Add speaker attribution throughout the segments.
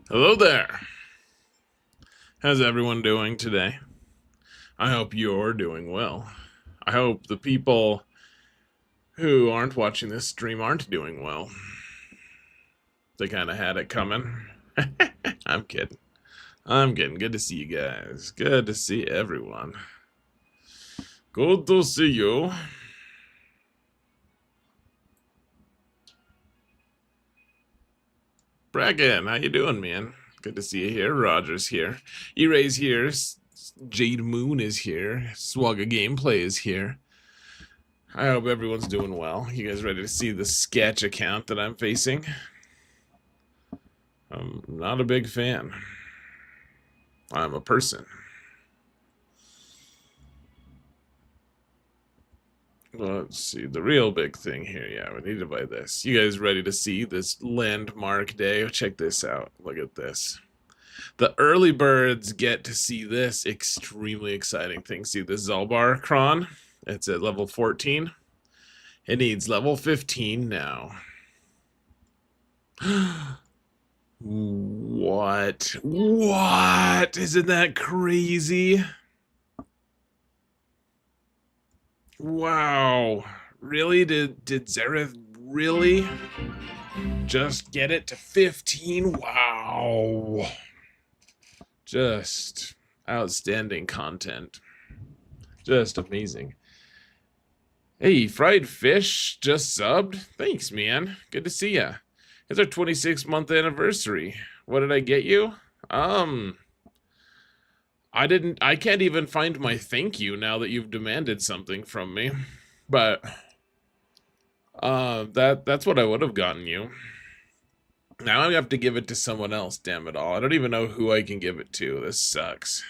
Speaker 1: Hello there. How's everyone doing today? I hope you're doing well. I hope the people who aren't watching this stream aren't doing well. They kind of had it coming. I'm kidding. I'm kidding. Good to see you guys. Good to see everyone. Good to see you. Bracken, how you doing, man? Good to see you here. Roger's here. E-Ray's here. Jade Moon is here. Swagga Gameplay is here. I hope everyone's doing well. You guys ready to see the sketch account that I'm facing? I'm not a big fan. I'm a person. Let's see, the real big thing here. Yeah, we need to buy this. You guys ready to see this landmark day? Check this out. Look at this. The early birds get to see this extremely exciting thing. See this Zaalbar cron? It's at level 14. It needs level 15 now. What? What? Isn't that crazy? Wow. Really? Did Zareth really just get it to 15? Wow. Just outstanding content. Just amazing. Hey, Fried Fish just subbed. Thanks, man. Good to see ya. It's our 26-month anniversary. What did I get you? I can't even find my thank you now that you've demanded something from me. But that's what I would have gotten you. Now I have to give it to someone else, damn it all. I don't even know who I can give it to. This sucks.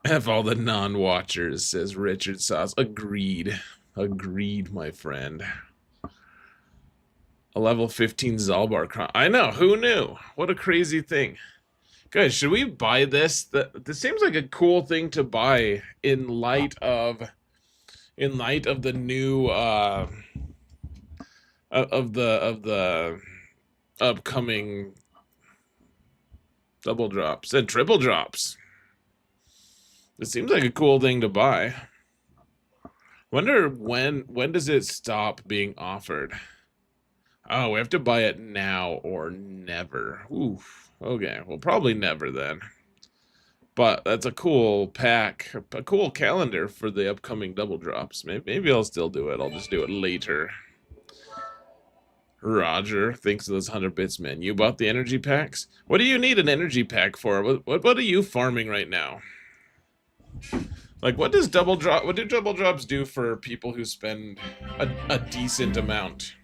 Speaker 1: F all the non-watchers, says Richard Sauce. Agreed. Agreed, my friend. A level 15 Zaalbar cron. I know, who knew? What a crazy thing. Guys, should we buy this? This seems like a cool thing to buy in light of the new of the upcoming double drops and triple drops. It seems like a cool thing to buy. Wonder when does it stop being offered? Oh, we have to buy it now or never. Oof. Okay, well, probably never then. But that's a cool pack, a cool calendar for the upcoming double drops. Maybe I'll still do it. I'll just do it later. Roger, thanks to those 100 bits, man. You bought the energy packs? What do you need an energy pack for? What are you farming right now? Like, what do double drops do for people who spend a decent amount?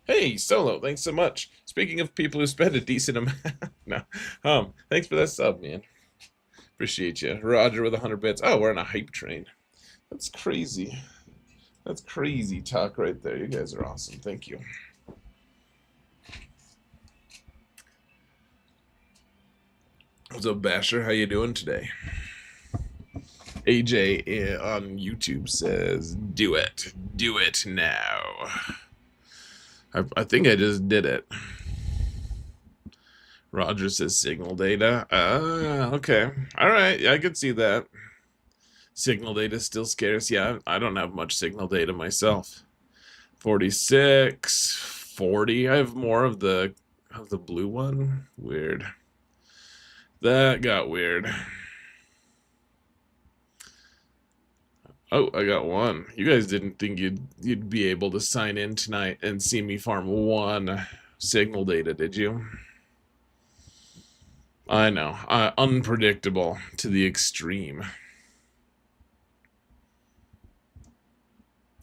Speaker 1: Hey, Solo, thanks so much. Speaking of people who spend a decent amount, no, thanks for that sub, man. Appreciate you. Roger with 100 bits. Oh, we're on a hype train. That's crazy. That's crazy talk right there. You guys are awesome. Thank you. What's up, Basher? How you doing today? AJ on YouTube says, do it. Do it now. I think I just did it. Roger says signal data. Okay. All right. I could see that. Signal data is still scarce. Yeah, I don't have much signal data myself. 46, 40. I have more of the blue one. Weird. That got weird. Oh, I got one. You guys didn't think you'd be able to sign in tonight and see me farm one signal data, did you? I know. Unpredictable to the extreme.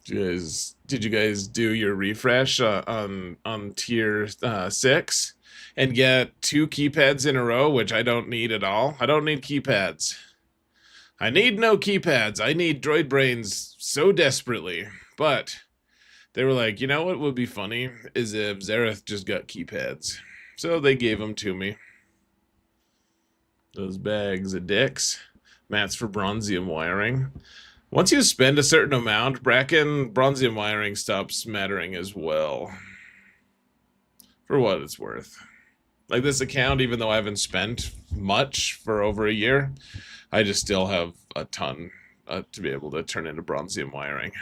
Speaker 1: Did you guys do your refresh on tier 6 and get 2 keypads in a row, which I don't need at all? I don't need keypads. I need no keypads. I need droid brains so desperately. But they were like, you know what would be funny is if Zareth just got keypads. So they gave them to me. Those bags of dicks. Mats for bronzium wiring. Once you spend a certain amount, Bracken, bronzium wiring stops mattering as well. For what it's worth. Like this account, even though I haven't spent much for over a year, I just still have a ton to be able to turn into bronzium wiring.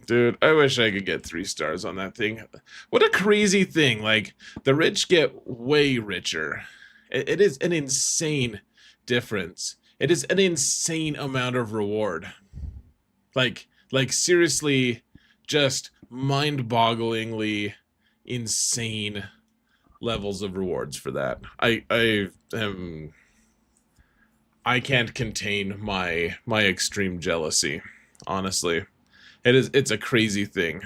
Speaker 1: Dude, I wish I could get 3 stars on that thing. What a crazy thing. Like, the rich get way richer. It is an insane difference. It is an insane amount of reward. Like seriously, just mind-bogglingly insane levels of rewards for that. I can't contain my extreme jealousy, honestly. It's a crazy thing.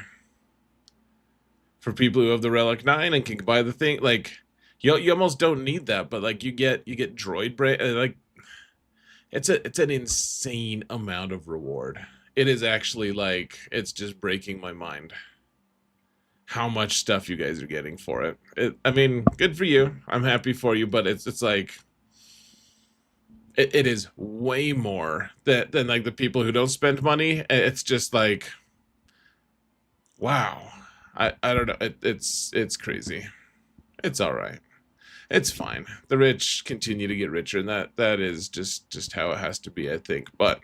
Speaker 1: For people who have the Relic 9 and can buy the thing, like you almost don't need that, but like you get droid brain, like it's an insane amount of reward. It is actually like it's just breaking my mind how much stuff you guys are getting for it. I mean, good for you. I'm happy for you, but it's like it is way more than like the people who don't spend money. It's just like, wow. I don't know. It's crazy. It's all right. It's fine. The rich continue to get richer, and that is just how it has to be, I think. But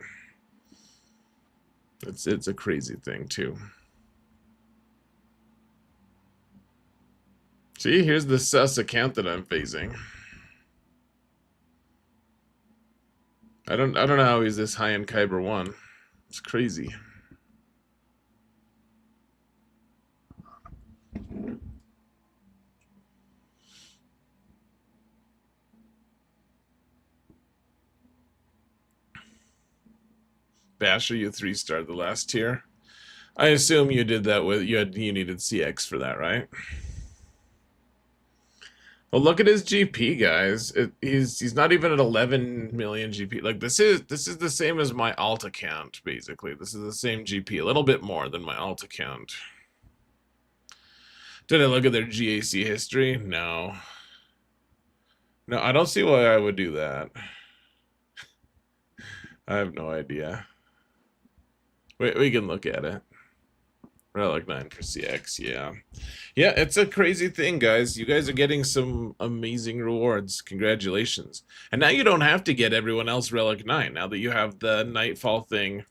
Speaker 1: it's a crazy thing too. See, here's the sus account that I'm facing. I don't know how he's this high in Kyber 1. It's crazy. Basher, you 3-starred the last tier. I assume you did that with you needed CX for that, right? Well, look at his GP, guys. He's not even at 11 million GP. Like this is the same as my alt account, basically. This is the same GP, a little bit more than my alt account. Did I look at their GAC history? No. No, I don't see why I would do that. I have no idea. We can look at it. Relic 9 for CX, yeah. Yeah, it's a crazy thing, guys. You guys are getting some amazing rewards. Congratulations. And now you don't have to get everyone else Relic 9, now that you have the Nightfall thing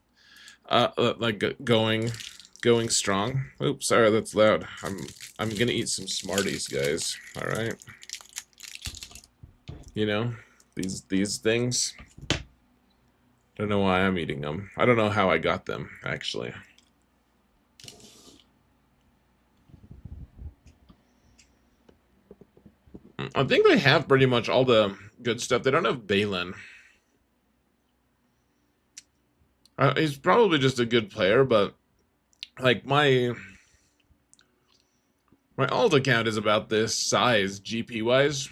Speaker 1: like going strong. Oops, sorry, that's loud. I'm gonna eat some Smarties, guys. Alright. You know, these things. Don't know why I'm eating them. I don't know how I got them, actually. I think they have pretty much all the good stuff. They don't have Balin. He's probably just a good player, but like my alt account is about this size GP wise.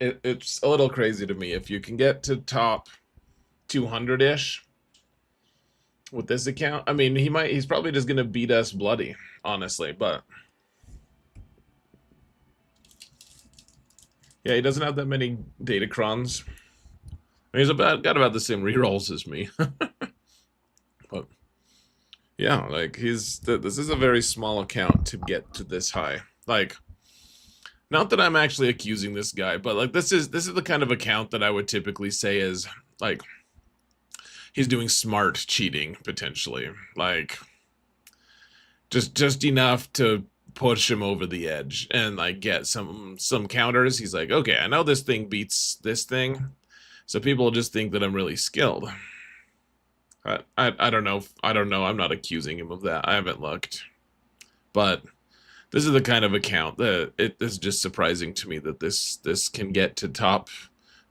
Speaker 1: It's a little crazy to me. If you can get to top 200-ish with this account, I mean, he's probably just gonna beat us bloody, honestly, but yeah, he doesn't have that many datacrons. He's got about the same rerolls as me. But yeah, like this is a very small account to get to this high. Like, not that I'm actually accusing this guy, but like this is the kind of account that I would typically say is like he's doing smart cheating potentially. Like just enough to push him over the edge and like get some counters. He's like, okay, I know this thing beats this thing, so people just think that I'm really skilled. I don't know. I'm not accusing him of that. I haven't looked, but this is the kind of account that it is just surprising to me that this can get to top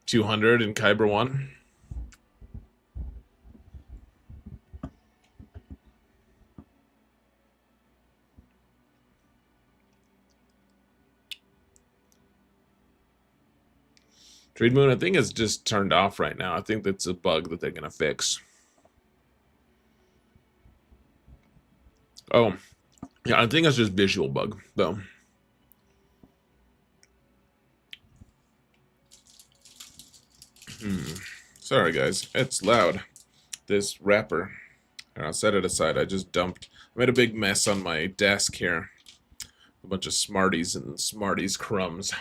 Speaker 1: 200 in Kyber 1. Trade Moon, I think, is just turned off right now. I think that's a bug that they're going to fix. Oh, yeah, I think it's just visual bug, though. Sorry, guys. It's loud. This wrapper. I'll set it aside. I made a big mess on my desk here. A bunch of Smarties and Smarties crumbs.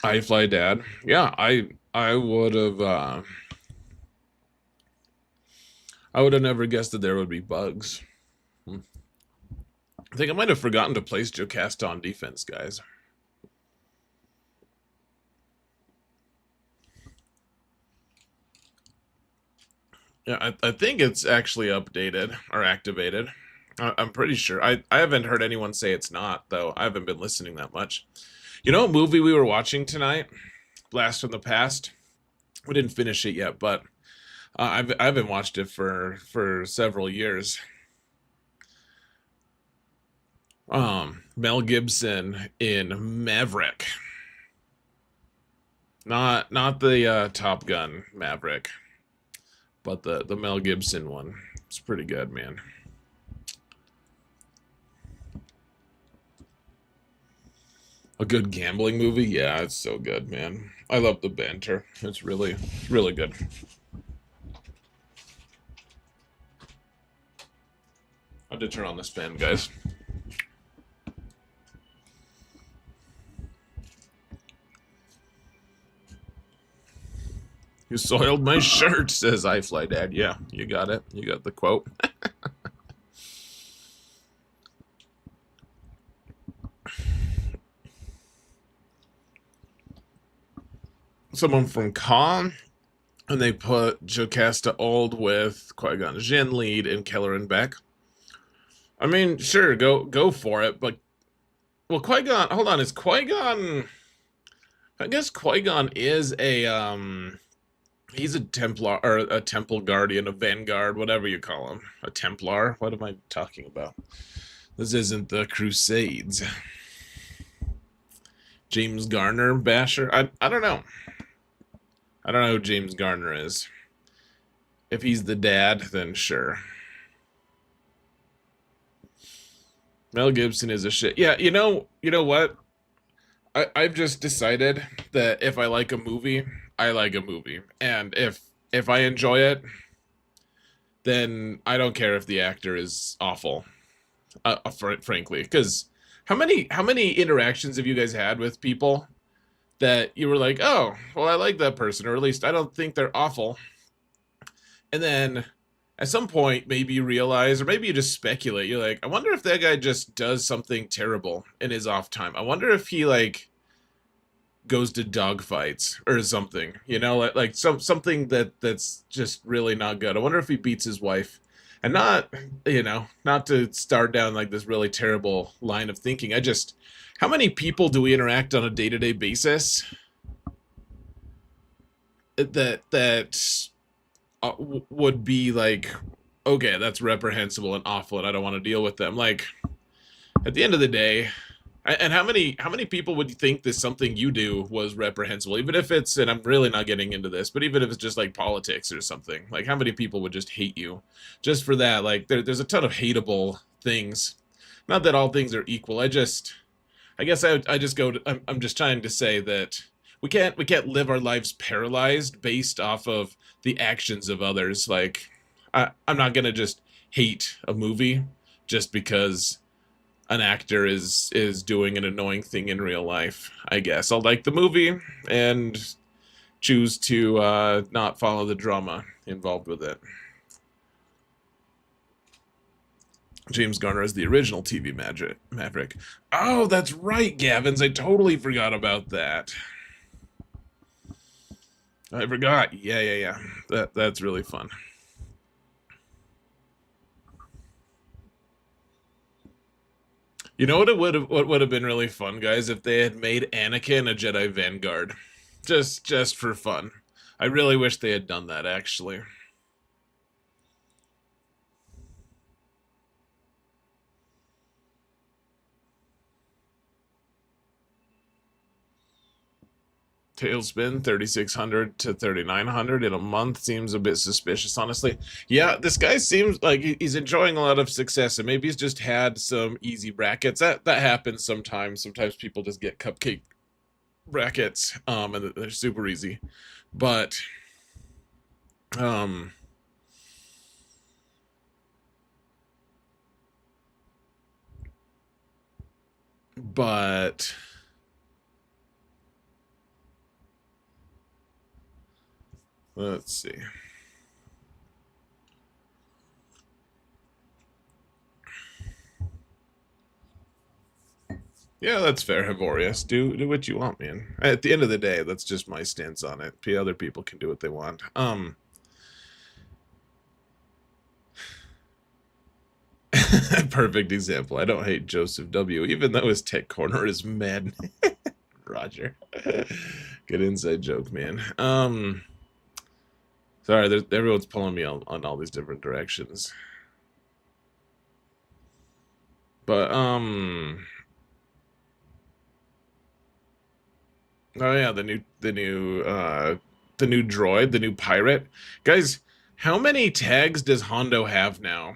Speaker 1: I Fly Dad. Yeah, I would have never guessed that there would be bugs. I think I might have forgotten to place Jocasta on defense, guys. Yeah, I think it's actually updated or activated. I'm pretty sure. I haven't heard anyone say it's not, though. I haven't been listening that much. You know what movie we were watching tonight? Blast from the Past. We didn't finish it yet, but I haven't watched it for several years. Mel Gibson in Maverick. Not the Top Gun Maverick, but the Mel Gibson one. It's pretty good, man. A good gambling movie? Yeah, it's so good, man. I love the banter. It's really, really good. I have to turn on this fan, guys. You soiled my shirt, says I Fly Dad. Yeah, you got it. You got the quote. Someone from Khan, and they put Jocasta Old with Qui-Gon Jinn lead and Keller and Beck. I mean, sure, go for it, but well, Qui-Gon, hold on, is Qui-Gon? I guess Qui-Gon is a he's a Templar or a Temple Guardian, a Vanguard, whatever you call him, a Templar. What am I talking about? This isn't the Crusades. James Garner basher. I don't know. I don't know who James Garner is. If he's the dad, then sure. Mel Gibson is a shit. Yeah, you know what? I've just decided that if I like a movie, I like a movie, and if I enjoy it, then I don't care if the actor is awful. Frankly, because how many interactions have you guys had with people that you were like, oh, well, I like that person, or at least I don't think they're awful. And then at some point, maybe you realize, or maybe you just speculate, you're like, I wonder if that guy just does something terrible in his off time. I wonder if he, like, goes to dogfights or something, you know, like something that's just really not good. I wonder if he beats his wife. And not, you know, not to start down like this really terrible line of thinking. How many people do we interact on a day-to-day basis that would be like, okay, that's reprehensible and awful, and I don't want to deal with them. Like, at the end of the day, and how many people would you think that something you do was reprehensible, even if it's, and I'm really not getting into this, but even if it's just like politics or something, like how many people would just hate you just for that? Like there's a ton of hateable things. Not that all things are equal. I guess I just go to, I'm just trying to say that we can't live our lives paralyzed based off of the actions of others. Like I'm not gonna just hate a movie just because an actor is doing an annoying thing in real life. I guess I'll like the movie and choose to not follow the drama involved with it. James Garner is the original TV Maverick. Oh, that's right, Gavins. I totally forgot about that. I forgot. Yeah. That's really fun. You know what would have been really fun, guys, if they had made Anakin a Jedi Vanguard, just for fun. I really wish they had done that, actually. Tailspin 3,600 to 3,900 in a month seems a bit suspicious, honestly. Yeah, this guy seems like he's enjoying a lot of success, and maybe he's just had some easy brackets. That happens sometimes. Sometimes people just get brackets, and they're super easy. But um, but let's see. Yeah, that's fair, Havorius. Do what you want, man. At the end of the day, that's just my stance on it. Other people can do what they want. Perfect example. I don't hate Joseph W, even though his tech corner is mad. Roger. Good inside joke, man. Sorry, everyone's pulling me on all these different directions. But oh yeah, the new droid, the new pirate. Guys, how many tags does Hondo have now?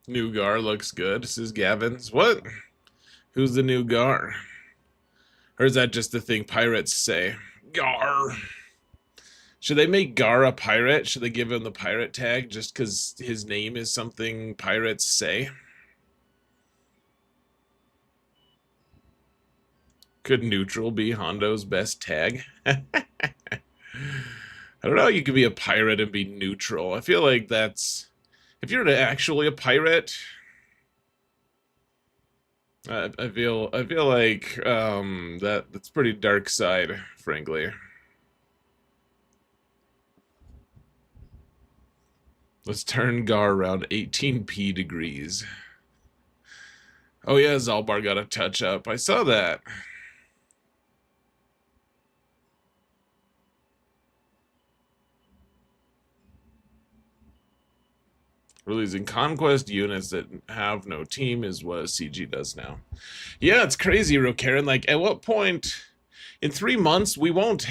Speaker 1: New Gar looks good. This is Gavin's. What? Who's the new Gar? Or is that just the thing pirates say? Gar. Should they make Gar a pirate? Should they give him the pirate tag just because his name is something pirates say? Could neutral be Hondo's best tag? I don't know. You could be a pirate and be neutral. I feel like that's... If you're actually a pirate... I feel like that's pretty dark side, frankly. Let's turn Gar around 18p degrees. Oh yeah, Zaalbar got a touch up. I saw that. Releasing conquest units that have no team is what CG does now. Yeah, it's crazy, Rokaren. Like, at what point in 3 months we won't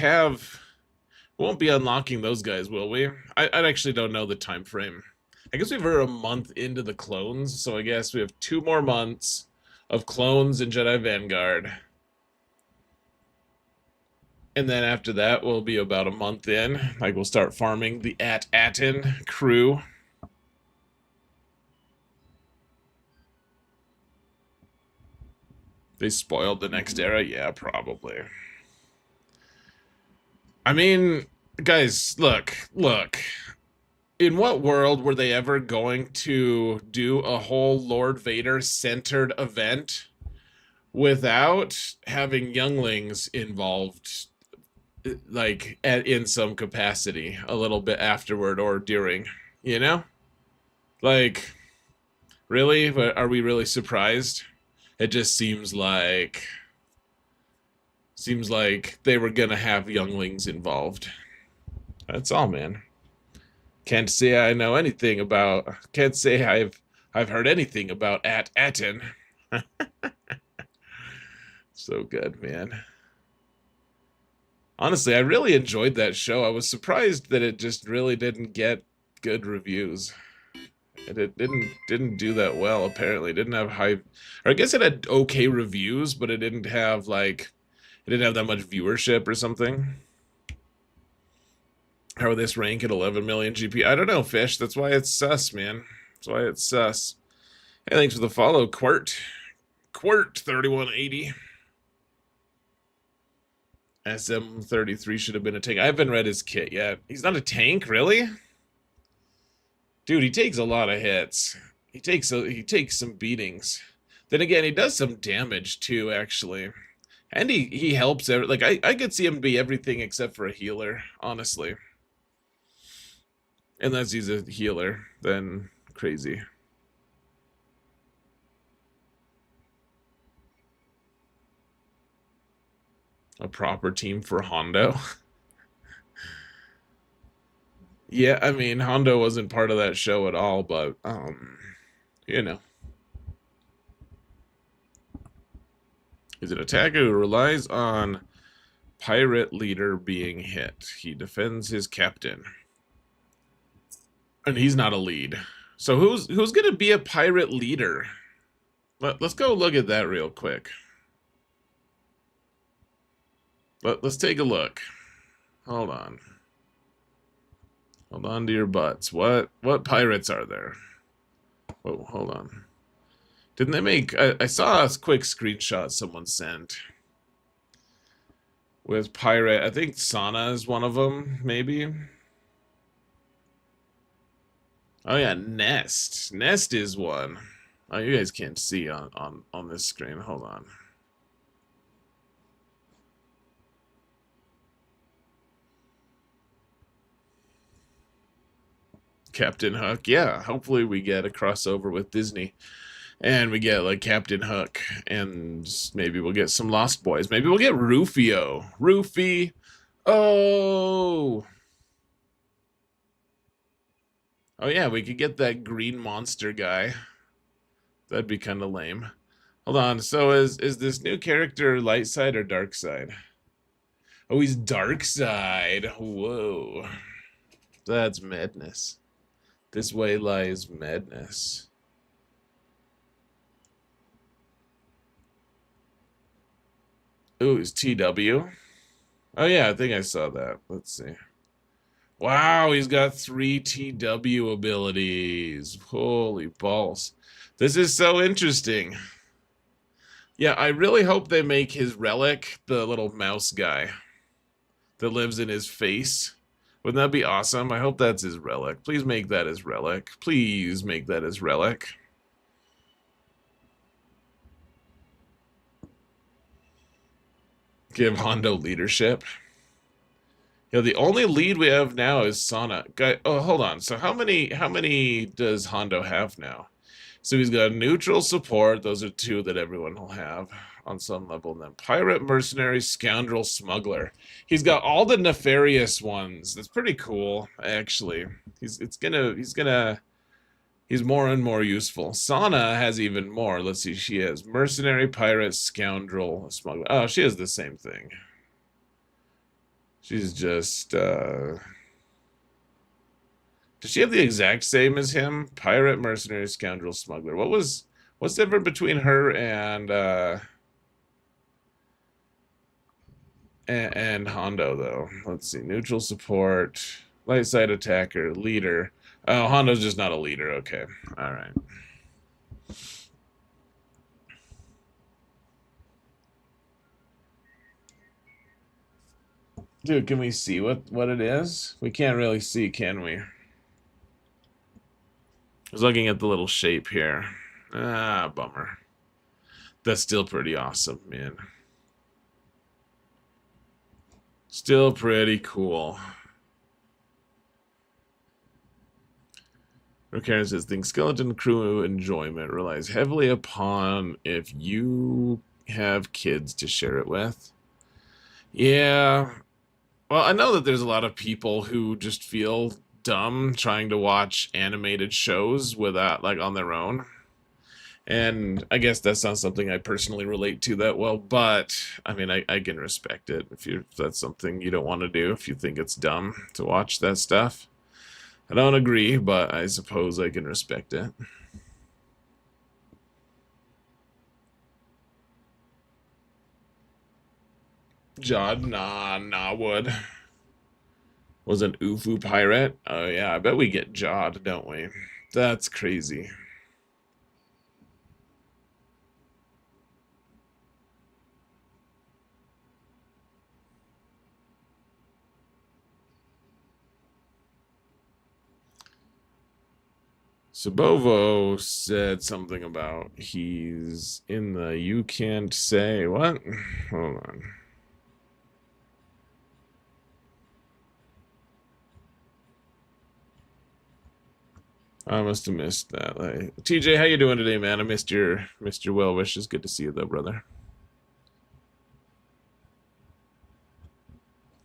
Speaker 1: be unlocking those guys, will we? I actually don't know the time frame. I guess we're a month into the clones, so I guess we have 2 more months of clones and Jedi Vanguard. And then after that, we'll be about a month in. Like, we'll start farming the Aten crew. They spoiled the next era? Yeah, probably. I mean, guys, look. In what world were they ever going to do a whole Lord Vader-centered event without having younglings involved, like, in some capacity a little bit afterward or during, you know? Like, really? But are we really surprised? It just seems like they were gonna have younglings involved. That's all, man. Can't say I know anything about. Can't say I've heard anything about Aten. So good, man. Honestly, I really enjoyed that show. I was surprised that it just really didn't get good reviews. It didn't do that well, apparently. It didn't have high... Or I guess it had okay reviews, but it didn't have, like... It didn't have that much viewership or something. How would this rank at 11 million GP? I don't know, Fish. That's why it's sus, man. That's why it's sus. Hey, thanks for the follow, Quirt. Quirt, 3180. SM33 should have been a tank. I haven't read his kit yet. He's not a tank, really? Dude, he takes a lot of hits. He takes some beatings. Then again, he does some damage too, actually. And he helps out. Like, I could see him be everything except for a healer, honestly. Unless he's a healer, then crazy. A proper team for Hondo. Yeah, I mean, Hondo wasn't part of that show at all, but, you know. He's an attacker who relies on pirate leader being hit. He defends his captain. And he's not a lead. So who's gonna be a pirate leader? Let's go look at that real quick. Let's take a look. Hold on. Hold on to your butts. What pirates are there? Oh, hold on. Didn't they make... I saw a quick screenshot someone sent. With pirate... I think Sana is one of them, maybe? Oh yeah, Nest. Nest is one. Oh, you guys can't see on this screen. Hold on. Captain Hook. Yeah, hopefully we get a crossover with Disney. And we get, like, Captain Hook. And maybe we'll get some Lost Boys. Maybe we'll get Rufio. Rufy. Oh! Oh, yeah, we could get that green monster guy. That'd be kind of lame. Hold on, so is this new character light side or dark side? Oh, he's dark side. Whoa. That's madness. This way lies madness. Ooh, is TW? Oh yeah, I think I saw that. Let's see. Wow, he's got 3 TW abilities. Holy balls. This is so interesting. Yeah, I really hope they make his relic the little mouse guy that lives in his face. Wouldn't that be awesome? I hope that's his relic. Please make that his relic. Please make that his relic. Give Hondo leadership. Yeah, the only lead we have now is Sana. Oh, hold on. So how many does Hondo have now? So he's got neutral support. Those are 2 that everyone will have on some level. And then pirate, mercenary, scoundrel, smuggler. He's got all the nefarious ones. That's pretty cool, actually. He's more and more useful. Sana has even more. Let's see. She has mercenary, pirate, scoundrel, smuggler. Oh, she has the same thing. She's just, does she have the exact same as him? Pirate, mercenary, scoundrel, smuggler. What's different between her and Hondo, though? Let's see. Neutral support, light side attacker, leader. Oh, Hondo's just not a leader. Okay. All right. Dude, can we see what it is? We can't really see, can we? I was looking at the little shape here. Ah, bummer. That's still pretty awesome, man. Still pretty cool. Karen says, the skeleton crew enjoyment relies heavily upon if you have kids to share it with. Yeah. Well, I know that there's a lot of people who just feel dumb trying to watch animated shows without, like, on their own. And I guess that's not something I personally relate to that well, but I mean, I can respect it if that's something you don't want to do, if you think it's dumb to watch that stuff. I don't agree, but I suppose I can respect it. Jod, nah, would. Was an Ufu pirate? Oh yeah, I bet we get Jod, don't we? That's crazy. Sabovo said something about he's in the you can't say what? Hold on. I must have missed that. TJ, how you doing today, man? I missed your well wishes. Good to see you though, brother.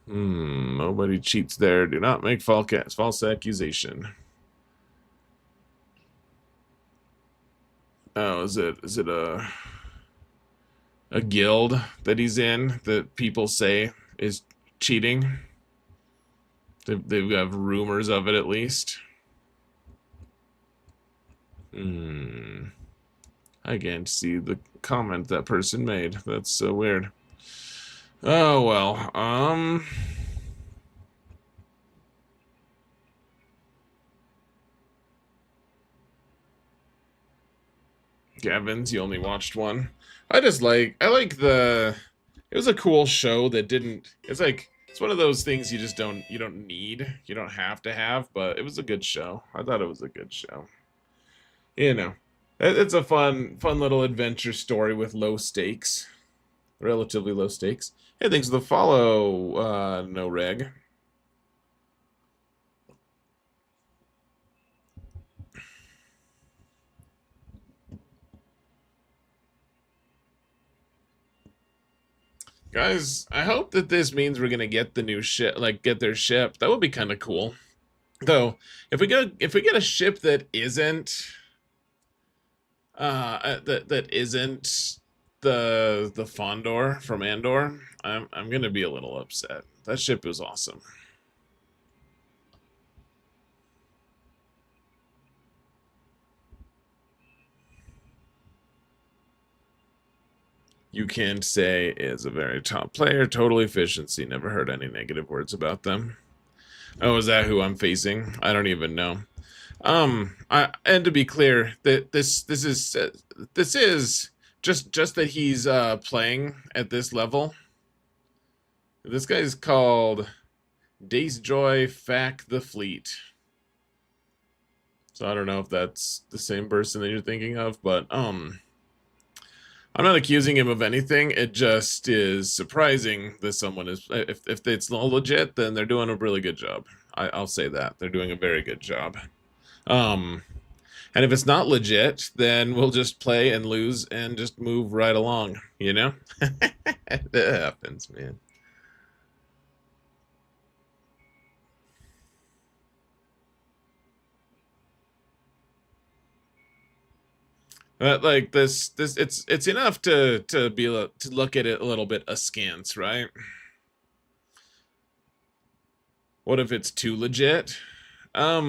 Speaker 1: Nobody cheats there. Do not make false accusation. Oh, is it a guild that he's in that people say is cheating? They've got rumors of it, at least. I can't see the comment that person made. That's so weird. Oh well. Gavin's, you only watched one. I like the. It was a cool show that didn't. It's like it's one of those things you don't need, you don't have to have, but it was a good show. I thought it was a good show. You know, it's a fun little adventure story with low stakes, relatively low stakes. Hey, thanks for the follow, no reg. Guys, I hope that this means we're gonna get the new ship, like get their ship. That would be kind of cool. Though, if we get a ship that isn't that isn't the Fondor from Andor, I'm gonna be a little upset. That ship was awesome. You can't say is a very top player. Total efficiency. Never heard any negative words about them. Oh, is that who I'm facing? I don't even know. And to be clear, that this is just that he's playing at this level. This guy's called Dace Joy Fack the Fleet. So I don't know if that's the same person that you're thinking of, but I'm not accusing him of anything. It just is surprising that someone is. If it's legit, then they're doing a really good job. I'll say that they're doing a very good job. And if it's not legit, then we'll just play and lose and just move right along. You know, that happens, man. But like this, it's enough to look at it a little bit askance, right? What if it's too legit? I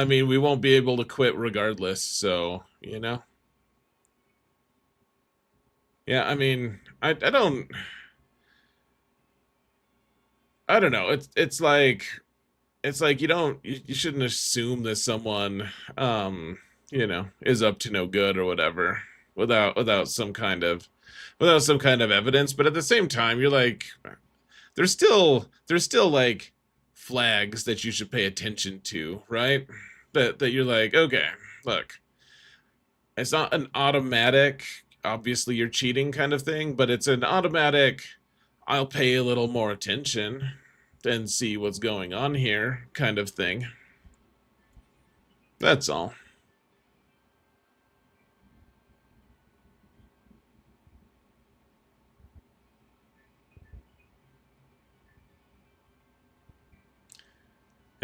Speaker 1: mean, we won't be able to quit regardless, so, you know. Yeah, I mean, I don't know. It's like you shouldn't assume that someone you know, is up to no good or whatever without some kind of evidence, but at the same time, you're like there's still like flags that you should pay attention to, right? That you're like, okay, look, it's not an automatic, obviously you're cheating kind of thing, but it's an automatic, I'll pay a little more attention and see what's going on here kind of thing. That's all.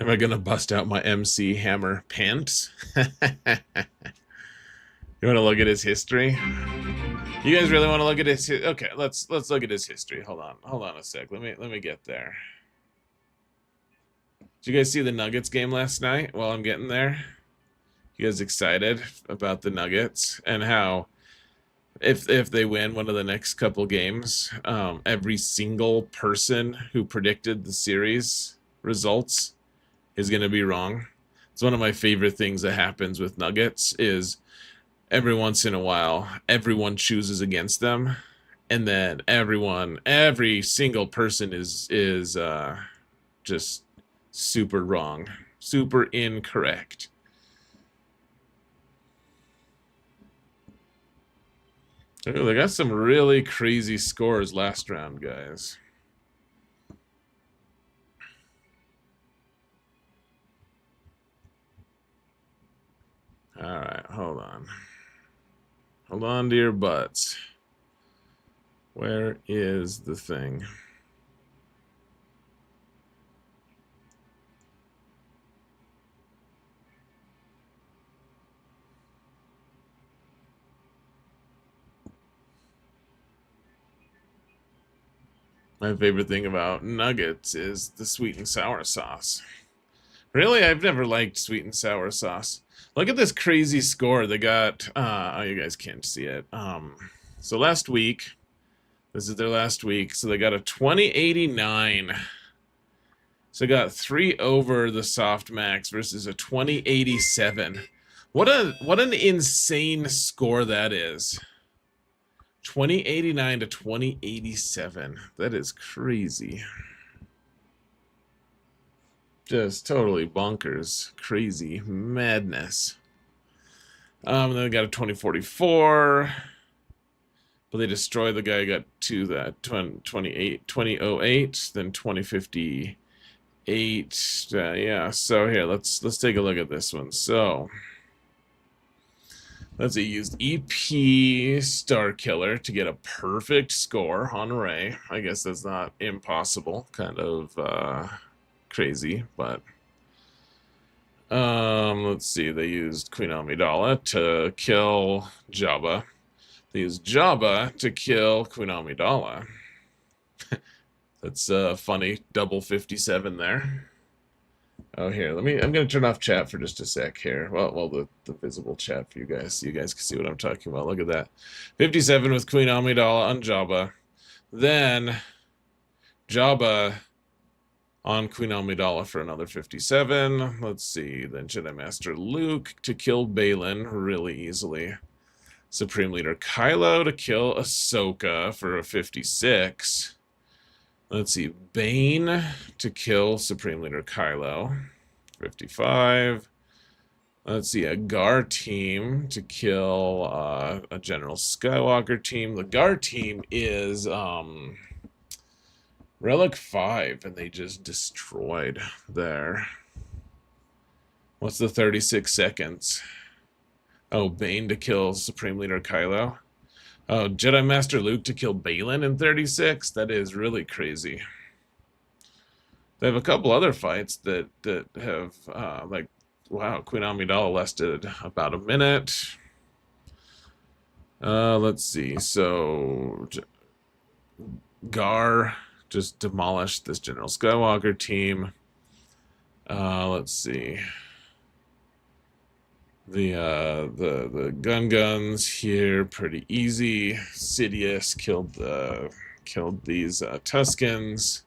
Speaker 1: Am I gonna bust out my MC Hammer pants? You want to look at his history? You guys really want to look at his? Okay, let's look at his history. Hold on a sec. Let me get there. Did you guys see the Nuggets game last night? While I'm getting there, you guys excited about the Nuggets and how if they win one of the next couple games, every single person who predicted the series results is going to be wrong. It's one of my favorite things that happens with Nuggets is every once in a while, everyone chooses against them, and then every single person is just super wrong, super incorrect. Ooh, they got some really crazy scores last round, guys. All right, hold on. Hold on to your butts. Where is the thing? My favorite thing about nuggets is the sweet and sour sauce. Really, I've never liked sweet and sour sauce. Look at this crazy score. They got, oh, you guys can't see it. So last week, this is their last week. So they got a 2089. So they got 3 over the soft max versus a 2087. What an insane score that is. 2089 to 2087. That is crazy. Just totally bonkers. Crazy madness. Then they got a 2044. But they destroyed the guy who got to that 2008, then 2058. Yeah, so here, let's take a look at this one. So let's see, used EP Star Killer to get a perfect score on Ray. I guess that's not impossible, kind of crazy, but let's see, they used Queen Amidala to kill Jabba. They used Jabba to kill Queen Amidala. That's funny, double 57 there. Oh, here, I'm gonna turn off chat for just a sec here. Well, the visible chat for you guys, so you guys can see what I'm talking about. Look at that. 57 with Queen Amidala on Jabba. Then Jabba on Queen Amidala for another 57. Let's see, then Jedi Master Luke to kill Balin really easily. Supreme Leader Kylo to kill Ahsoka for a 56. Let's see, Bane to kill Supreme Leader Kylo, 55. Let's see, a Gar team to kill a General Skywalker team. The Gar team is Relic 5, and they just destroyed there. What's the 36 seconds? Oh, Bane to kill Supreme Leader Kylo. Oh, Jedi Master Luke to kill Balin in 36? That is really crazy. They have a couple other fights that have, like, wow, Queen Amidala lasted about a minute. Let's see. So, Gar just demolished this General Skywalker team. Let's see. The guns here pretty easy. Sidious killed these Tuskens.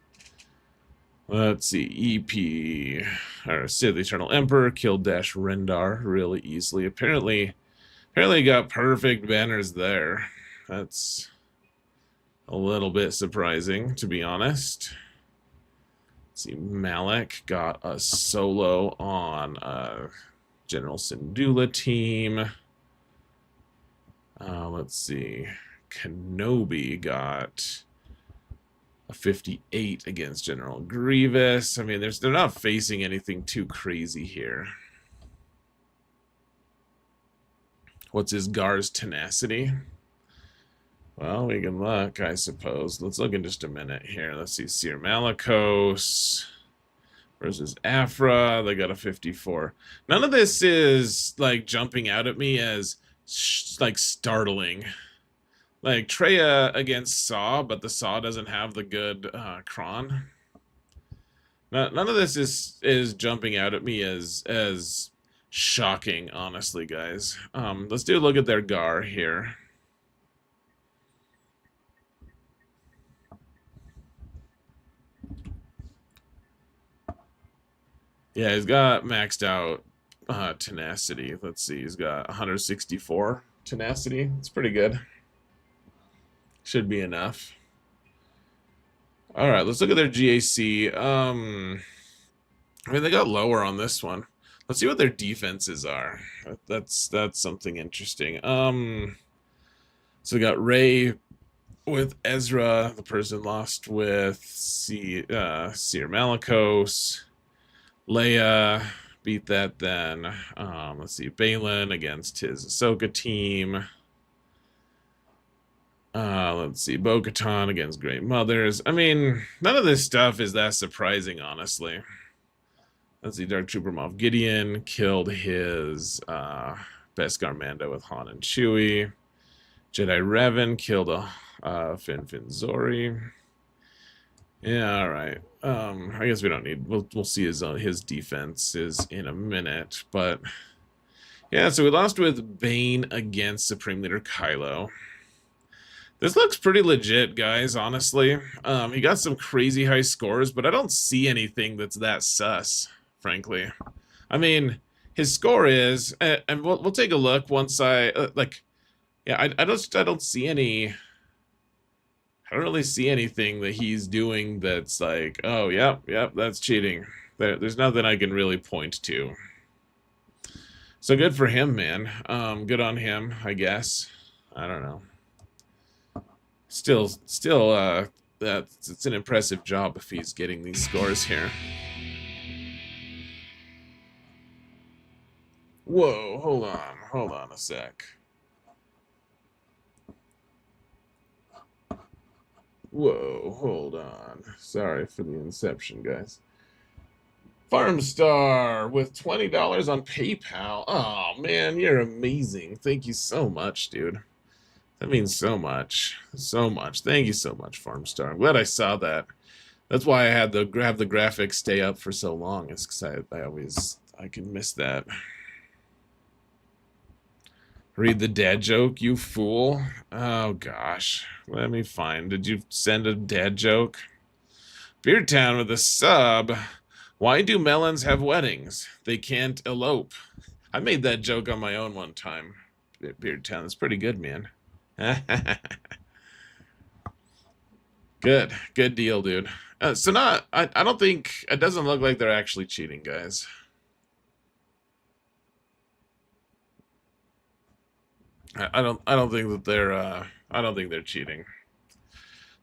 Speaker 1: Let's see, EP or Sid the Eternal Emperor killed Dash Rendar really easily. Apparently got perfect banners there. That's a little bit surprising, to be honest. Let's see, Malik got a solo on General Syndulla team. Let's see. Kenobi got a 58 against General Grievous. I mean, they're not facing anything too crazy here. What's his Gar's tenacity? Well, we can look, I suppose. Let's look in just a minute here. Let's see. Seer Malicos versus Afra. They got a 54. None of this is like jumping out at me as like startling. Like Traya against Saw, but the Saw doesn't have the good Kron. None of this is jumping out at me as shocking, honestly, guys. Let's do a look at their Gar here. Yeah, he's got maxed out tenacity. Let's see, he's got 164 tenacity. It's pretty good. Should be enough. All right, let's look at their GAC. I mean, they got lower on this one. Let's see what their defenses are. That's something interesting. So we got Rey with Ezra. The person lost with Seer Malicos. Leia beat that then. Let's see, Balin against his Ahsoka team. Let's see, Bo-Katan against Great Mothers. I mean, none of this stuff is that surprising, honestly. Let's see, Dark Trooper Moff Gideon killed his Beskar Mando with Han and Chewie. Jedi Revan killed Fin Zori. Yeah, all right. I guess we don't need. We'll see his defenses in a minute, but Yeah, so we lost with Bane against Supreme Leader Kylo. This looks pretty legit, guys, honestly. He got some crazy high scores, but I don't see anything that's that sus, frankly. I mean, his score is, and we'll take a look once I don't see any. I don't really see anything that he's doing that's like, oh, yep, that's cheating. There's nothing I can really point to. So good for him, man. Good on him, I guess. I don't know. Still, it's an impressive job if he's getting these scores here. Whoa, hold on a sec. Whoa, hold on. Sorry for the inception, guys. Farmstar with $20 on PayPal. Oh, man, you're amazing. Thank you so much, dude. That means so much. So much. Thank you so much, Farmstar. I'm glad I saw that. That's why I had to have the graphics stay up for so long. It's because I can miss that. Read the dad joke, you fool. Oh, gosh. Let me find. Did you send a dad joke? Beardtown with a sub. Why do melons have weddings? They can't elope. I made that joke on my own one time. Beardtown, that's pretty good, man. Good deal, dude. I don't think, it doesn't look like they're actually cheating, guys. I don't think that I don't think they're cheating.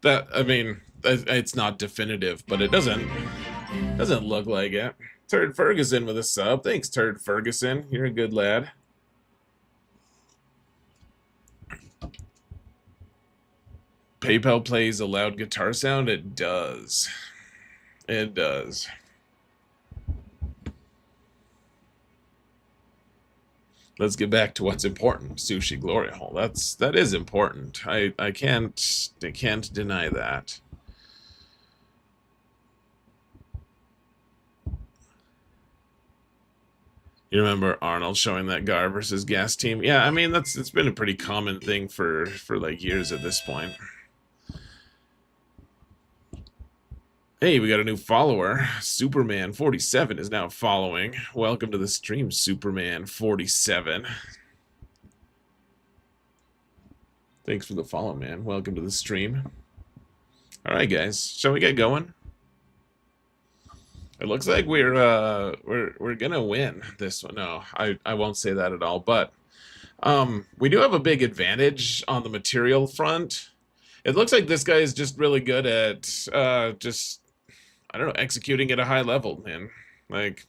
Speaker 1: I mean, it's not definitive, but it doesn't look like it. Turd Ferguson with a sub. Thanks, Turd Ferguson. You're a good lad. PayPal plays a loud guitar sound? It does. It does. Let's get back to what's important. Sushi Glory Hole. That is important. I can't deny that. You remember Arnold showing that Gar versus Gas team? Yeah, I mean it's been a pretty common thing for like years at this point. Hey, we got a new follower. Superman47 is now following. Welcome to the stream, Superman47. Thanks for the follow, man. Welcome to the stream. All right, guys. Shall we get going? It looks like we're gonna win this one. No, I won't say that at all. But we do have a big advantage on the material front. It looks like this guy is just really good at just, I don't know, executing at a high level, man. Like,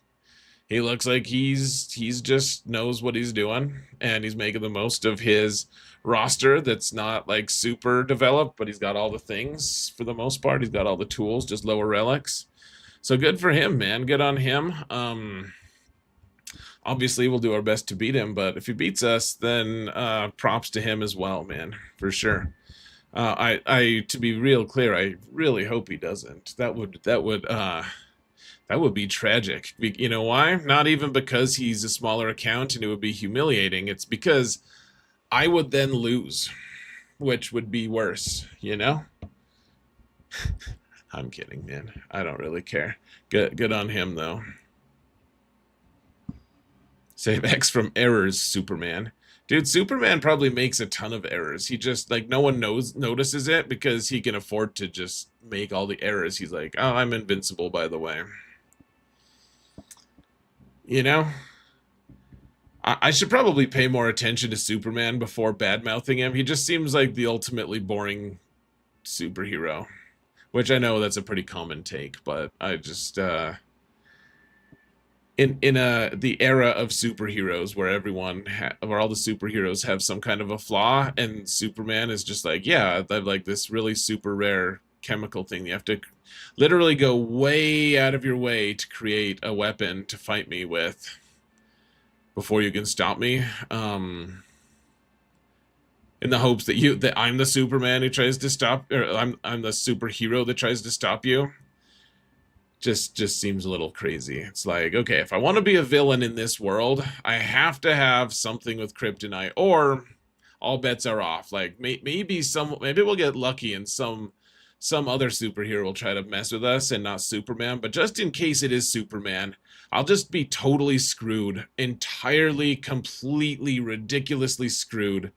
Speaker 1: he looks like he's just knows what he's doing, and he's making the most of his roster that's not like super developed, but he's got all the things for the most part. He's got all the tools, just lower relics. So good for him, man. Good on him. Obviously, we'll do our best to beat him, but if he beats us, then props to him as well, man, for sure. To be real clear, I really hope he doesn't. That would be tragic. You know why? Not even because he's a smaller account and it would be humiliating. It's because I would then lose, which would be worse, you know? I'm kidding, man. I don't really care. Good on him, though. Save X from errors, Superman. Dude, Superman probably makes a ton of errors. He just, like, no one notices it because he can afford to just make all the errors. He's like, oh, I'm invincible, by the way. You know? I should probably pay more attention to Superman before bad-mouthing him. He just seems like the ultimately boring superhero. Which I know that's a pretty common take, but I just in the era of superheroes where where all the superheroes have some kind of a flaw, and Superman is just like, yeah, I have like this really super rare chemical thing. You have to literally go way out of your way to create a weapon to fight me with before you can stop me. In the hopes that I'm the Superman who tries to stop, or I'm the superhero that tries to stop you. just seems a little crazy. It's like, okay, if I want to be a villain in this world, I have to have something with kryptonite, or all bets are off. Like maybe we'll get lucky and some other superhero will try to mess with us and not Superman. But just in case it is Superman, I'll just be totally screwed, entirely, completely, ridiculously screwed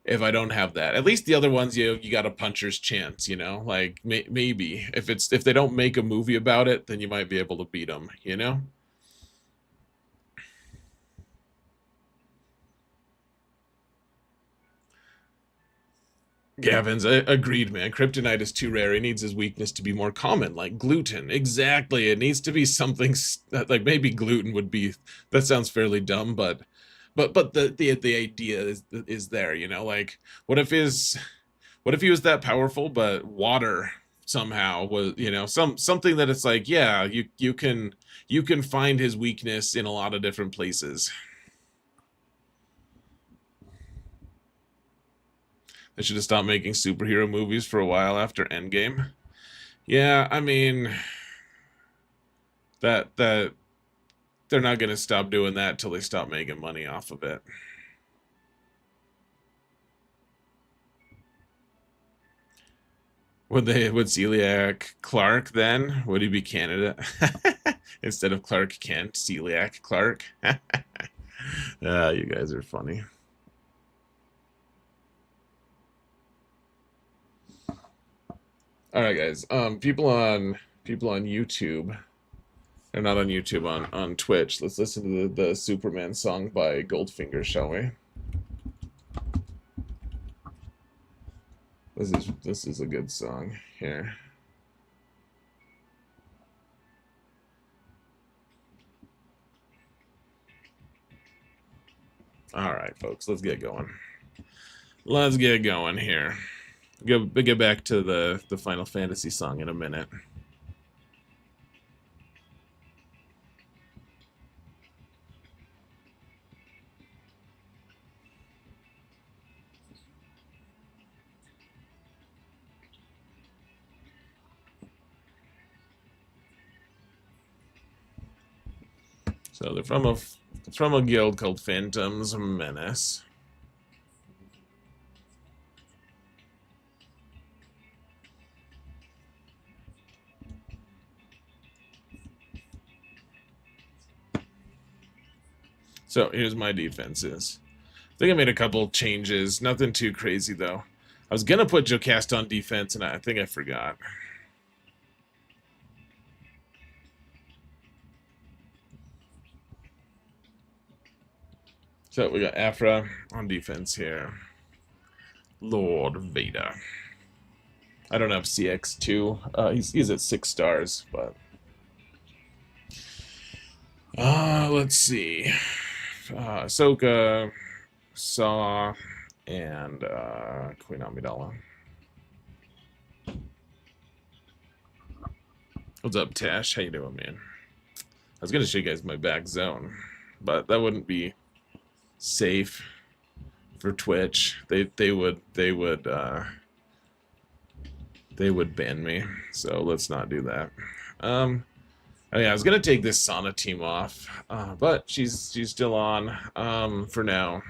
Speaker 1: if I don't have that. At least the other ones, you got a puncher's chance, you know? Like maybe if they don't make a movie about it, then you might be able to beat them, you know? Gavin's agreed, man. Kryptonite is too rare. He needs his weakness to be more common, like gluten. Exactly. It needs to be something like maybe gluten would be. That sounds fairly dumb, but the idea is there. You know, like what if he was that powerful, but water somehow was, you know, something that it's like, yeah, you can find his weakness in a lot of different places. They should have stopped making superhero movies for a while after Endgame. Yeah, I mean that they're not going to stop doing that till they stop making money off of it. Would Celiac Clark then? Would he be Canada instead of Clark Kent? Celiac Clark. You guys are funny. All right, guys. People on YouTube, or not on YouTube, on Twitch. Let's listen to the Superman song by Goldfinger, shall we? This is a good song here. All right, folks, let's get going. Let's get going here. Get back to the Final Fantasy song in a minute. So they're from a guild called Phantom's Menace. So here's my defenses. I think I made a couple changes. Nothing too crazy though. I was gonna put Jocasta on defense, and I think I forgot. So we got Afra on defense here. Lord Vader. I don't have CX2. He's at 6 stars, but let's see. Ahsoka, Saw, and Queen Amidala. What's up, Tash? How you doing, man? I was gonna show you guys my back zone, but that wouldn't be safe for Twitch. They would ban me. So let's not do that. Oh yeah, I was gonna take this Sana team off, but she's still on for now.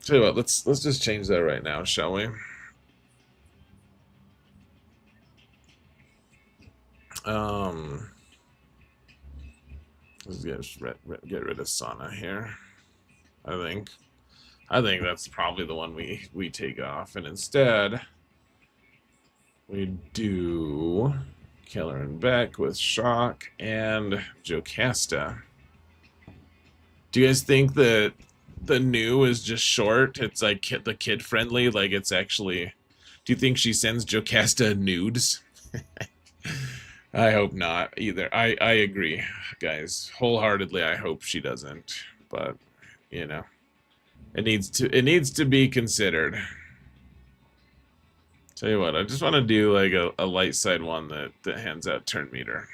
Speaker 1: Tell you what, let's just change that right now, shall we? Let's get rid of Sana here. I think that's probably the one we take off, and instead we do Killer and Beck with Shock and Jocasta. Do you guys think that the new is just short? It's like the kid friendly, like it's actually. Do you think she sends Jocasta nudes? I hope not either. I agree, guys. Wholeheartedly, I hope she doesn't. But, you know, it needs to be considered. Tell you what, I just want to do like a light side one that hands out turn meter.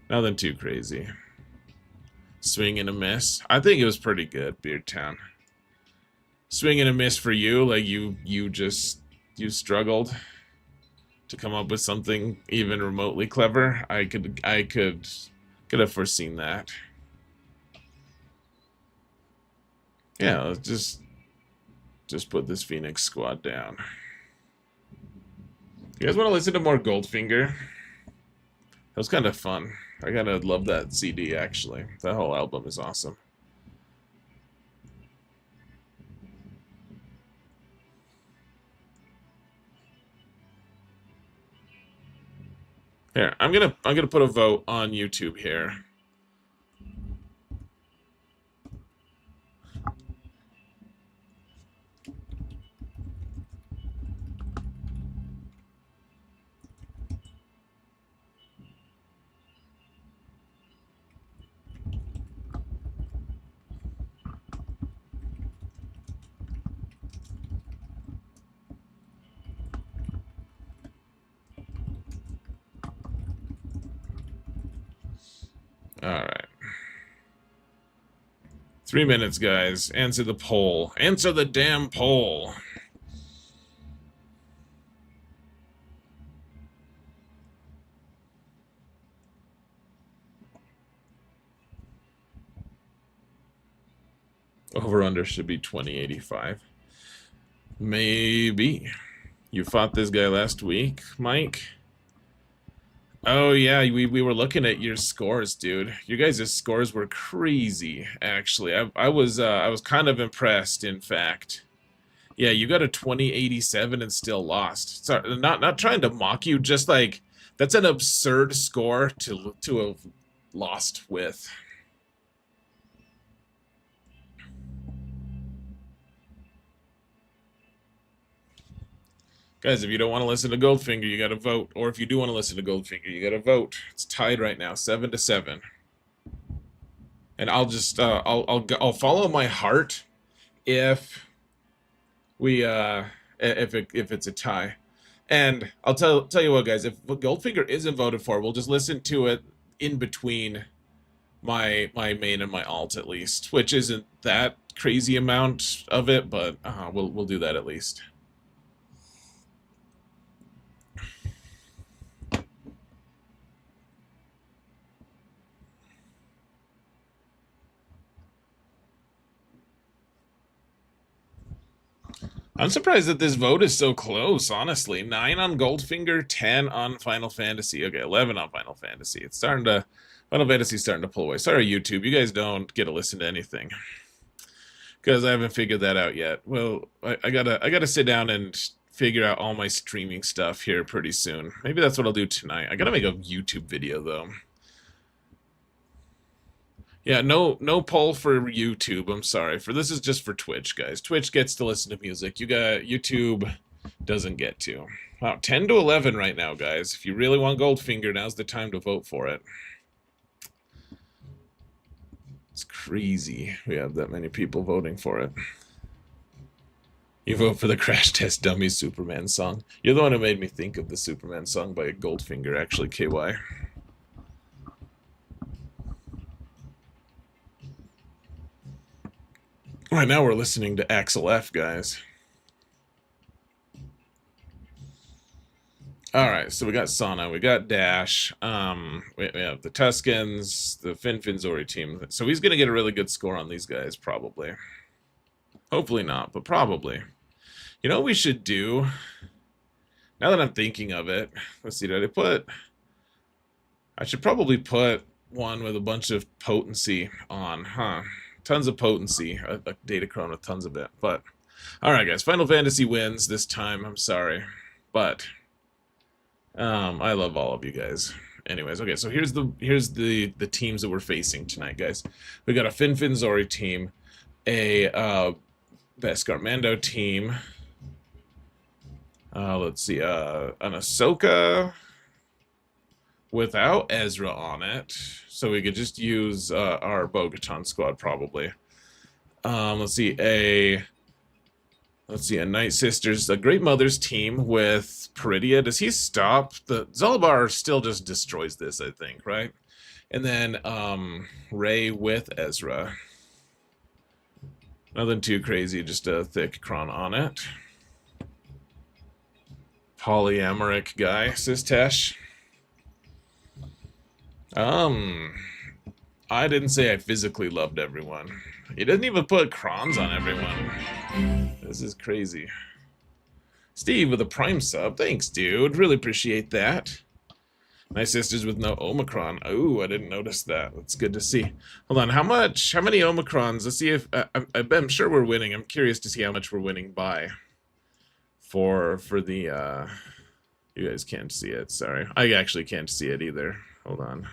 Speaker 1: Nothing too crazy. Swing and a miss. I think it was pretty good, Beardtown. Swing and a miss for you, like you struggled. to come up with something even remotely clever. I could have foreseen that. Yeah, let's just put this Phoenix squad down. You guys want to listen to more Goldfinger? That was kind of fun. I kind of love that CD, actually. That whole album is awesome. Here, I'm gonna put a vote on YouTube here. Alright. 3 minutes, guys. Answer the poll. Answer the damn poll. Over-under should be 2085. Maybe. You fought this guy last week, Mike? Oh yeah, we were looking at your scores, dude. You guys' scores were crazy, actually. I was kind of impressed, in fact. Yeah, you got a 2087 and still lost. Sorry, not trying to mock you, just like that's an absurd score to have lost with. Guys, if you don't want to listen to Goldfinger, you got to vote. Or if you do want to listen to Goldfinger, you got to vote. It's tied right now, 7-7. And I'll just I'll follow my heart if we if it's a tie. And I'll tell you what, guys, if Goldfinger isn't voted for, we'll just listen to it in between my main and my alt at least, which isn't that crazy amount of it, but we'll do that at least. I'm surprised that this vote is so close, honestly. 9 on Goldfinger, 10 on Final Fantasy. Okay, 11 on Final Fantasy. It's starting to... Final Fantasy's starting to pull away. Sorry, YouTube. You guys don't get to listen to anything. Because I haven't figured that out yet. Well, I gotta sit down and figure out all my streaming stuff here pretty soon. Maybe that's what I'll do tonight. I gotta make a YouTube video, though. Yeah, no poll for YouTube. I'm sorry. This is just for Twitch, guys. Twitch gets to listen to music. YouTube doesn't get to. Wow, 10 to 11 right now, guys. If you really want Goldfinger, now's the time to vote for it. It's crazy we have that many people voting for it. You vote for the Crash Test Dummy Superman song. You're the one who made me think of the Superman song by Goldfinger, actually, KY. Right now we're listening to Axel F, guys. Alright, so we got Sana, we got Dash, we have the Tuscans, the Finfinzori team. So he's going to get a really good score on these guys, probably. Hopefully not, but probably. You know what we should do? Now that I'm thinking of it, let's see, I should probably put one with a bunch of potency on, huh? Tons of potency, a datacron with tons of it. But all right, guys, Final Fantasy wins this time. I'm sorry, but I love all of you guys. Anyways, okay, so here's the teams that we're facing tonight, guys. We got a Finfinzori team, a Beskar Mando team. Let's see, an Ahsoka without Ezra on it. So we could just use our Bo-Katan squad probably. Let's see a Night Sisters, a Great Mother's team with Peridia. Does he stop? The Zaalbar still just destroys this, I think, right? And then Rey with Ezra. Nothing too crazy, just a thick cron on it. Polyamoric guy, says Tesh. I didn't say I physically loved everyone. He doesn't even put crons on everyone. This is crazy. Steve with a Prime sub. Thanks, dude. Really appreciate that. My sister's with no Omicron. Oh, I didn't notice that. That's good to see. Hold on. How many Omicrons? Let's see if... I'm sure we're winning. I'm curious to see how much we're winning by. For the... You guys can't see it. Sorry. I actually can't see it either. Hold on.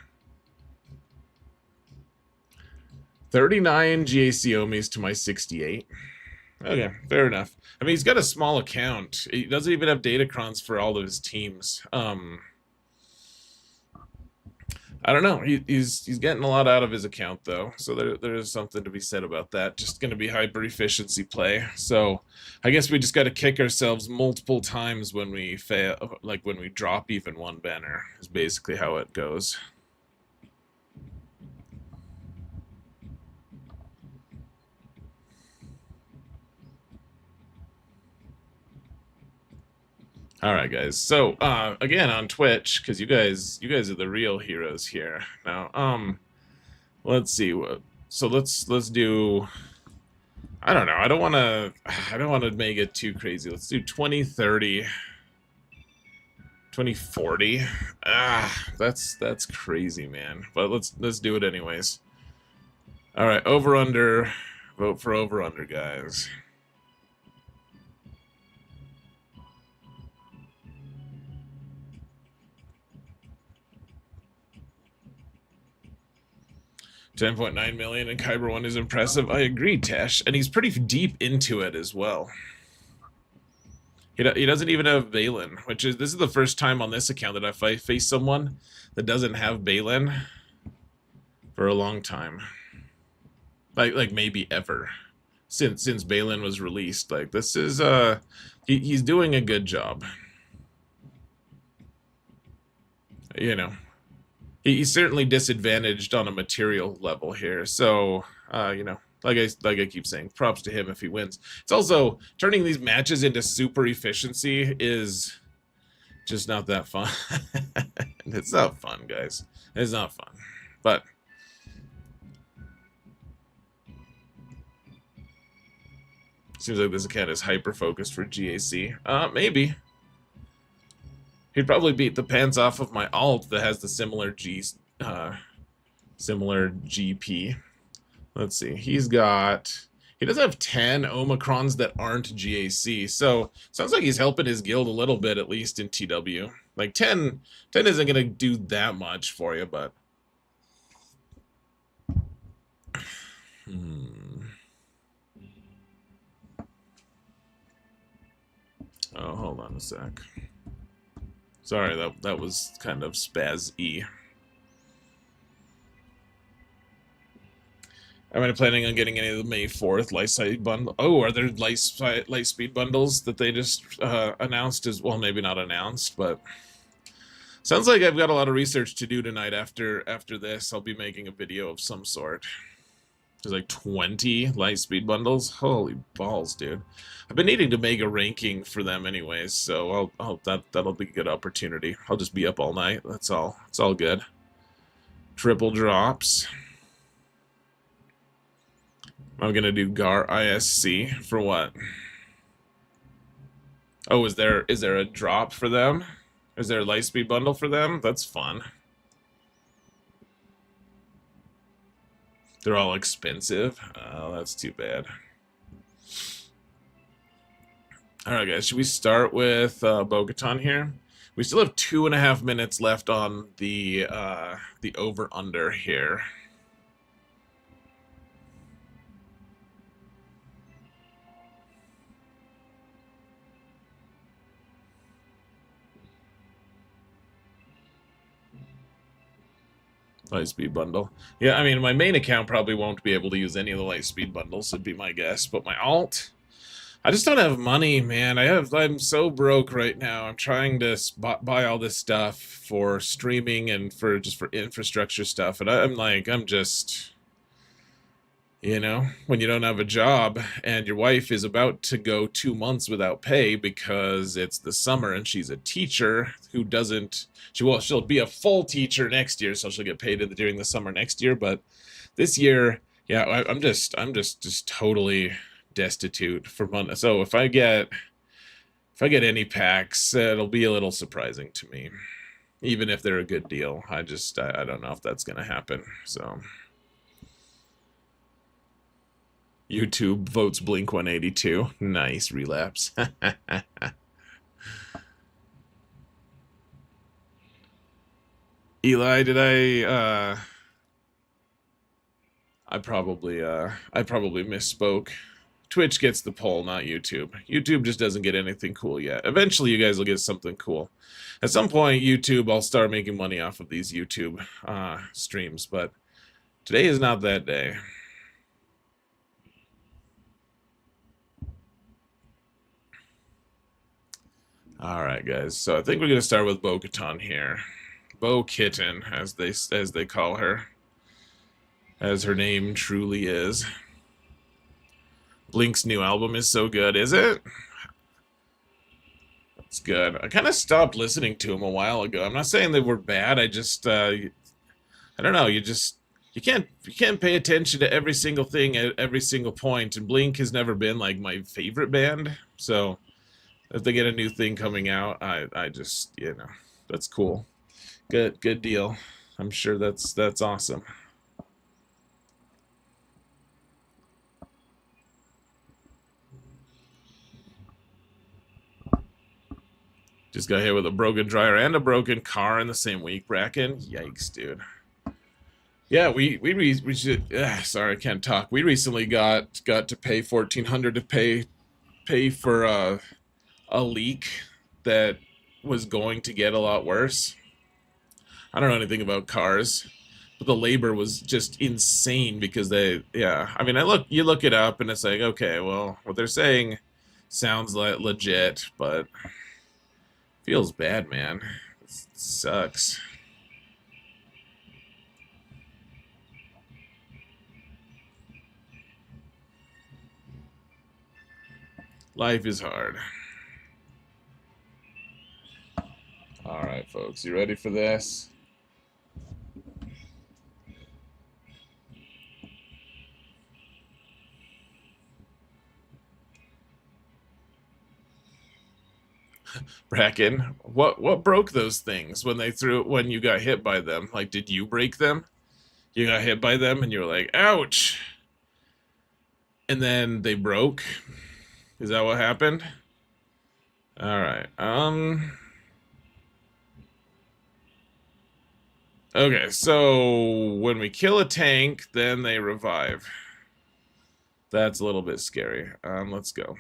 Speaker 1: 39 GAC Omis to my 68. Okay, fair enough. I mean, he's got a small account. He doesn't even have datacrons for all of his teams. I don't know. He's getting a lot out of his account, though. So there is something to be said about that. Just going to be hyper-efficiency play. So I guess we just got to kick ourselves multiple times when we fail, like when we drop even one banner, is basically how it goes. All right, guys. So again on Twitch, because you guys are the real heroes here. Now, let's see. So let's do. I don't know. I don't want to make it too crazy. Let's do 2030, 2040. That's crazy, man. But let's do it anyways. All right, over under. Vote for over under, guys. 10.9 million in Kyber 1 is impressive. I agree, Tesh. And he's pretty deep into it as well. He doesn't even have Balin, this is the first time on this account that I faced someone that doesn't have Balin for a long time. Like maybe ever. Since Balin was released. Like, this is, he's doing a good job. You know. He's certainly disadvantaged on a material level here, so you know, like I keep saying, props to him if he wins. It's also turning these matches into super efficiency is just not that fun. It's not fun, guys. It's not fun, but seems like this account is hyper focused for GAC. Maybe. He'd probably beat the pants off of my alt that has the similar GP. Let's see. He does have 10 Omicrons that aren't GAC. So sounds like he's helping his guild a little bit, at least in TW. Like 10 isn't gonna do that much for you, but oh, hold on a sec. Sorry, that was kind of spaz-y. Am I planning on getting any of the May 4th Lightspeed bundle? Oh, are there Lightspeed bundles that they just announced as well? Maybe not announced, but sounds like I've got a lot of research to do tonight. After this, I'll be making a video of some sort. There's like 20 Lightspeed bundles. Holy balls, dude! I've been needing to make a ranking for them anyways, so that'll be a good opportunity. I'll just be up all night. That's all. It's all good. Triple drops. I'm gonna do Gar ISC for what? Oh, is there a drop for them? Is there a Lightspeed bundle for them? That's fun. They're all expensive. Oh, that's too bad. All right, guys. Should we start with Bo-Katan here? We still have 2.5 minutes left on the over/under here. Lightspeed bundle. Yeah, I mean, my main account probably won't be able to use any of the Lightspeed bundles, would be my guess. But my alt, I just don't have money, man. I'm so broke right now. I'm trying to buy all this stuff for streaming and for infrastructure stuff, and I'm just, You know, when you don't have a job and your wife is about to go 2 months without pay because it's the summer and she's a teacher who doesn't, she'll be a full teacher next year, so she'll get paid during the summer next year. But this year, yeah, I'm just totally destitute for money. So if I get any packs, it'll be a little surprising to me, even if they're a good deal. I don't know if that's gonna happen. So. YouTube votes Blink 182. Nice relapse. Eli, did I probably misspoke. Twitch gets the poll, not YouTube. YouTube just doesn't get anything cool yet. Eventually you guys will get something cool. At some point, YouTube, I'll start making money off of these YouTube streams, but today is not that day. All right, guys. So I think we're gonna start with Bo-Katan here. Bo-Kitten, as they call her, as her name truly is. Blink's new album is so good, is it? It's good. I kind of stopped listening to them a while ago. I'm not saying they were bad. I just, I don't know. You can't pay attention to every single thing at every single point. And Blink has never been like my favorite band. So if they get a new thing coming out, I just, that's cool. Good deal. I'm sure that's awesome. Just got hit with a broken dryer and a broken car in the same week, Bracken. Yikes, dude. Yeah, we should. Sorry, I can't talk. We recently got to pay $1,400 to pay for a leak that was going to get a lot worse. I don't know anything about cars, but the labor was just insane because I mean, you look it up and it's like, okay, well, what they're saying sounds like legit, but feels bad, man. It sucks. Life is hard. All right, folks, you ready for this? Bracken, what broke those things when you got hit by them? Like, did you break them? You got hit by them and you were like, ouch. And then they broke? Is that what happened? All right. Okay, so when we kill a tank, then they revive. That's a little bit scary. Let's go.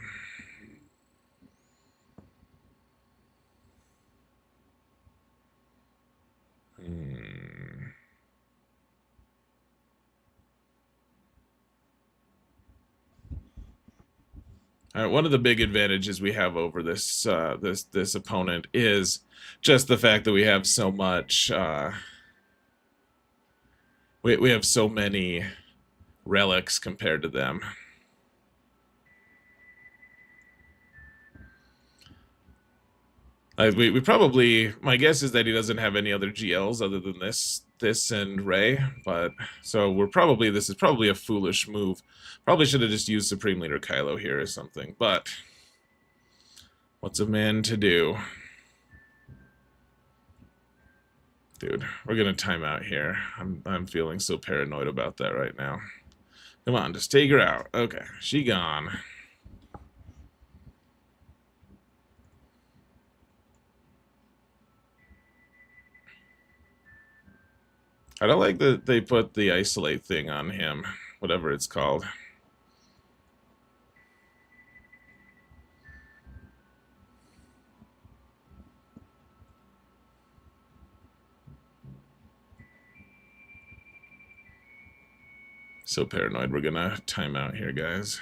Speaker 1: All right, one of the big advantages we have over this this opponent is just the fact that we have so much. We have so many relics compared to them. We probably, my guess is that he doesn't have any other GLs other than this and Ray, but so this is probably a foolish move. Probably should have just used Supreme Leader Kylo here or something, but what's a man to do? Dude, we're gonna time out here. I'm feeling so paranoid about that right now. Come on, just take her out. Okay, she gone. I don't like that they put the isolate thing on him, whatever it's called. So paranoid. We're gonna time out here, guys.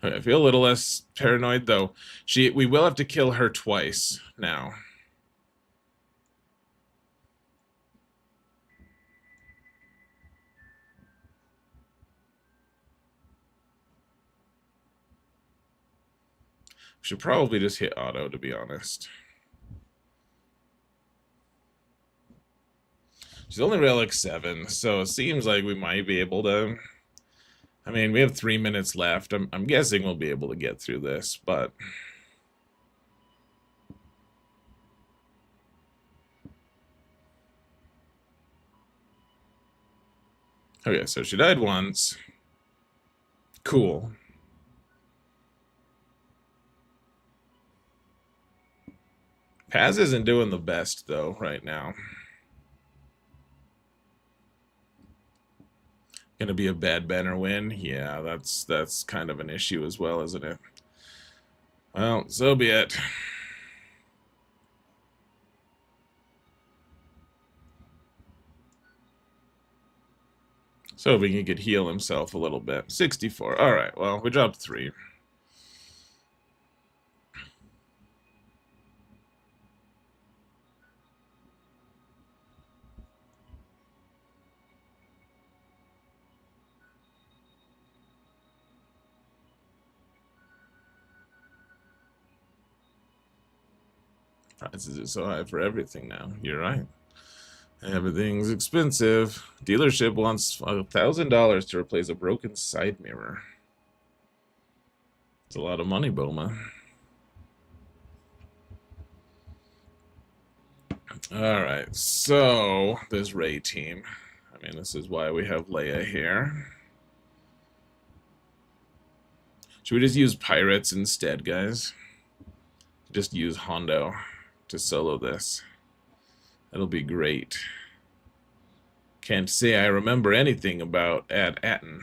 Speaker 1: Okay, I feel a little less paranoid, though. We will have to kill her twice now. Should probably just hit auto, to be honest. She's only relic 7, so it seems like we might be able to... I mean, we have 3 minutes left. I'm guessing we'll be able to get through this, but... Okay, so she died once. Cool. Paz isn't doing the best, though, right now. Gonna be a bad banner win? Yeah, that's kind of an issue as well, isn't it? Well, so be it. So he could heal himself a little bit. 64. All right, well, we dropped 3. Prices are so high for everything now. You're right. Everything's expensive. Dealership wants $1,000 to replace a broken side mirror. It's a lot of money, Boma. Alright, so this Ray team. I mean, this is why we have Leia here. Should we just use pirates instead, guys? Just use Hondo to solo this. That'll be great. Can't say I remember anything about Ad Atten.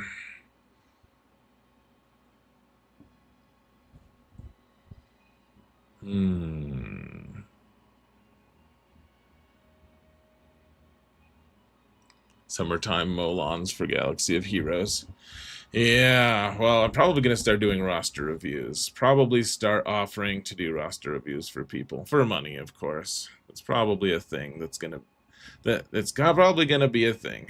Speaker 1: Summertime Molons for Galaxy of Heroes. Yeah, well, I'm probably going to start doing roster reviews. Probably start offering to do roster reviews for people. For money, of course. It's probably a thing that's going to... It's probably going to be a thing.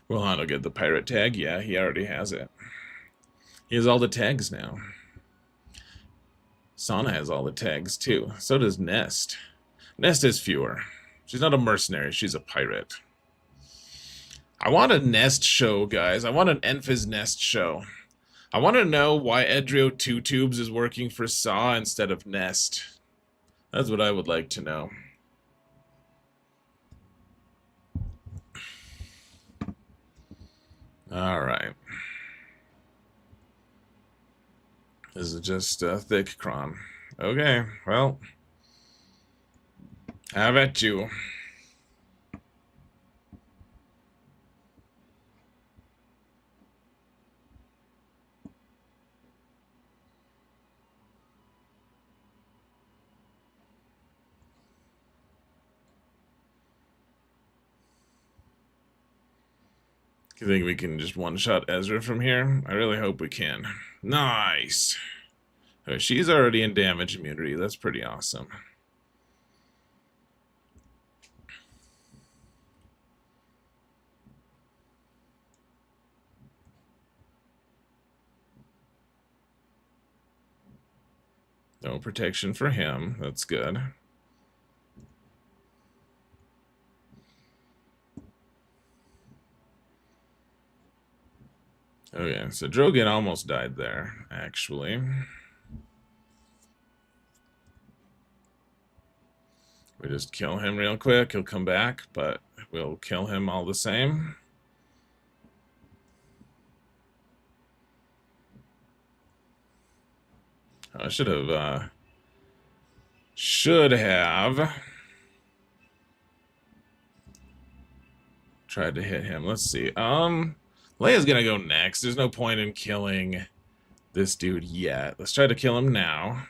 Speaker 1: Will Hondo get the pirate tag? Yeah, he already has it. He has all the tags now. Sana has all the tags, too. So does Nest. Nest has fewer. She's not a mercenary, she's a pirate. I want a Nest show, guys. I want an Enfys Nest show. I want to know why Edrio 2 Tubes is working for Saw instead of Nest. That's what I would like to know. Alright. This is just a thick cron. Okay, well. Have at you. You think we can just one-shot Ezra from here? I really hope we can. Nice! Okay, she's already in damage immunity. That's pretty awesome. No protection for him. That's good. Okay, so Drogon almost died there, actually. We just kill him real quick. He'll come back, but we'll kill him all the same. I should have tried to hit him. Let's see. Leia's gonna go next. There's no point in killing this dude yet. Let's try to kill him now.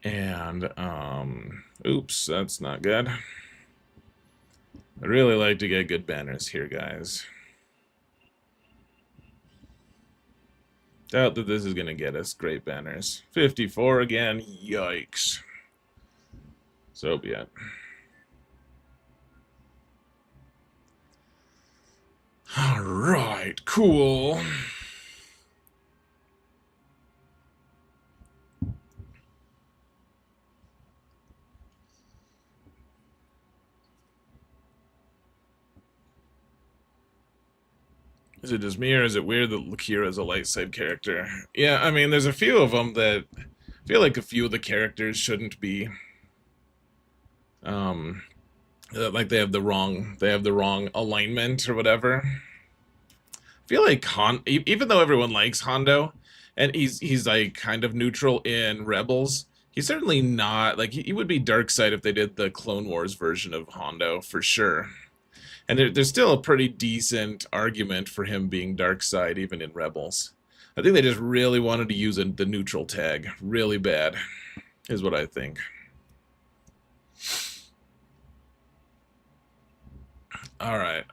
Speaker 1: And, oops, that's not good. I'd really like to get good banners here, guys. Doubt that this is going to get us great banners. 54 again, yikes. So be it. Alright, cool. Is it just me, or is it weird that Lakira is a light side character? Yeah, I mean, there's a few of them that I feel like a few of the characters shouldn't be. Like they have the wrong alignment or whatever. I feel like even though everyone likes Hondo, and he's like kind of neutral in Rebels, he's certainly not like he would be dark side if they did the Clone Wars version of Hondo for sure. And there's still a pretty decent argument for him being dark side even in Rebels. I think they just really wanted to use the neutral tag really bad, is what I think. All right.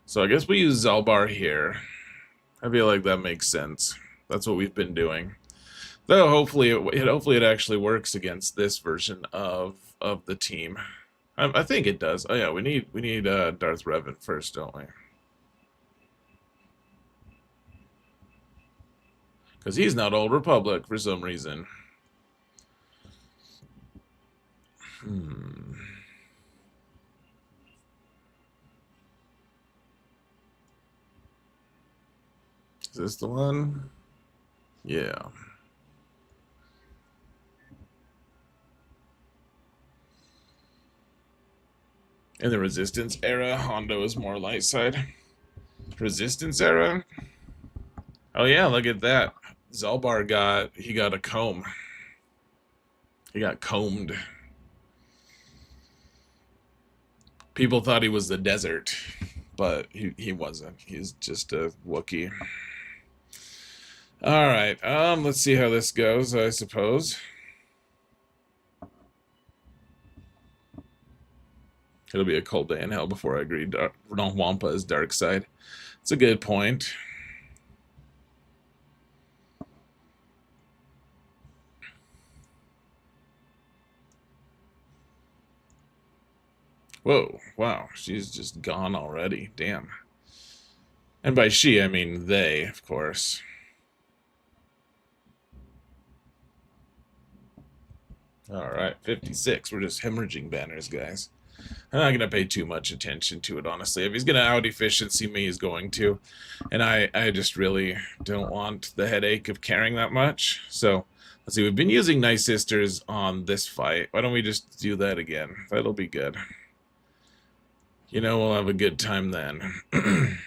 Speaker 1: So I guess we use Zaalbar here. I feel like that makes sense. That's what we've been doing. Though hopefully it actually works against this version of the team. I think it does. Oh yeah, we need Darth Revan first, don't we? Because he's not Old Republic for some reason. Is this the one? Yeah. In the Resistance era, Hondo is more light side. Resistance era? Oh yeah, look at that. Zaalbar got a comb. He got combed. People thought he was the desert, but he wasn't. He's just a Wookiee. Alright, let's see how this goes, I suppose. It'll be a cold day in hell before I agree Wampa is dark side. It's a good point. Whoa, wow, she's just gone already. Damn. And by she, I mean they, of course. Alright, 56. We're just hemorrhaging banners, guys. I'm not going to pay too much attention to it, honestly. If he's going to out-efficiency me, he's going to. And I just really don't want the headache of caring that much. So, let's see. We've been using Night Sisters on this fight. Why don't we just do that again? That'll be good. You know, we'll have a good time then.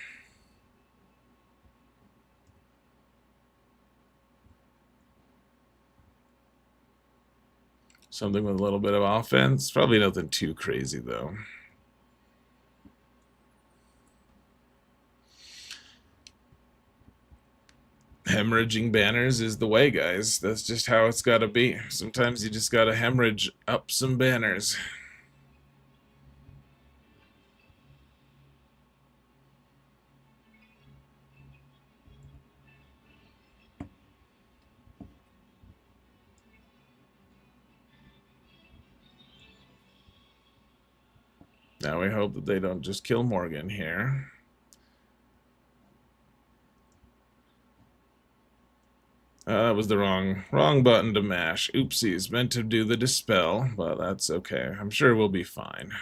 Speaker 1: Something with a little bit of offense. Probably nothing too crazy, though. Hemorrhaging banners is the way, guys. That's just how it's got to be. Sometimes you just got to hemorrhage up some banners. Now we hope that they don't just kill Morgan here. That was the wrong button to mash. Oopsies, meant to do the dispel, but that's okay. I'm sure we'll be fine.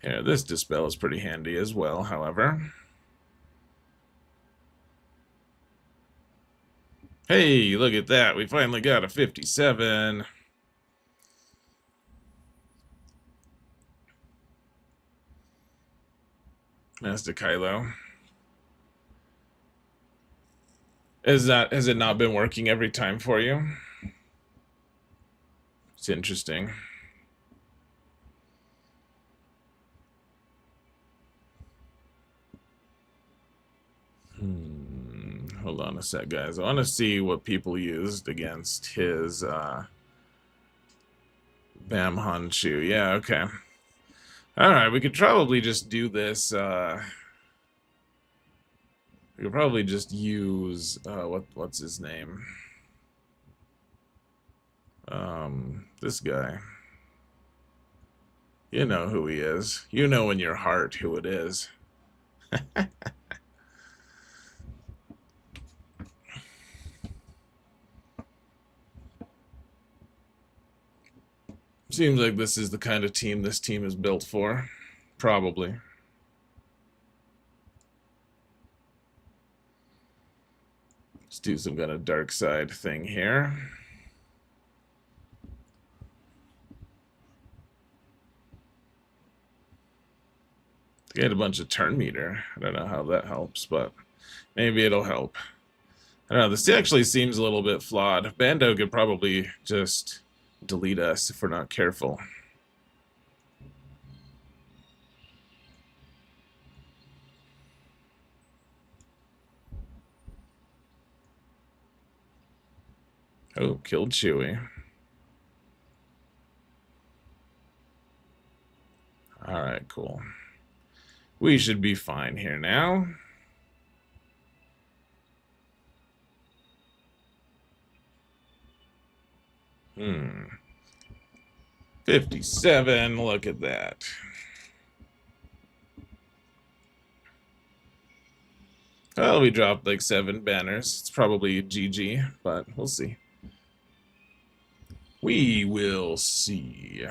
Speaker 1: Here, this dispel is pretty handy as well, however. Hey, look at that. We finally got a 57. Master Kylo. Has it not been working every time for you? It's interesting. Hold on a sec, guys. I want to see what people used against his Bam Hanchu. Yeah, okay. Alright, we could probably just do this. We could probably just use what's his name? This guy. You know who he is. You know in your heart who it is. Seems like this is the kind of team this team is built for. Probably. Let's do some kind of dark side thing here. Get a bunch of turn meter. I don't know how that helps, but maybe it'll help. I don't know. This actually seems a little bit flawed. Bando could probably just delete us if we're not careful. Oh, killed Chewie. Alright, cool. We should be fine here now. Hmm. 57, look at that. Well, we dropped like 7 banners. It's probably GG, but we'll see. We will see.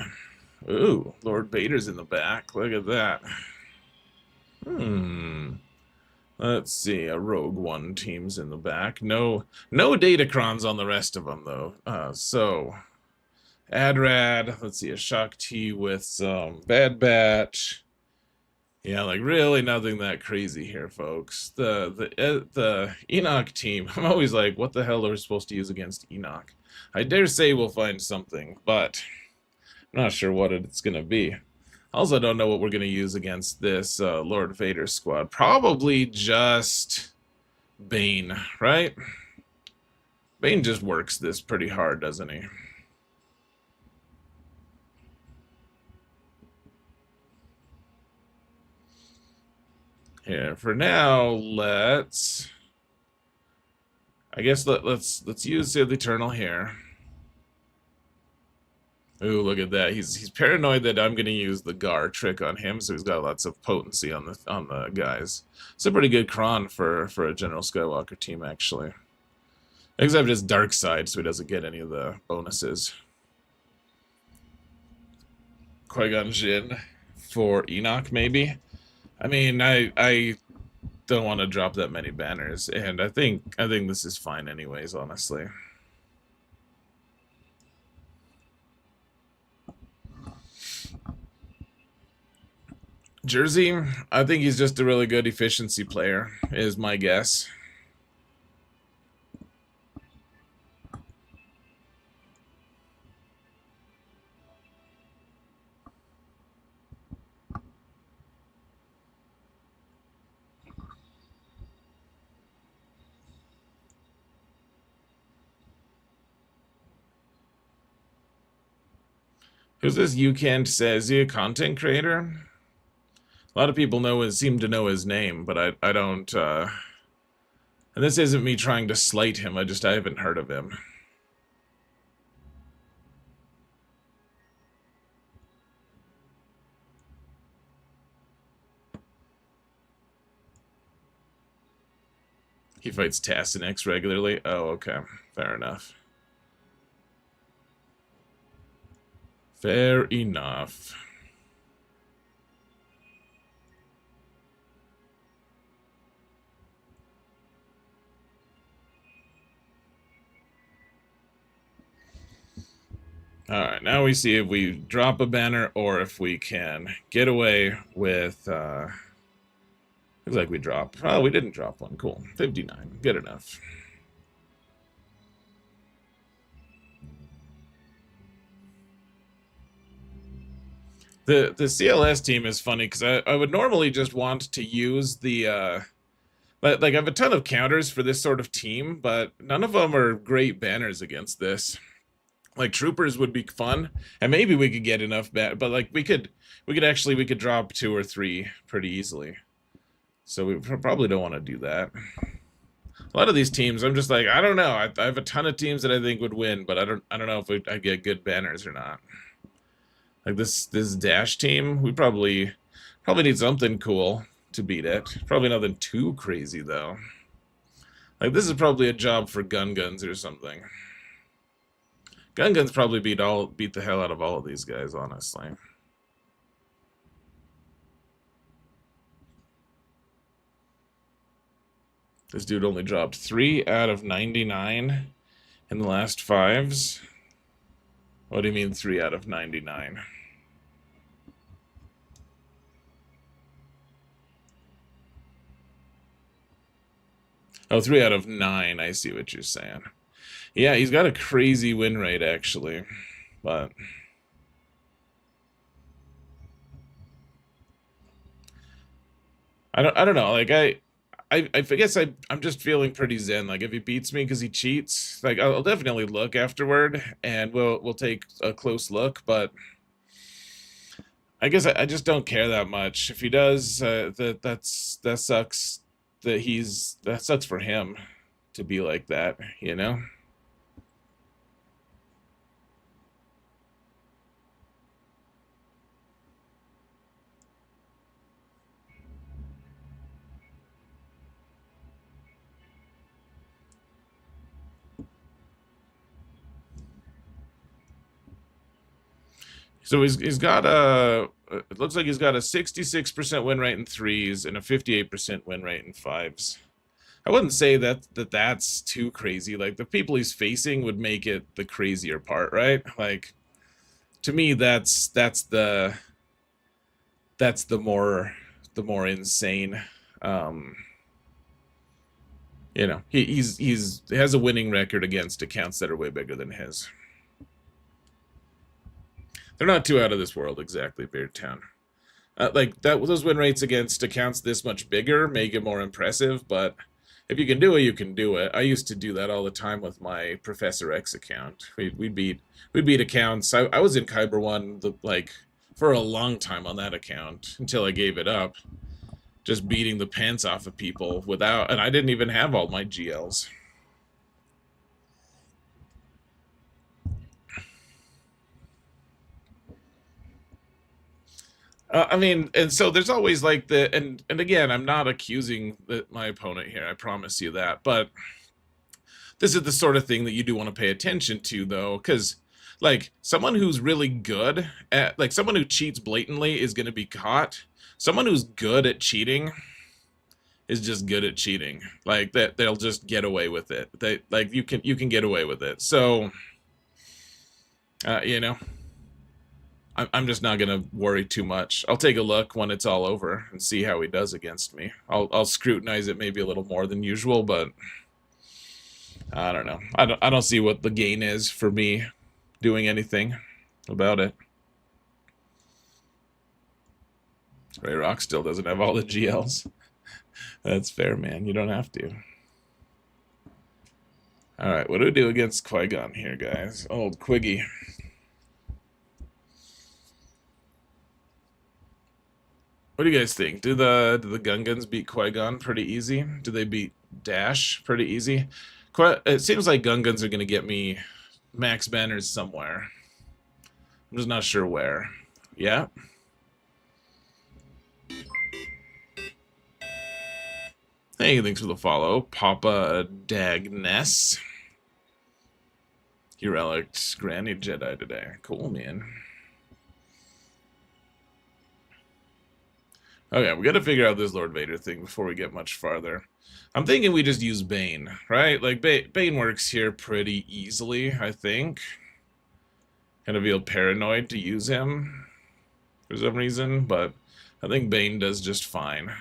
Speaker 1: Ooh, Lord Vader's in the back. Look at that. Let's see. A Rogue One team's in the back. No datacrons on the rest of them, though. So, Adrad. Let's see. A Shock T with some Bad Batch. Yeah, like really nothing that crazy here, folks. The Enoch team. I'm always like, what the hell are we supposed to use against Enoch? I dare say we'll find something, but I'm not sure what it's gonna be. Also, don't know what we're gonna use against this Lord Vader squad. Probably just Bane, right? Bane just works this pretty hard, doesn't he? Here, for now, let's use the Eternal here. Ooh, look at that. He's paranoid that I'm gonna use the Gar trick on him, so he's got lots of potency on the guys. It's a pretty good cron for a General Skywalker team, actually. Except just dark side, so he doesn't get any of the bonuses. Qui-Gon Jinn for Enoch, maybe. I mean, I don't want to drop that many banners, and I think this is fine anyways, honestly. Jersey, I think he's just a really good efficiency player, is my guess. Who's this UCan't say? Is he a content creator? A lot of people seem to know his name, but I don't, and this isn't me trying to slight him, I haven't heard of him. He fights Tassinix regularly? Oh, okay. Fair enough. Fair enough. Alright, now we see if we drop a banner or if we can get away with Looks like we drop. Oh, we didn't drop one. Cool. 59. Good enough. The CLS team is funny because I would normally just want to use the like I have a ton of counters for this sort of team, but none of them are great banners against this. Like troopers would be fun, and maybe we could get enough but like we could drop 2 or 3 pretty easily. So we probably don't want to do that. A lot of these teams, I'm just like, I don't know. I have a ton of teams that I think would win, but I don't know if I get good banners or not. Like this dash team, we probably need something cool to beat it. Probably nothing too crazy though. Like this is probably a job for guns or something. Guns probably beat the hell out of all of these guys, honestly. This dude only dropped 3 out of 99 in the last 5s. What do you mean 3 out of 99? Oh, 3 out of 9. I see what you're saying. Yeah, he's got a crazy win rate, actually. But I don't know. Like, I guess I'm just feeling pretty zen. Like, if he beats me because he cheats, like, I'll definitely look afterward, and we'll take a close look, but I guess I just don't care that much. If he does, that sucks. That sucks for him to be like that, you know? So he's got it looks like he's got a 66% win rate in 3s and a 58% win rate in 5s. I wouldn't say that's too crazy. Like the people he's facing would make it the crazier part, right? Like to me that's the more insane. You know, he has a winning record against accounts that are way bigger than his. They're not too out of this world, exactly, Beardtown. Like that, those win rates against accounts this much bigger make it more impressive. But if you can do it, you can do it. I used to do that all the time with my Professor X account. We'd beat accounts. I was in Kyber 1 like for a long time on that account until I gave it up. Just beating the pants off of people without, and I didn't even have all my GLs. I mean, and so there's always like and again, I'm not accusing my opponent here. I promise you that. But this is the sort of thing that you do want to pay attention to, though, because like someone who's really good at, like someone who cheats blatantly is going to be caught. Someone who's good at cheating is just good at cheating. Like that, they'll just get away with it. They like you can get away with it. So, you know. I'm just not gonna worry too much. I'll take a look when it's all over and see how he does against me. I'll scrutinize it maybe a little more than usual, but I don't know. I don't see what the gain is for me doing anything about it. Ray Rock still doesn't have all the GLs. That's fair, man. You don't have to. Alright, what do we do against Qui-Gon here, guys? Old Quiggy. What do you guys think? Do the Gungans beat Qui-Gon pretty easy? Do they beat Dash pretty easy? It seems like Gungans are going to get me max banners somewhere. I'm just not sure where. Yeah? Hey, thanks for the follow. Papa Dagness. You relicked Granny Jedi today. Cool, man. Okay, we gotta figure out this Lord Vader thing before we get much farther. I'm thinking we just use Bane, right? Like, Bane works here pretty easily, I think. Kind of feel paranoid to use him for some reason, but I think Bane does just fine.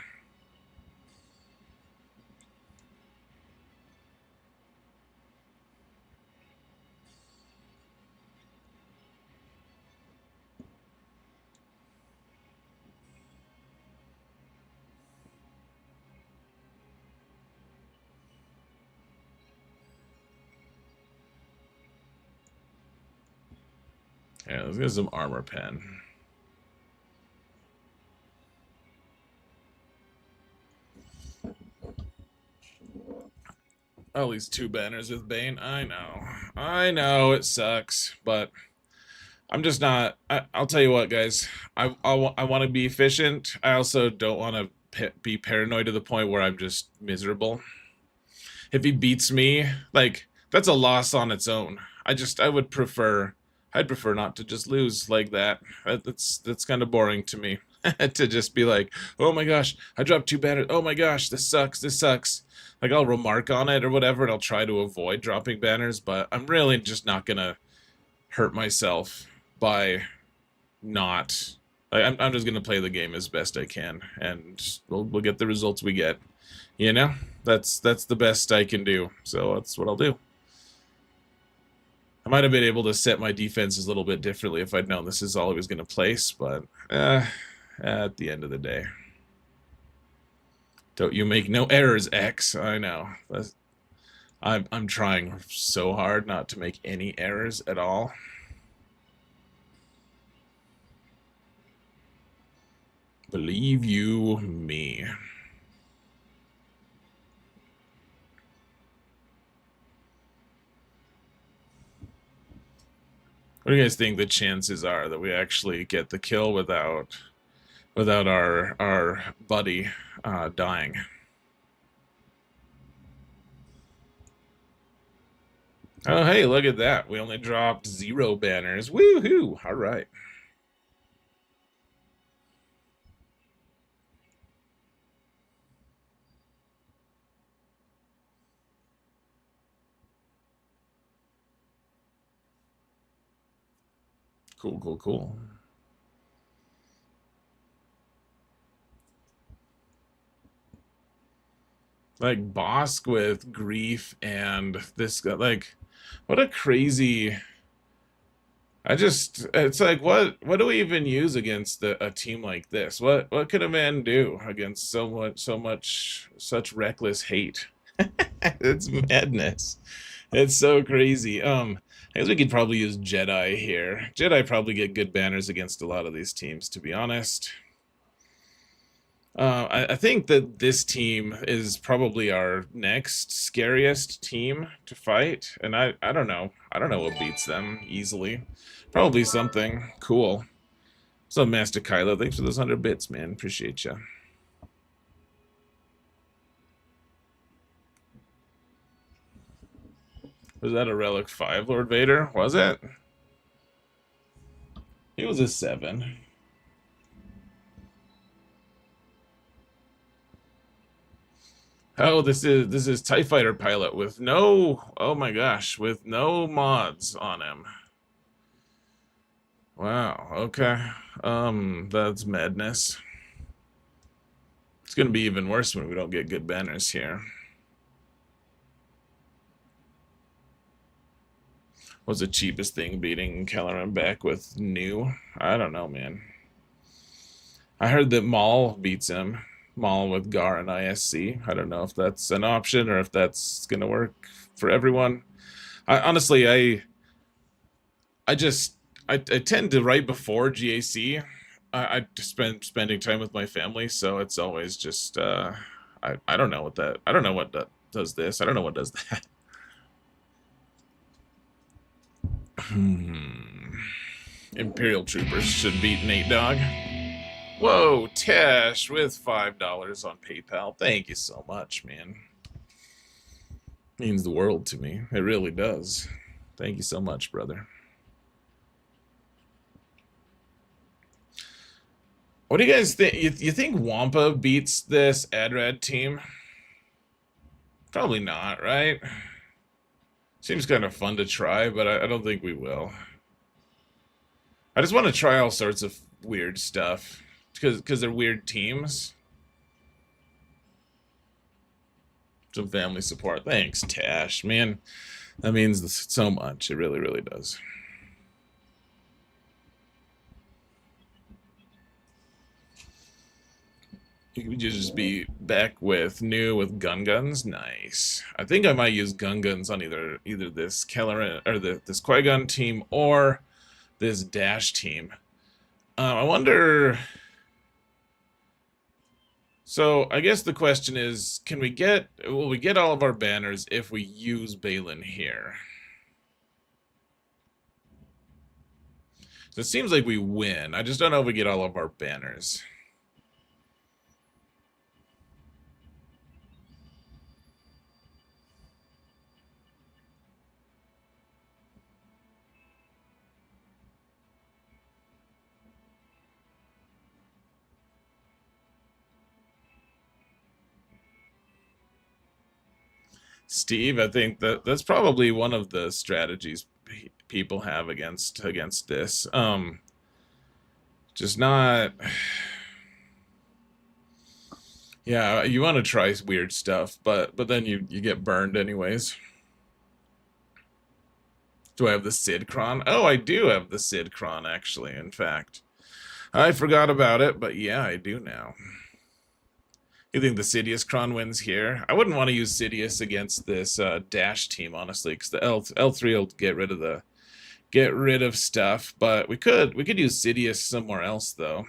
Speaker 1: Yeah, let's get some armor pen. At least 2 banners with Bane. I know it sucks, but I'm just not. I'll tell you what, guys. I want to be efficient. I also don't want to be paranoid to the point where I'm just miserable. If he beats me, like, that's a loss on its own. I'd prefer not to just lose like that. That's kind of boring to me. To just be like, oh my gosh, I dropped 2 banners. Oh my gosh, this sucks. Like, I'll remark on it or whatever, and I'll try to avoid dropping banners, but I'm really just not gonna hurt myself by not. Like, I'm just gonna play the game as best I can, and we'll get the results we get. You know, that's the best I can do. So that's what I'll do. I might have been able to set my defenses a little bit differently if I'd known this is all he was gonna place, but at the end of the day. Don't you make no errors, X. I know. I'm trying so hard not to make any errors at all. Believe you me. What do you guys think the chances are that we actually get the kill without our buddy dying? Oh, hey, look at that. We only dropped 0 banners. Woohoo! All right. Cool. Like, Bosk with grief and this guy, like, what a crazy. It's like, what do we even use against a team like this? What could a man do against such reckless hate? It's madness. It's so crazy. I guess we could probably use Jedi here. Jedi probably get good banners against a lot of these teams, to be honest. I think that this team is probably our next scariest team to fight, and I don't know. I don't know what beats them easily. Probably something cool. What's up, Master Kylo? Thanks for those 100 bits, man. Appreciate you. Was that a Relic 5, Lord Vader? Was it? He was a 7. Oh, this is TIE Fighter pilot with no, oh my gosh, with no mods on him. Wow, okay. That's madness. It's gonna be even worse when we don't get good banners here. What's the cheapest thing beating Kelleran back with new? I don't know, man. I heard that Maul beats him. Maul with Gar and ISC. I don't know if that's an option or if that's gonna work for everyone. Honestly, I tend to right before GAC. I just spending time with my family, so it's always just I don't know what that. I don't know what does this. I don't know what does that. Imperial Troopers should beat Nate Dogg. Whoa, Tash with $5 on PayPal. Thank you so much, man. Means the world to me. It really does. Thank you so much, brother. What do you guys think? You think Wampa beats this Adrad team? Probably not, right? Seems kind of fun to try, but I don't think we will. I just want to try all sorts of weird stuff because they're weird teams. Some family support. Thanks, Tash. Man, that means so much. It really, really does. You could just be back with new with gun guns. Nice. I think I might use gun guns on either this Kelleran or this Qui-Gon team or this dash team. I wonder. So I guess the question is, will we get all of our banners if we use Balin here? So it seems like we win. I just don't know if we get all of our banners. Steve, I think that's probably one of the strategies people have against this. Just not. Yeah, you want to try weird stuff, but then you get burned anyways. Do I have the Sidcron? Oh, I do have the Sidcron, actually, in fact. I forgot about it, but yeah, I do now. You think the Sidious Cron wins here? I wouldn't want to use Sidious against this dash team, honestly, because the L3 will get rid of stuff, but we could use Sidious somewhere else though.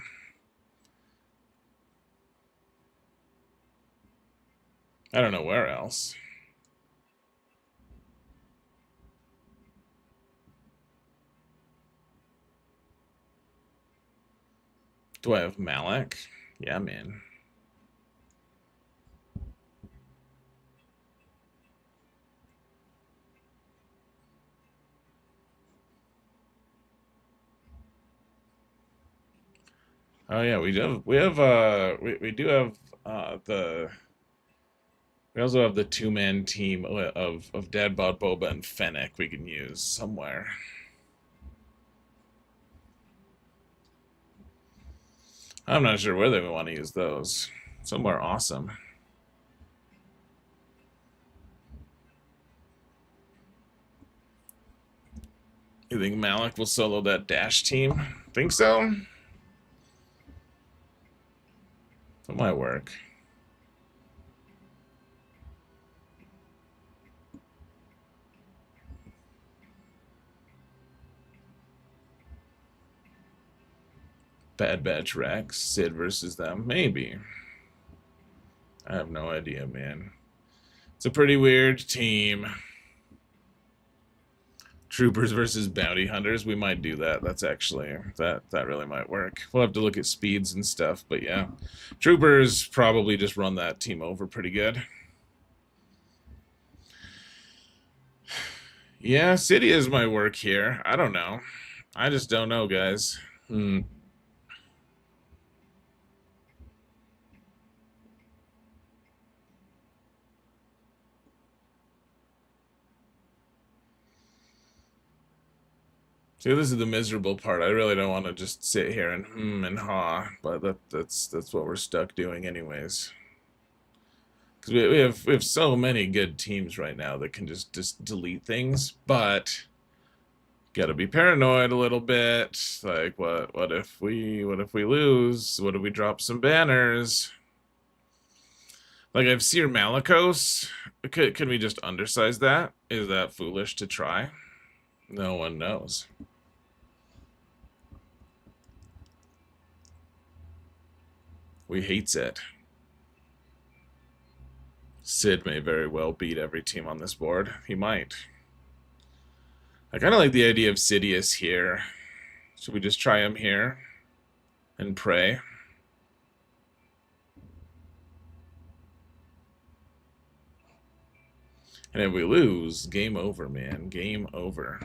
Speaker 1: I don't know where else. Do I have Malak? Yeah, man. Oh yeah, we do have we do have we also have the two-man team of Dadbot, Boba, and Fennec we can use somewhere. I'm not sure whether we want to use those. Somewhere awesome. You think Malak will solo that dash team? Think so? That might work. Bad Batch Rex, Sid versus them. Maybe. I have no idea, man. It's a pretty weird team. Troopers versus bounty hunters. We might do that. That's actually that really might work. We'll have to look at speeds and stuff, but yeah. Troopers probably just run that team over pretty good. Yeah, Sidious might work here. I don't know. I just don't know, guys. See, this is the miserable part. I really don't want to just sit here and and ha, but that's what we're stuck doing anyways. Because we have so many good teams right now that can just delete things, but gotta be paranoid a little bit. Like, what if we lose? What if we drop some banners? Like, I've Seer Malicos. Can we just undersize that? Is that foolish to try? No one knows. We hates it. Sid may very well beat every team on this board. He might. I kind of like the idea of Sidious here. Should we just try him here and pray? And if we lose, game over, man. Game over.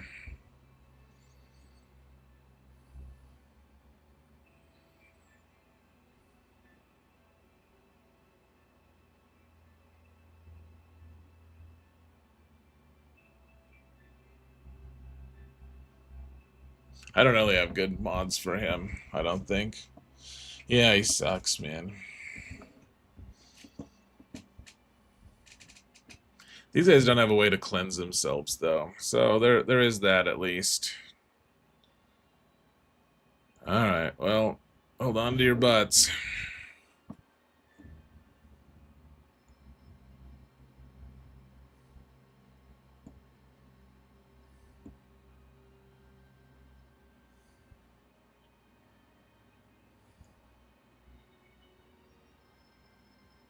Speaker 1: I don't really have good mods for him, I don't think. Yeah, he sucks, man. These guys don't have a way to cleanse themselves, though. So there is that, at least. Alright, well, hold on to your butts.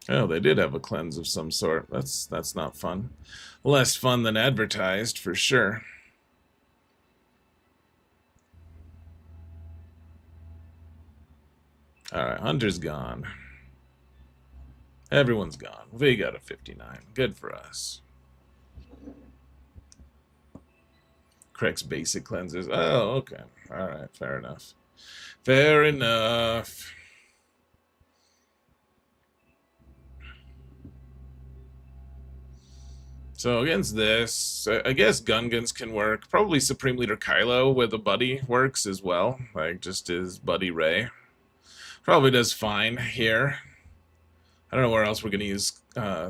Speaker 1: Oh, they did have a cleanse of some sort. That's not fun. Less fun than advertised, for sure. Alright, Hunter's gone. Everyone's gone. We got a 59. Good for us. Corrects basic cleanses. Oh, okay. Alright, fair enough. Fair enough. So against this, I guess Gungans can work. Probably Supreme Leader Kylo with a buddy works as well. Like, just his buddy Rey. Probably does fine here. I don't know where else we're going to use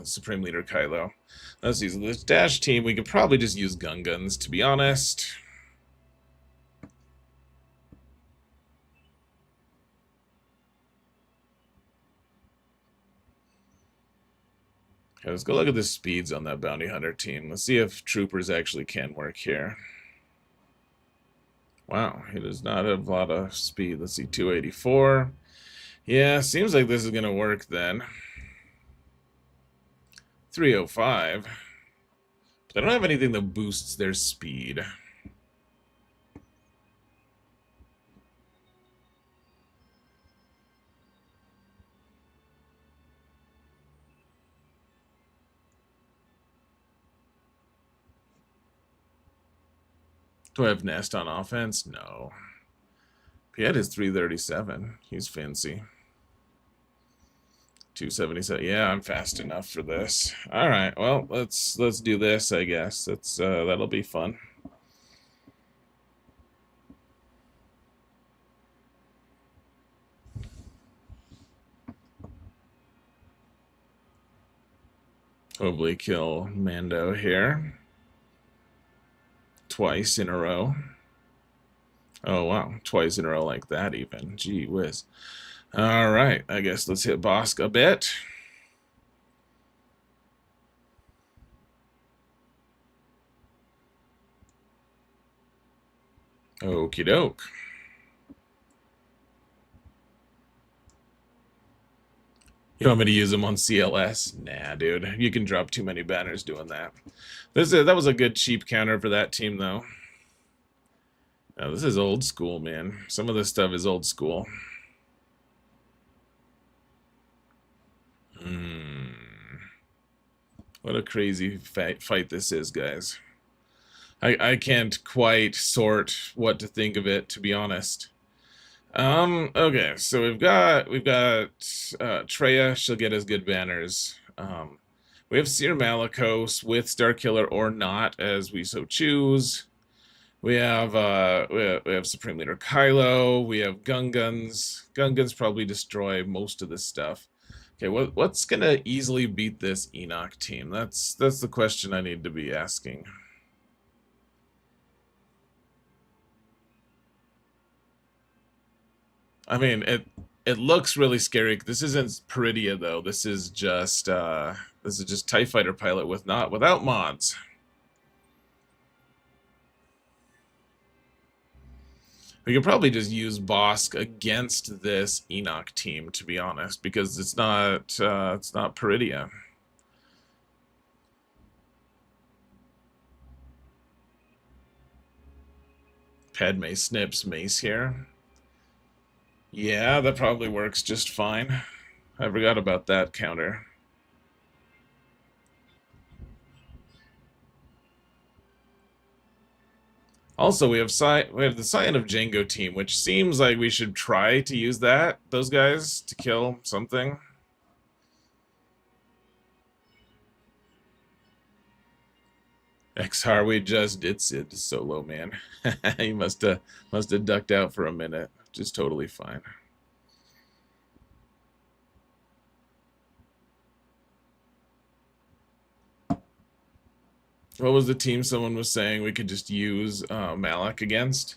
Speaker 1: Supreme Leader Kylo. Let's use this dash team. We could probably just use Gungans, to be honest. Okay, let's go look at the speeds on that Bounty Hunter team. Let's see if Troopers actually can work here. Wow, he does not have a lot of speed. Let's see, 284. Yeah, seems like this is going to work then. 305. But they don't have anything that boosts their speed. Do I have Nest on offense? No. Piet is 337. He's fancy. 277. Yeah, I'm fast enough for this. All right. Well, let's do this, I guess. That'll be fun. Hopefully kill Mando here. Twice in a row. Oh, wow. Twice in a row like that, even. Gee whiz. All right. I guess let's hit Bosk a bit. Okie doke. You want me to use them on CLS? Nah, dude. You can drop too many banners doing that. That was a good cheap counter for that team, though. Now, this is old school, man. Some of this stuff is old school. What a crazy fight this is, guys. I can't quite sort what to think of it, to be honest. Okay, so we've got Treya. She'll get us good banners. We have Seer Malicos with Starkiller or not, as we so choose. We have Supreme Leader Kylo. We have Gungans. Gungans probably destroy most of this stuff. Okay, what's gonna easily beat this Enoch team? That's the question I need to be asking. I mean, it looks really scary. This isn't Peridia though. This is just TIE Fighter pilot without mods. We could probably just use Bosk against this Enoch team, to be honest, because it's not Peridia. Padme snips Mace here. Yeah, that probably works just fine. I forgot about that counter. Also, we have the Scion of Django team, which seems like we should try to use those guys to kill something. XR, we just did Sid solo, man. He must have ducked out for a minute. Just totally fine. What was the team someone was saying we could just use Malik against?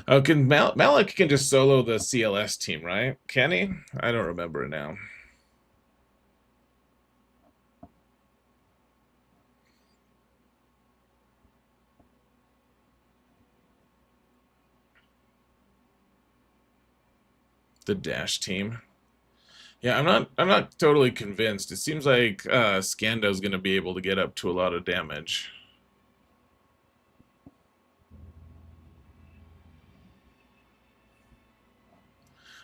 Speaker 1: Oh, Malik can just solo the CLS team, right? Can he? I don't remember it now. The Dash team. Yeah, I'm not totally convinced. It seems like Scando's going to be able to get up to a lot of damage.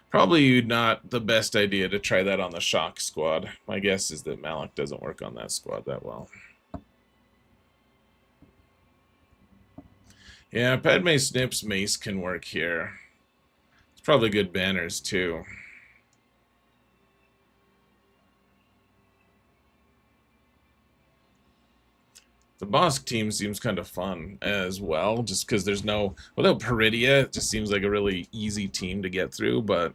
Speaker 1: Probably not the best idea to try that on the Shock squad. My guess is that Malik doesn't work on that squad that well. Yeah, Padme Snip's mace can work here. It's probably good banners too. The Bosk team seems kind of fun as well, just because there's no... Without Peridia, it just seems like a really easy team to get through, but...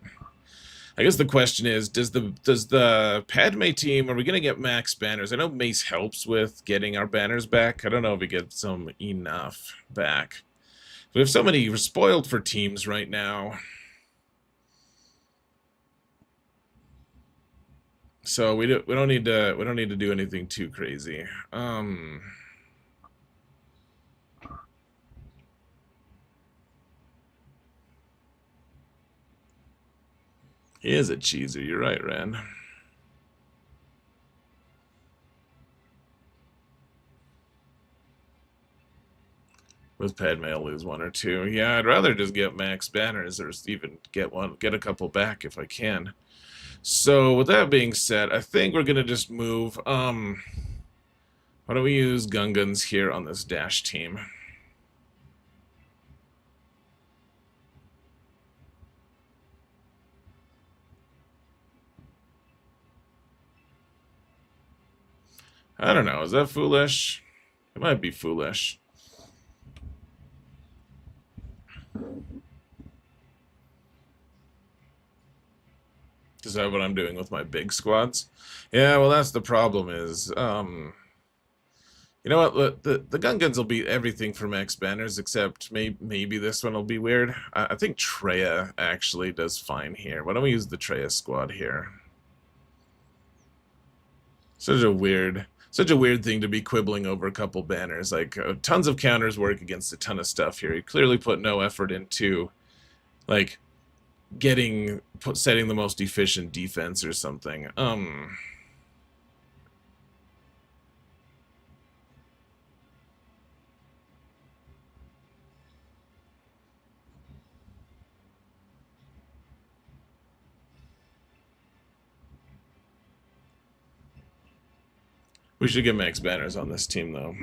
Speaker 1: I guess the question is, does the Padme team, are we going to get max banners? I know Mace helps with getting our banners back. I don't know if we get some enough back. We have so many, we're spoiled for teams right now. So we don't need to do anything too crazy. He is a cheeser, you're right, Ren. With Padme, I'll lose one or two. Yeah, I'd rather just get max banners or even get a couple back if I can. So with that being said, I think we're gonna just move. Why don't we use Gungans here on this dash team? I don't know. Is that foolish? It might be foolish. Is that what I'm doing with my big squads? Yeah, well, that's the problem is, you know what? The Gungans will beat everything for max banners, except maybe this one will be weird. I think Treya actually does fine here. Why don't we use the Treya squad here? Such a weird thing to be quibbling over a couple banners. Like, tons of counters work against a ton of stuff here. You clearly put no effort into, like, setting the most efficient defense or something. We should get max banners on this team, though.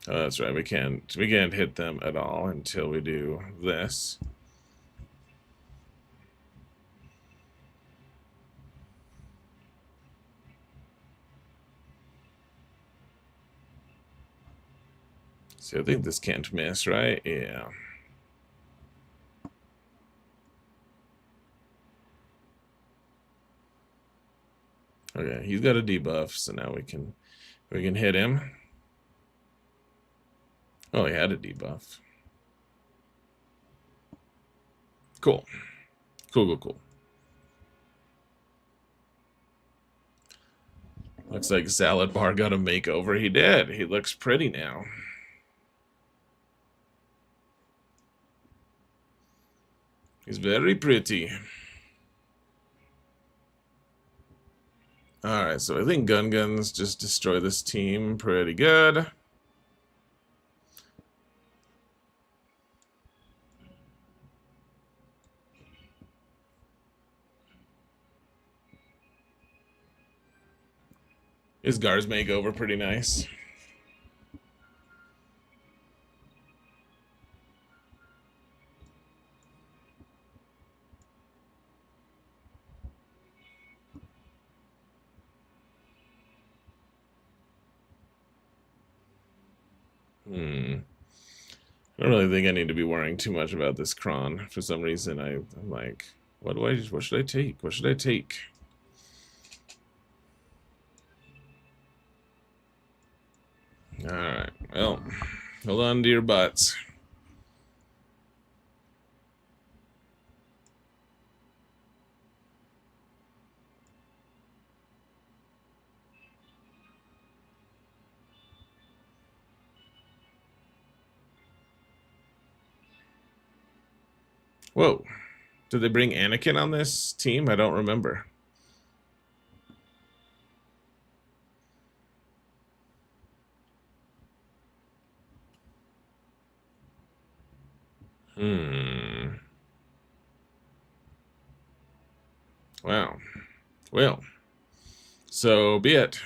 Speaker 1: Oh, that's right. We can't hit them at all until we do this. See, I think this can't miss, right? Yeah. Okay, he's got a debuff, so now we can hit him. Oh, he had a debuff. Cool. Cool. Looks like Zaalbar got a makeover. He did. He looks pretty now. He's very pretty. Alright, so I think Gungans just destroy this team pretty good. Is Gar's makeover pretty nice? I don't really think I need to be worrying too much about this cron. For some reason, I'm like, what should I take? What should I take? Alright, well, hold on to your butts. Whoa. Did they bring Anakin on this team? I don't remember. Wow. Well, so be it.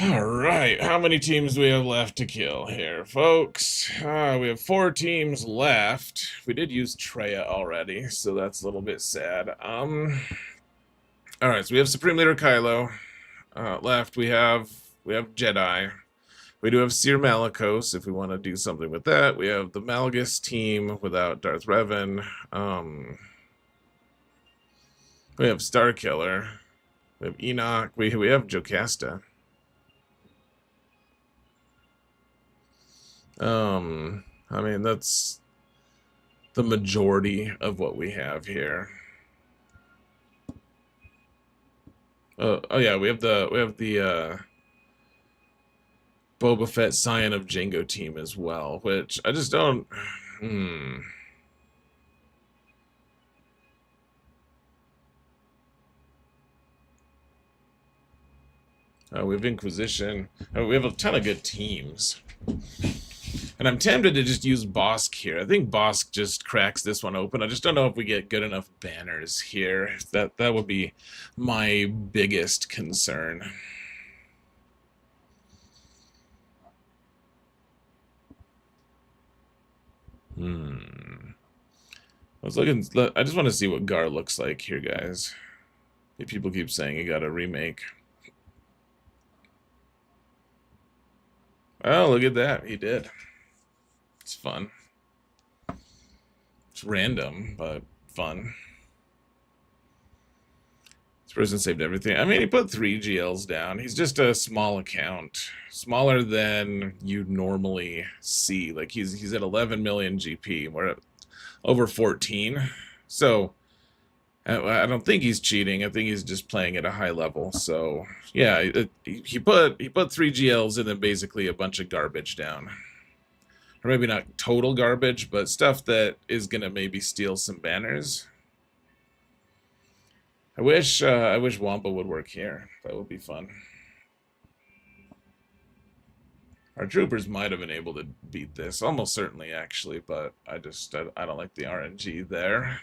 Speaker 1: All right, how many teams do we have left to kill here, folks? We have 4 teams left. We did use Treya already, so that's a little bit sad. All right, so we have Supreme Leader Kylo left. We have Jedi. We do have Seer Malicos if we want to do something with that. We have the Malgus team without Darth Revan. We have Starkiller. We have Enoch. We have Jocasta. I mean, that's the majority of what we have here. Oh yeah, we have the Boba Fett Scion of Jango team as well, which I just don't. We have Inquisition. We have a ton of good teams. And I'm tempted to just use Bosk here. I think Bosk just cracks this one open. I just don't know if we get good enough banners here. That would be my biggest concern. I was looking. I just want to see what Gar looks like here, guys. If people keep saying he got a remake. Oh, look at that. He did. It's fun. It's random, but fun. This person saved everything. I mean, he put 3 GLs down. He's just a small account. Smaller than you normally see. Like, he's at 11 million GP. We're at over 14. So, I don't think he's cheating. I think he's just playing at a high level. So, yeah, he put 3 GLs and then basically a bunch of garbage down. Or maybe not total garbage, but stuff that is gonna maybe steal some banners. I wish Wampa would work here. That would be fun. Our troopers might have been able to beat this, almost certainly actually, but I don't like the RNG there.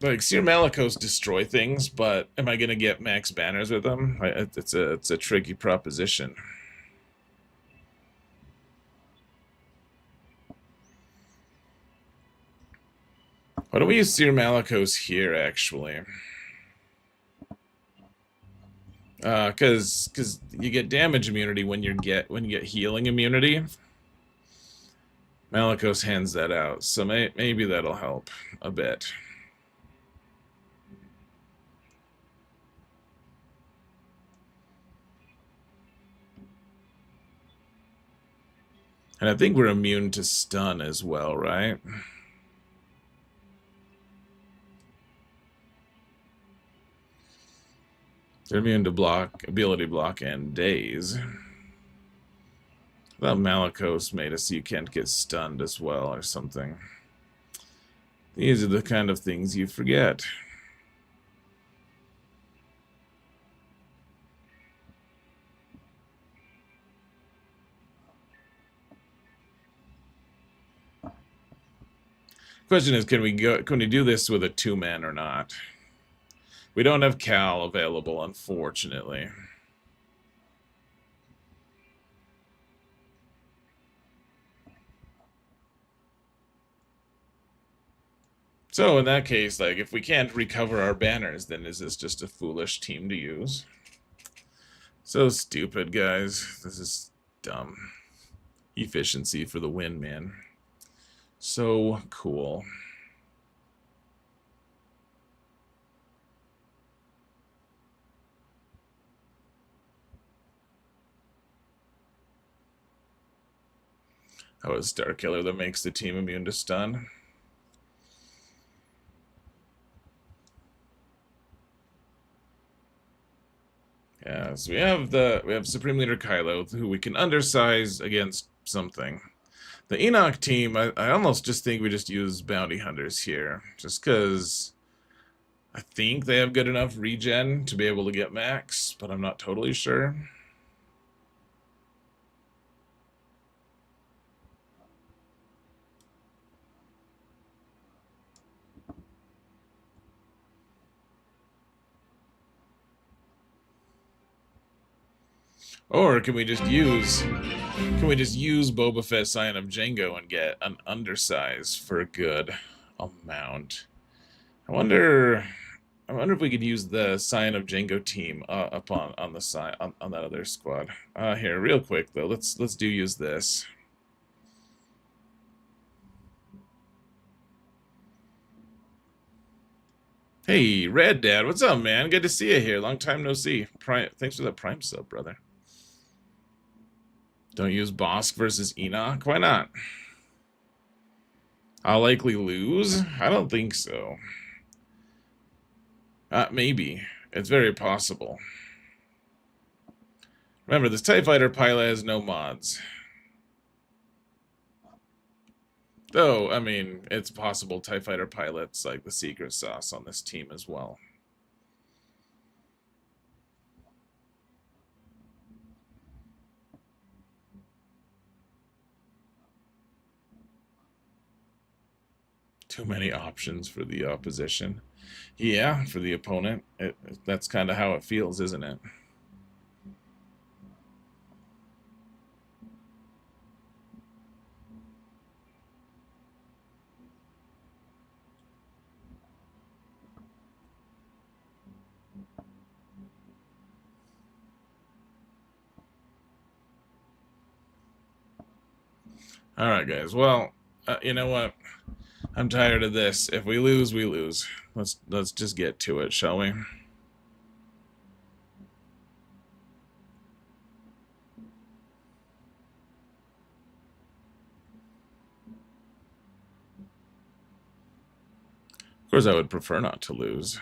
Speaker 1: Like, Seer Malicos destroy things, but am I gonna get max banners with them? It's a tricky proposition. Why don't we use Seer Malicos here, actually? Because you get damage immunity when you get healing immunity. Malicos hands that out, so maybe that'll help a bit. And I think we're immune to stun as well, right? They're immune to block, ability block, and daze. I thought Malicos made it so you can't get stunned as well or something. These are the kind of things you forget. Question is, can we do this with a 2-man or not? We don't have Cal available, unfortunately. So in that case, like, if we can't recover our banners, then is this just a foolish team to use? So stupid, guys. This is dumb. Efficiency for the win, man. So cool. Oh, it's Starkiller that makes the team immune to stun. So we have Supreme Leader Kylo, who we can undersize against something. The Enoch team, I almost just think we just use bounty hunters here, just because I think they have good enough regen to be able to get max, but I'm not totally sure. Or can we just use Boba Fett Scion of Jango and get an undersize for a good amount? I wonder if we could use the Scion of Jango team up on the side on that other squad. Here, real quick though, let's use this. Hey, Red Dad, what's up, man? Good to see you here. Long time no see. Thanks for that Prime sub, brother. Don't use Bosk versus Enoch? Why not? I'll likely lose? I don't think so. Maybe. It's very possible. Remember, this TIE Fighter pilot has no mods. Though, I mean, it's possible TIE Fighter pilot's like the secret sauce on this team as well. Too many options for the opposition. Yeah, for the opponent. That's kind of how it feels, isn't it? All right, guys. Well, you know what? I'm tired of this. If we lose, we lose. Let's just get to it, shall we? Of course, I would prefer not to lose.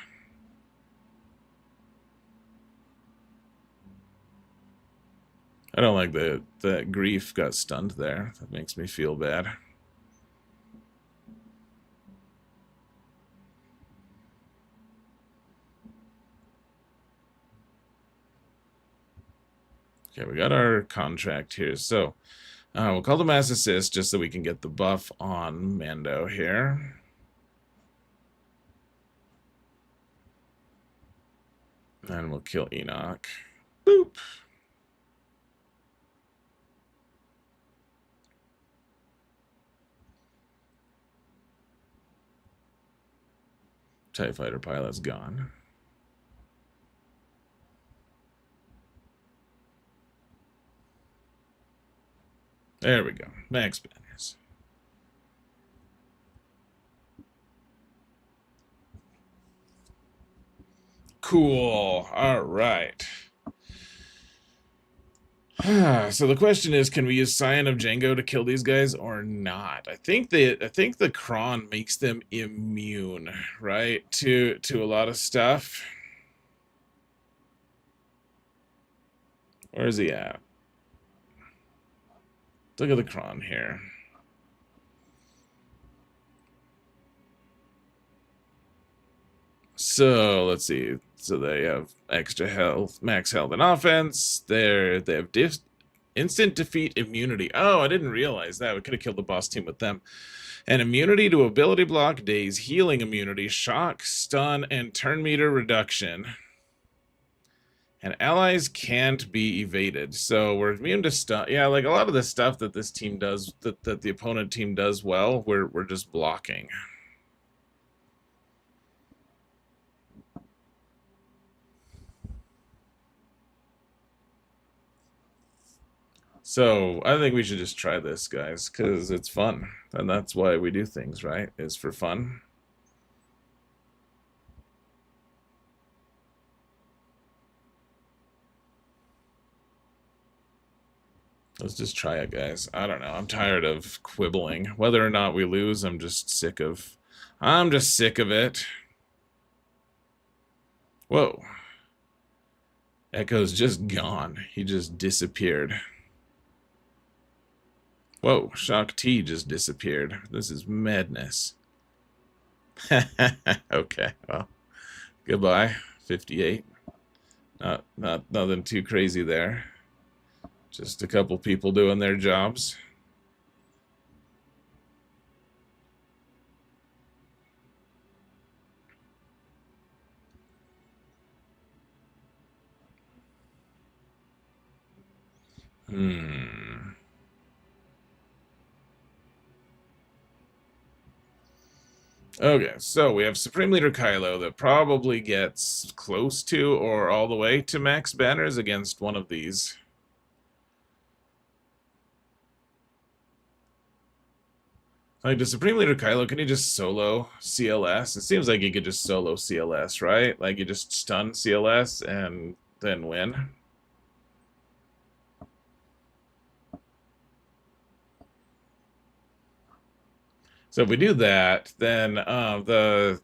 Speaker 1: I don't like that Grief got stunned there. That makes me feel bad. Okay, we got our contract here. So we'll call the Mass Assist just so we can get the buff on Mando here. And we'll kill Enoch. Boop. TIE Fighter pilot's gone. There we go. Max banners. Cool. All right. So the question is, can we use Scion of Jango to kill these guys or not? I think the Kron makes them immune, right, to a lot of stuff. Where is he at? Look at the Kron here. So let's see. So they have extra health, max health, and offense. They have instant defeat immunity. Oh, I didn't realize that. We could have killed the boss team with them. And immunity to ability block, daze, healing immunity, shock, stun, and turn meter reduction. And allies can't be evaded. So we're immune to stun. Yeah, like a lot of the stuff that this team does, that the opponent team does well, we're just blocking. So I think we should just try this, guys, because it's fun. And that's why we do things, right? Is for fun. Let's just try it, guys. I don't know. I'm tired of quibbling. Whether or not we lose, I'm just sick of it. Whoa. Echo's just gone. He just disappeared. Whoa, Shock T just disappeared. This is madness. Okay, well, goodbye. 58. Not nothing too crazy there. Just a couple people doing their jobs. Okay, so we have Supreme Leader Kylo that probably gets close to or all the way to max banners against one of these. Like, does Supreme Leader Kylo, can he just solo CLS? It seems like he could just solo CLS, right? Like, you just stun CLS and then win. So if we do that, then the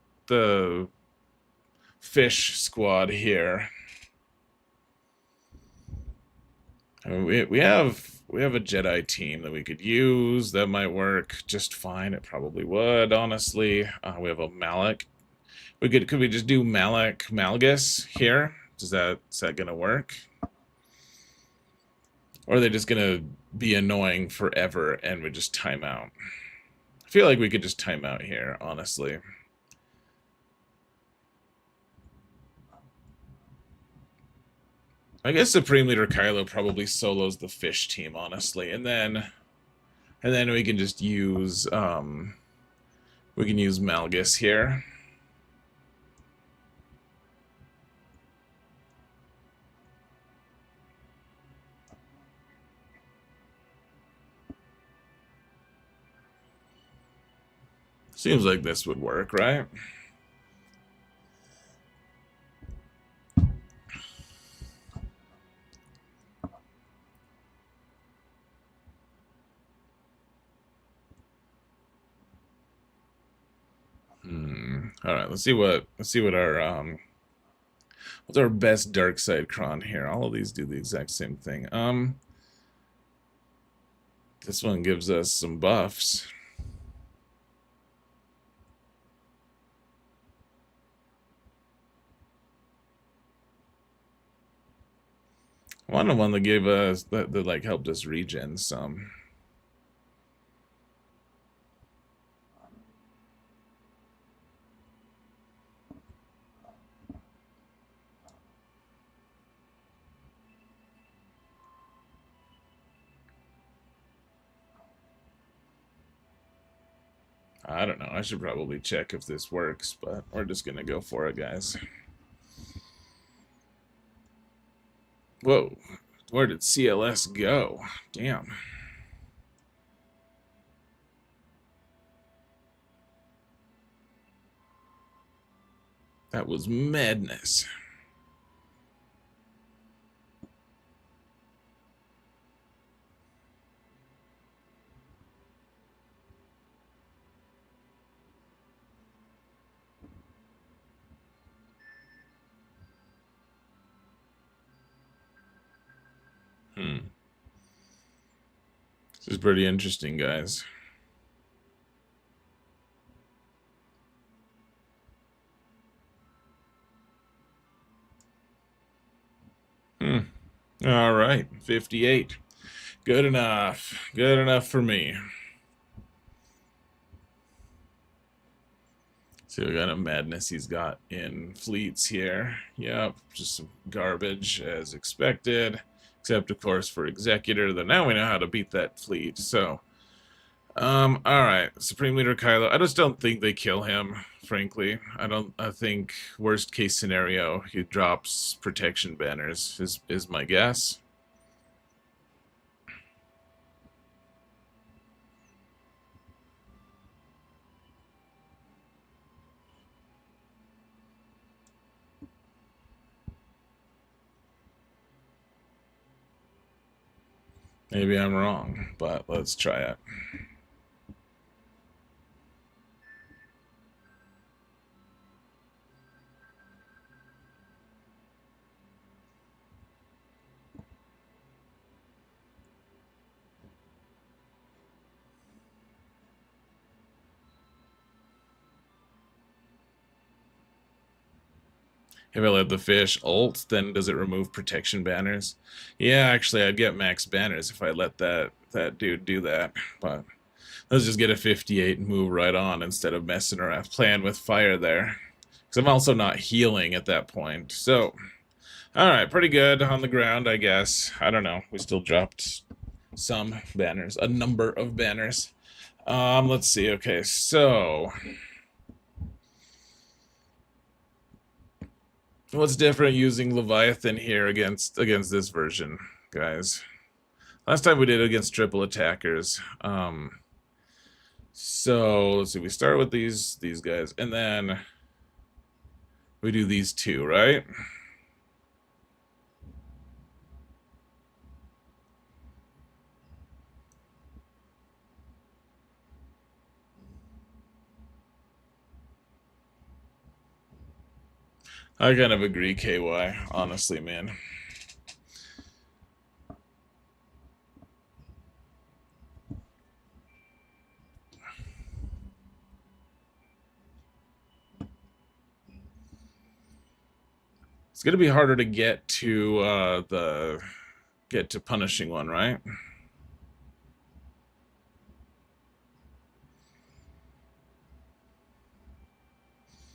Speaker 1: fish squad here. I mean, we have a Jedi team that we could use that might work just fine. It probably would, honestly. We have a Malak. Could we just do Malgus here? Is that gonna work? Or are they just gonna be annoying forever and we just time out? I feel like we could just time out here, honestly. I guess Supreme Leader Kylo probably solos the fish team, honestly, and then we can just use Malgus here. Seems like this would work, right? All right, let's see what our what's our best dark side cron here. All of these do the exact same thing. This one gives us some buffs. I want the one that gave us that like helped us regen some. I don't know. I should probably check if this works, but we're just gonna go for it, guys. Whoa, where did CLS go? Damn. That was madness. This is pretty interesting, guys. All right, 58. Good enough. Good enough for me. See what kind of madness he's got in fleets here. Yep, just some garbage as expected. Except, of course, for Executor, then now we know how to beat that fleet. So, alright, Supreme Leader Kylo. I just don't think they kill him, frankly. I think, worst case scenario, he drops protection banners, is my guess. Maybe I'm wrong, but let's try it. If I let the fish ult, then does it remove protection banners? Yeah, actually, I'd get max banners if I let that dude do that. But let's just get a 58 and move right on instead of messing around, playing with fire there. Because I'm also not healing at that point. So, alright, pretty good on the ground, I guess. I don't know. We still dropped some banners. A number of banners. Let's see. Okay, so... what's different using Leviathan here against this version, guys? Last time we did it against triple attackers. So let's see. We start with these guys, and then we do these two, right? I kind of agree, KY. Honestly, man. It's gonna be harder to get to punishing one, right?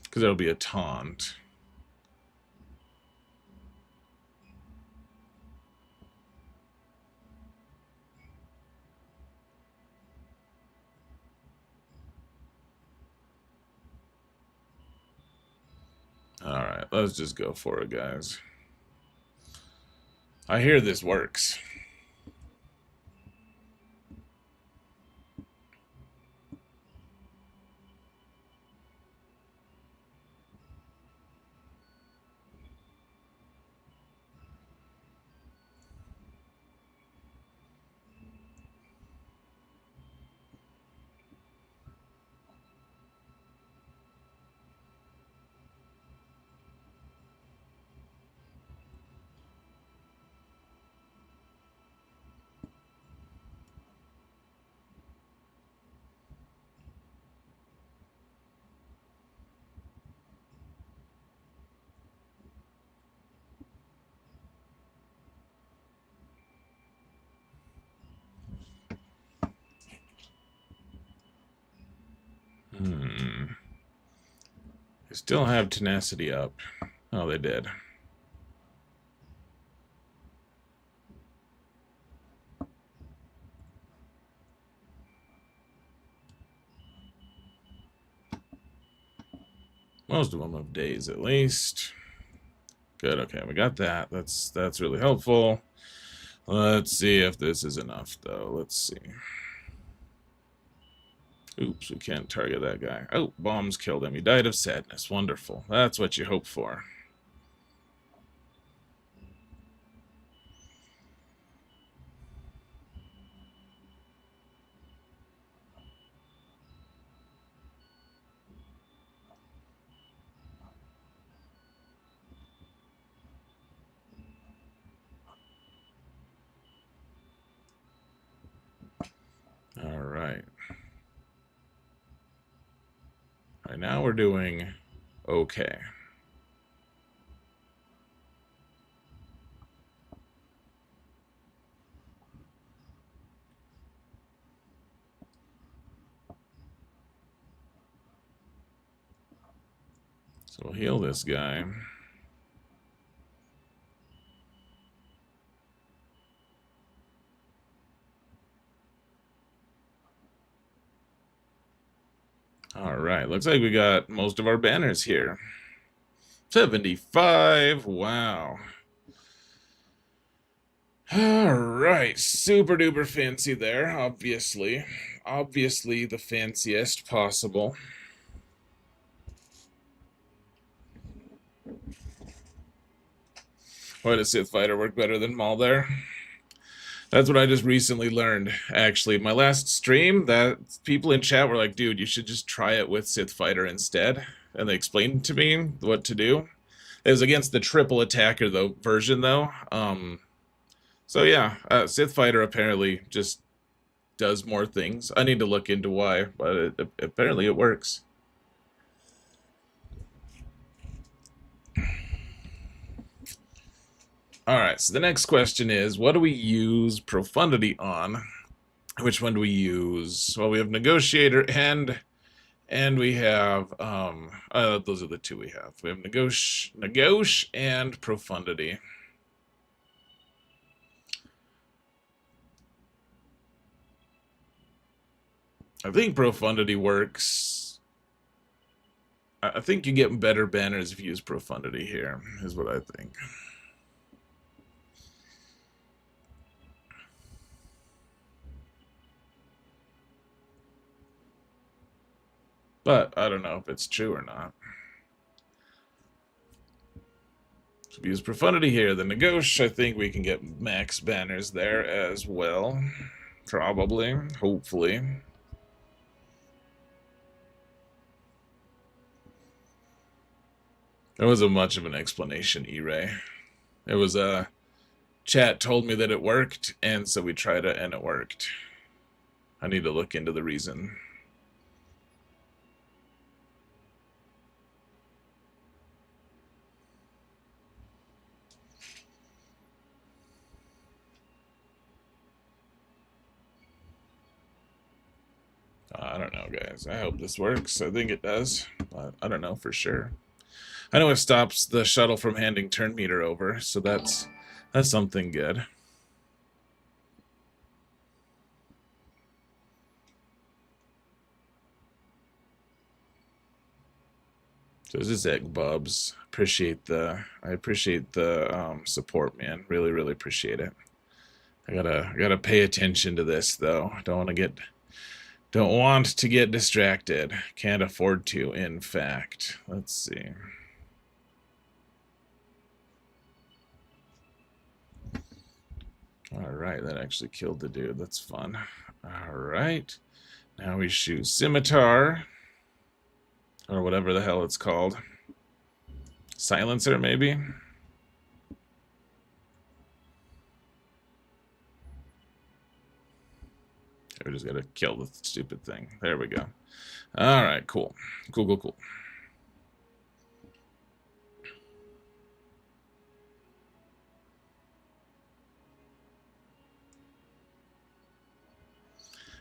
Speaker 1: Because there'll be a taunt. Alright, let's just go for it, guys. I hear this works. They still have tenacity up. Oh, they did. Most of them have days at least. Good, okay, we got that. That's really helpful. Let's see if this is enough, though. Let's see. Oops, we can't target that guy. Oh, bombs killed him. He died of sadness. Wonderful. That's what you hope for. All right. All right, now we're doing okay. So we'll heal this guy. All right, looks like we got most of our banners here. 75, wow. All right, super duper fancy there, obviously. Obviously the fanciest possible. Why does Sith Fighter work better than Maul there? That's what I just recently learned, actually. My last stream, that people in chat were like, dude, you should just try it with Sith Fighter instead. And they explained to me what to do. It was against the triple attacker version, though. So yeah, Sith Fighter apparently just does more things. I need to look into why, but apparently it works. All right, so the next question is, what do we use profundity on? Which one do we use? Well, we have negotiator and we have those are the two we have. We have negotiate and profundity. I think profundity works. I think you get better banners if you use profundity here, is what I think. But I don't know if it's true or not. So if we use profundity here, the negotiate, I think we can get max banners there as well. Probably, hopefully. There wasn't much of an explanation, E-Ray. It was chat told me that it worked, and so we tried it and it worked. I need to look into the reason. I don't know, guys. I hope this works. I think it does, but I don't know for sure. I know it stops the shuttle from handing turn meter over, so that's something good. So this is Egg Bubs. I appreciate the support, man. Really, really appreciate it. I gotta pay attention to this though. Don't want to get distracted. Can't afford to, in fact. Let's see. All right, that actually killed the dude. That's fun. All right. Now we shoot Scimitar. Or whatever the hell it's called. Silencer, maybe? We just gotta kill the stupid thing. There we go. Alright, cool. Cool.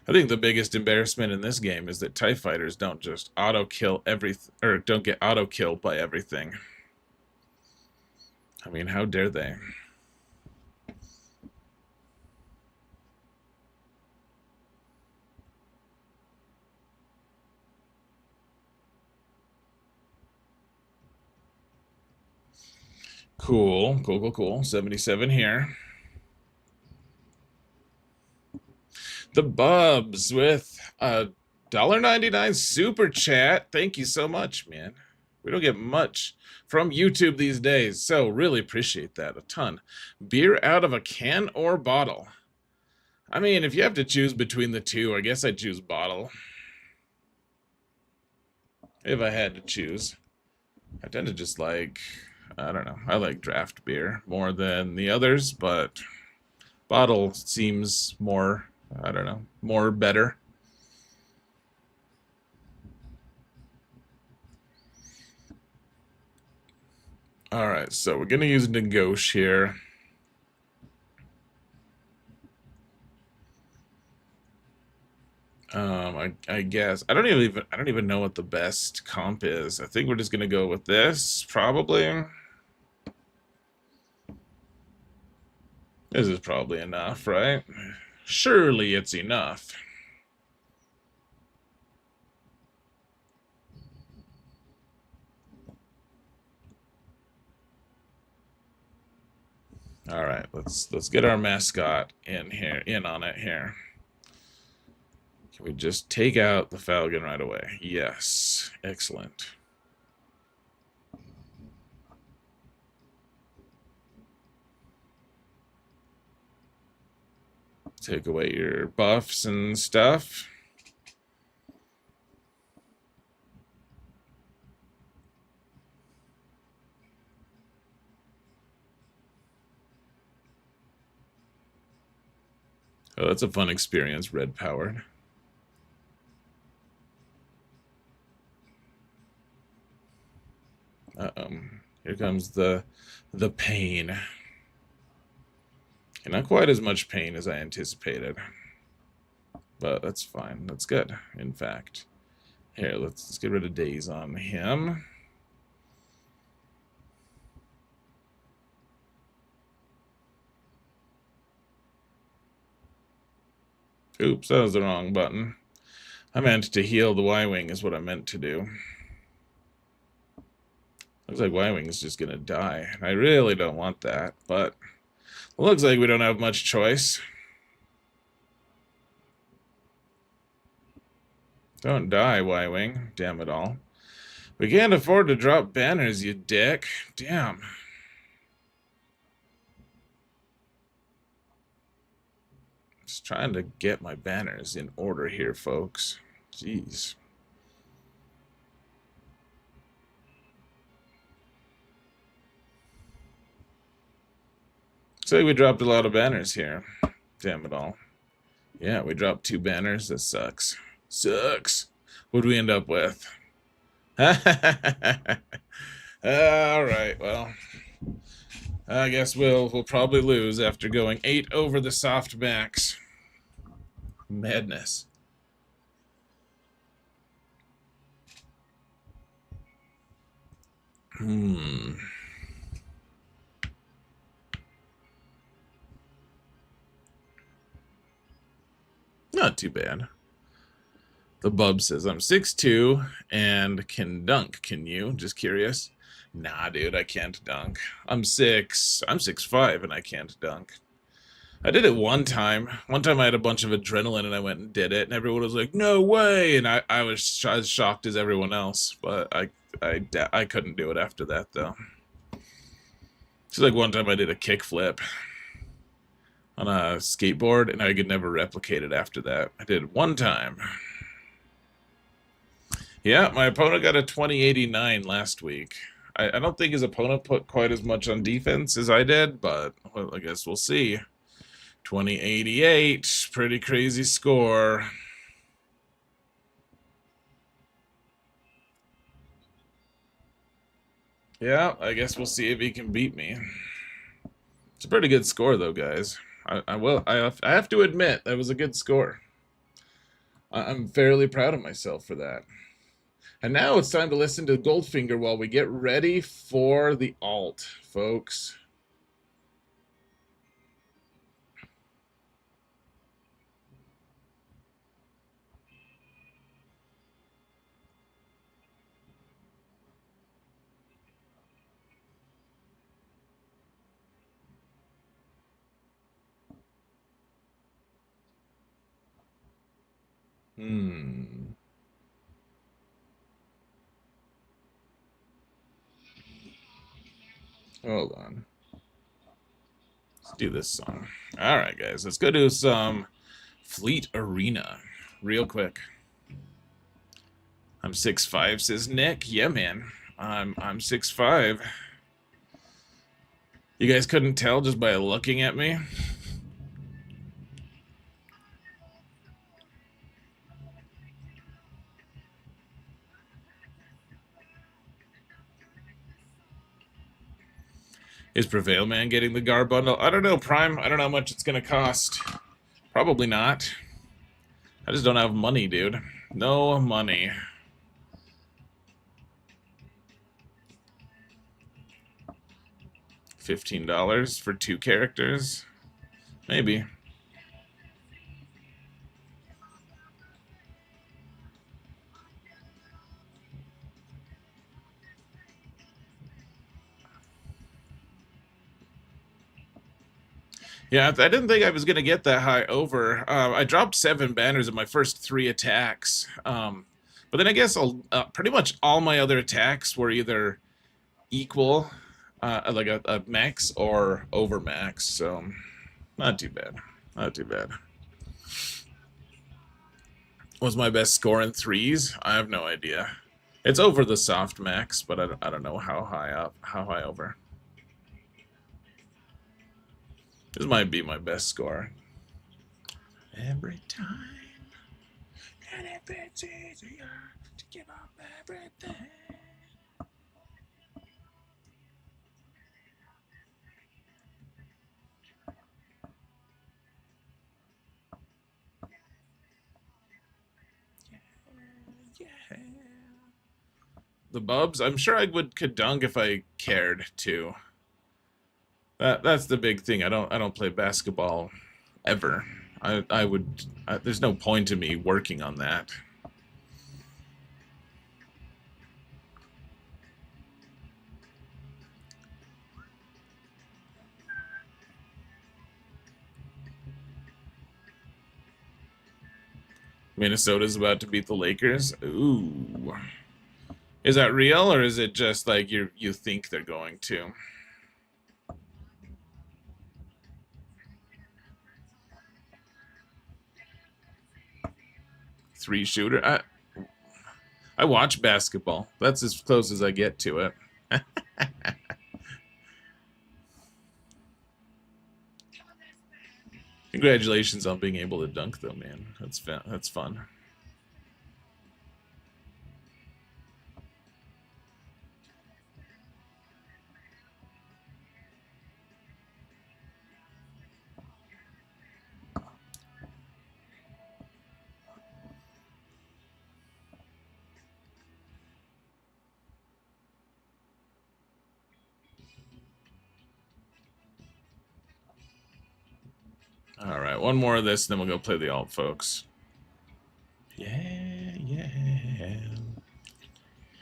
Speaker 1: I think the biggest embarrassment in this game is that TIE fighters don't just auto-kill everything, or don't get auto-killed by everything. I mean, how dare they? Cool. 77 here. The Bubs with a $1.99 super chat. Thank you so much, man. We don't get much from YouTube these days, so really appreciate that a ton. Beer out of a can or bottle? I mean, if you have to choose between the two, I guess I'd choose bottle. If I had to choose. I tend to just like, I don't know, I like draft beer more than the others, but bottle seems more, I don't know, more better. All right, so we're gonna use Negotiate here. I guess I don't even know what the best comp is. I think we're just gonna go with this, probably. This is probably enough, right? Surely it's enough. All right, let's get our mascot in on it here. Can we just take out the Falcon right away? Yes, excellent. Take away your buffs and stuff. Oh, that's a fun experience, red powered. Uh-oh. Here comes the pain. And not quite as much pain as I anticipated. But that's fine. That's good, in fact. Here, let's get rid of days on him. Oops, that was the wrong button. I meant to heal the Y-Wing is what I meant to do. Looks like Y-Wing is just gonna die. I really don't want that, but it looks like we don't have much choice. Don't die, Y-Wing. Damn it all. We can't afford to drop banners, you dick. Damn. Just trying to get my banners in order here, folks. Jeez. Looks like we dropped a lot of banners here. Damn it all. Yeah, we dropped 2 banners. That sucks. Sucks. What'd we end up with? Alright, well. I guess we'll probably lose after going 8 over the soft max. Madness. Not too bad. The bub says, I'm 6'2" and can dunk. Can you? Just curious. Nah, dude, I can't dunk. I'm 6'5" and I can't dunk. I did it one time. One time I had a bunch of adrenaline and I went and did it, and everyone was like, "No way!" And I was as shocked as everyone else, but I couldn't do it after that though. It's like one time I did a kickflip on a skateboard, and I could never replicate it after that. I did it one time. Yeah, my opponent got a 2089 last week. I don't think his opponent put quite as much on defense as I did, but well, I guess we'll see. 2088, pretty crazy score. Yeah, I guess we'll see if he can beat me. It's a pretty good score, though, guys. I have to admit that was a good score. I'm fairly proud of myself for that. And now it's time to listen to Goldfinger while we get ready for the alt, folks. Hold on. Let's do this song. All right, guys. Let's go do some Fleet Arena real quick. I'm 6'5", says Nick. Yeah, man. I'm 6'5". You guys couldn't tell just by looking at me? Is Prevail Man getting the Gar bundle? I don't know, Prime. I don't know how much it's going to cost. Probably not. I just don't have money, dude. No money. $15 for 2 characters? Maybe. Yeah, I didn't think I was going to get that high over. I dropped 7 banners in my first 3 attacks. But then I guess pretty much all my other attacks were either equal, like a max, or over max. So, not too bad. Not too bad. Was my best score in 3s? I have no idea. It's over the soft max, but I don't know how high over. This might be my best score. Every time, and if it's easier to give up everything. Yeah. The Bubs? I'm sure I could dunk if I cared to. That's the big thing. I don't play basketball ever. There's no point to me working on that. Minnesota's about to beat the Lakers. Ooh. Is that real, or is it just like you think they're going to? Three shooter? I watch basketball. That's as close as I get to it. Congratulations on being able to dunk, though, man. That's fun. All right, one more of this, and then we'll go play the alt, folks. Yeah, yeah.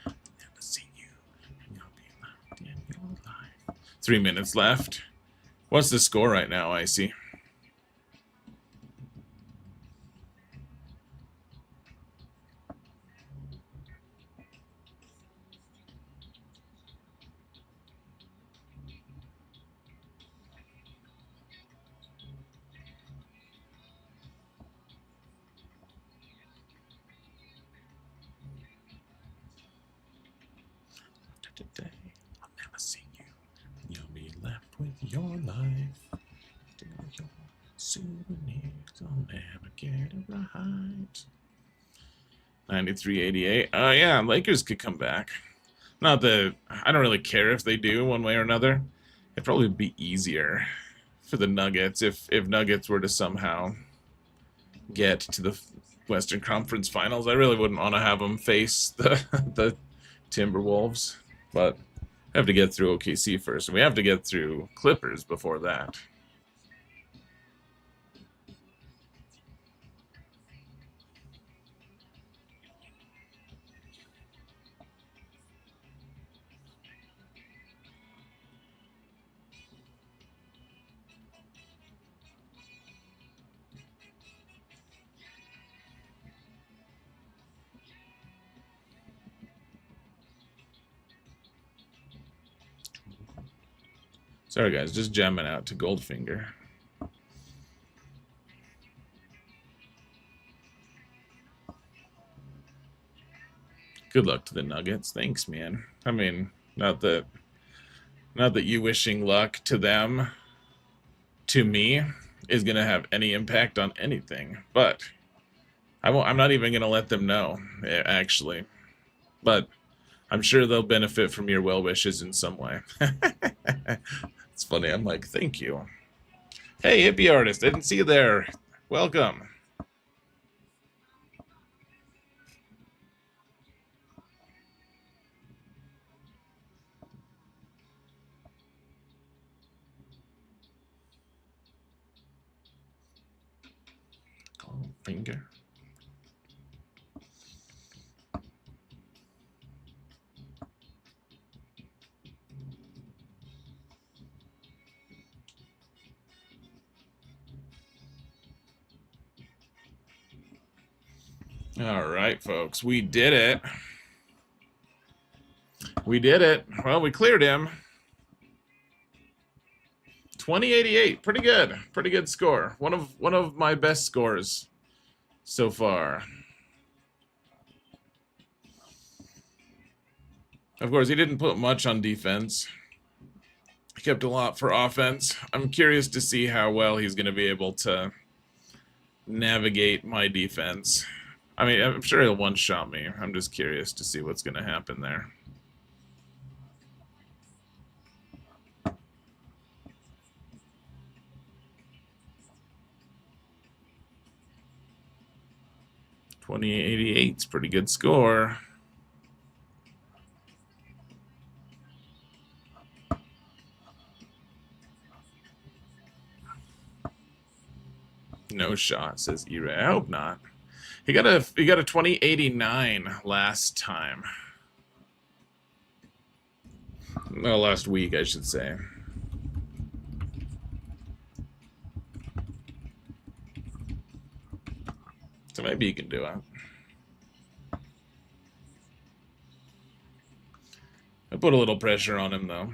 Speaker 1: Never see you. You'll be loved in your life. 3 minutes left. What's the score right now, Icy? Today, I'll never see you. You'll be left with your life. Still your souvenirs. I'll never get it right. 93-88. Oh, yeah, Lakers could come back. Not that I don't really care if they do one way or another. It'd probably be easier for the Nuggets if Nuggets were to somehow get to the Western Conference Finals. I really wouldn't want to have them face the Timberwolves, but I have to get through OKC first, and we have to get through Clippers before that. Sorry, guys, just jamming out to Goldfinger. Good luck to the Nuggets. Thanks, man. I mean, not that you wishing luck to them, to me, is going to have any impact on anything. But I'm not even going to let them know, actually. But I'm sure they'll benefit from your well wishes in some way. It's funny. I'm like, thank you. Hey, hippie artist. I didn't see you there. Welcome. Finger. All right, folks, we did it. We did it. Well, we cleared him. 2088, pretty good. Pretty good score. One of my best scores so far. Of course, he didn't put much on defense. He kept a lot for offense. I'm curious to see how well he's going to be able to navigate my defense. I mean, I'm sure he'll one-shot me. I'm just curious to see what's going to happen there. 2088's pretty good score. No shot, says E-Ray. I hope not. He got a 2089 last time. Well, last week, I should say. So maybe you can do it. I put a little pressure on him, though.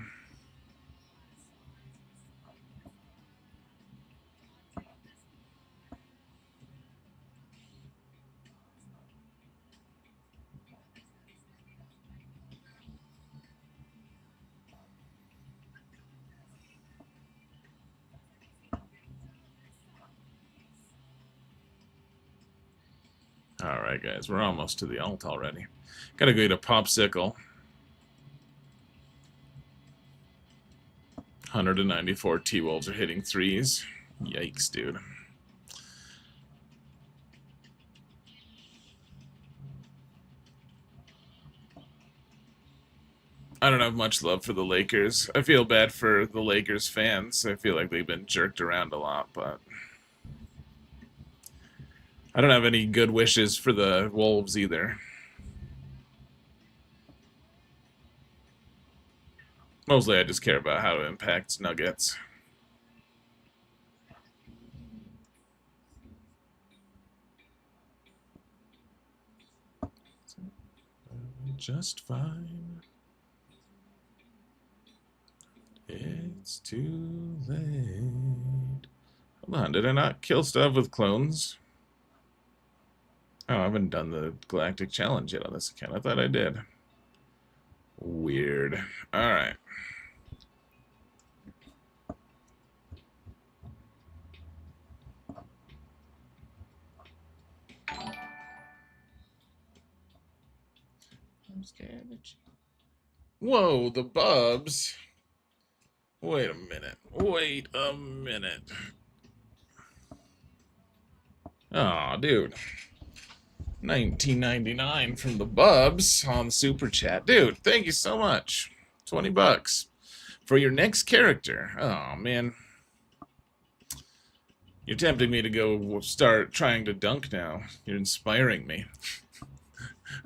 Speaker 1: Alright, guys, we're almost to the alt already. Gotta go to Popsicle. 194 T-Wolves are hitting threes. Yikes, dude. I don't have much love for the Lakers. I feel bad for the Lakers fans. I feel like they've been jerked around a lot, but I don't have any good wishes for the Wolves either. Mostly I just care about how it impacts Nuggets. Just fine. It's too late. Hold on, did I not kill stuff with clones? Oh, I haven't done the Galactic Challenge yet on this account. I thought I did. Weird. Alright. I'm scared that you... Whoa, the Bubs. Wait a minute. Wait a minute. Aw, dude. 1999 from the Bubs on Super Chat. Dude, thank you so much. 20 bucks for your next character. Oh, man. You're tempting me to go start trying to dunk now. You're inspiring me.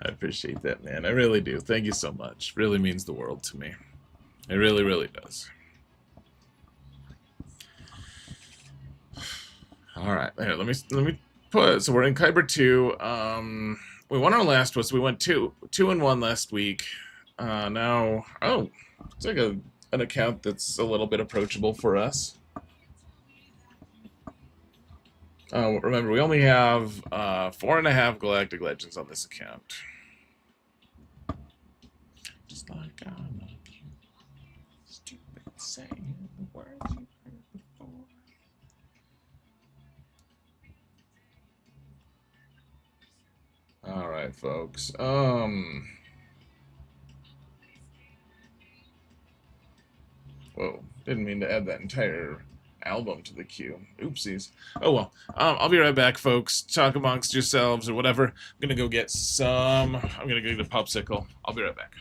Speaker 1: I appreciate that, man. I really do. Thank you so much. Really means the world to me. It really, really does. All right, here, let me put. So we're in Kyber 2. We won our last one. So we went 2-1 last week. Now, oh, it's like an account that's a little bit approachable for us. Remember, we only have 4.5 Galactic Legends on this account. Just like I'm not stupid saying the words you heard before. All right, folks. Whoa, didn't mean to add that entire album to the queue. Oopsies. Oh well. I'll be right back, folks. Talk amongst yourselves or whatever. I'm gonna go get some. I'm gonna go get a popsicle. I'll be right back.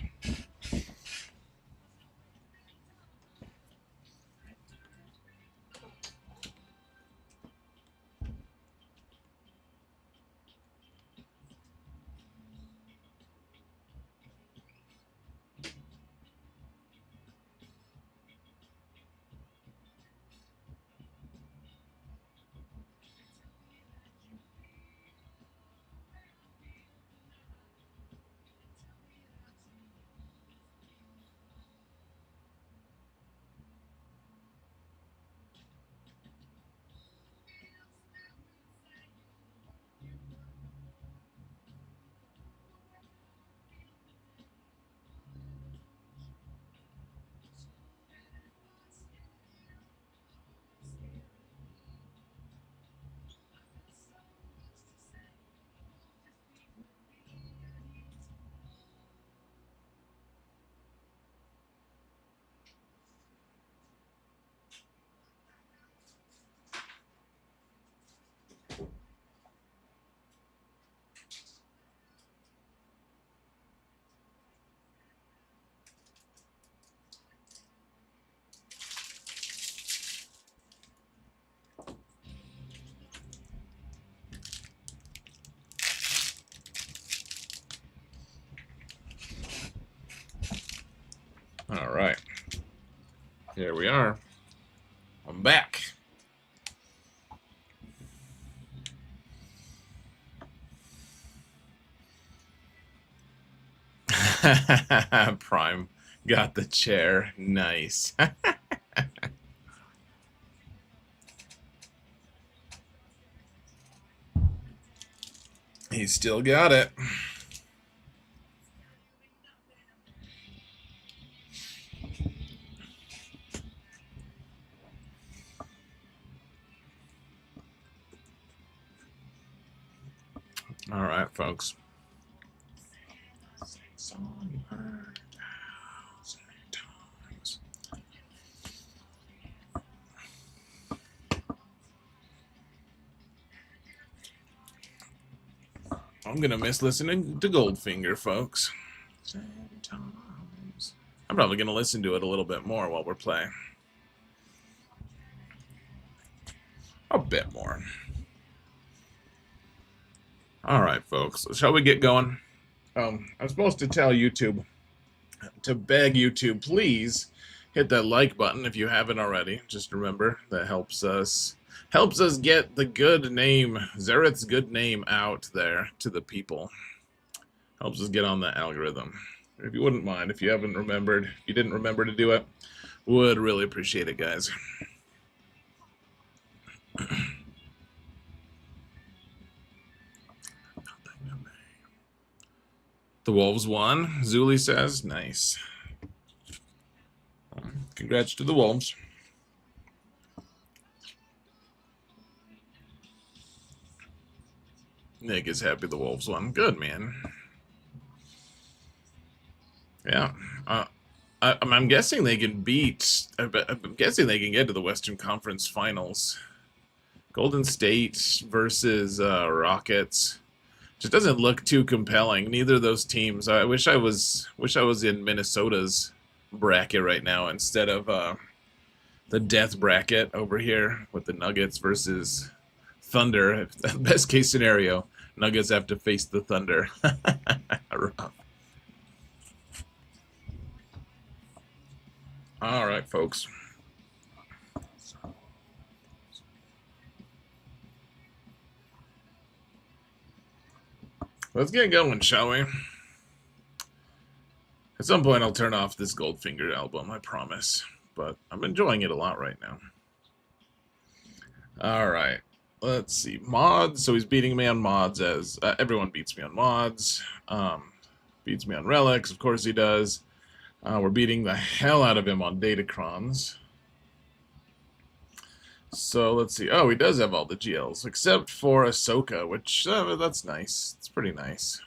Speaker 1: All right. Here we are. I'm back. Prime got the chair. Nice. He still got it. All right, folks. I'm gonna miss listening to Goldfinger, folks. I'm probably gonna listen to it a little bit more while we're playing. A bit more. All right, folks. Shall we get going? I'm supposed to tell YouTube to beg YouTube, please hit that like button if you haven't already. Just remember that helps us get the good name, Xerath's good name, out there to the people. Helps us get on that algorithm. If you wouldn't mind, if you haven't remembered, if you didn't remember to do it, would really appreciate it, guys. The Wolves won, Zuli says. Nice. Congrats to the Wolves. Nick is happy the Wolves won. Good, man. Yeah. I'm guessing they can beat... I'm guessing they can get to the Western Conference Finals. Golden State versus Rockets. Just doesn't look too compelling. Neither of those teams. I wish I was in Minnesota's bracket right now instead of the death bracket over here with the Nuggets versus Thunder. Best case scenario, Nuggets have to face the Thunder. Rough. All right, folks. Let's get going, shall we? At some point, I'll turn off this Goldfinger album, I promise. But I'm enjoying it a lot right now. All right. Let's see. Mods. So he's beating me on mods as... everyone beats me on mods. Beats me on relics. Of course he does. We're beating the hell out of him on datacrons. So let's see. Oh, he does have all the GLs, except for Ahsoka, which, that's nice. It's pretty nice.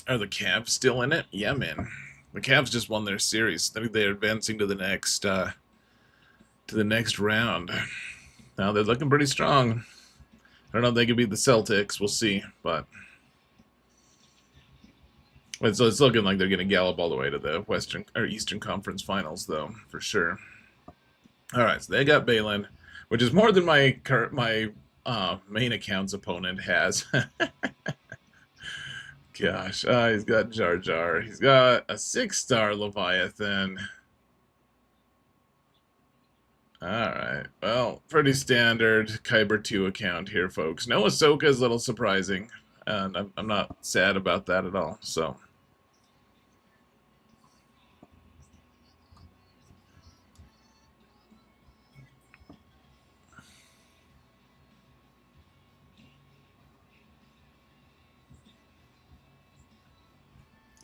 Speaker 1: Are the Cavs still in it? Yeah, man. The Cavs just won their series. I think they're advancing to the next round. Now they're looking pretty strong. I don't know if they could beat the Celtics. We'll see, but it's looking like they're going to gallop all the way to the Western or Eastern Conference Finals, though, for sure. All right, so they got Balin, which is more than my main account's opponent has. Gosh, he's got Jar Jar. He's got a 6-star Leviathan. Alright, well, pretty standard Kyber 2 account here, folks. No Ahsoka is a little surprising, and I'm not sad about that at all, so...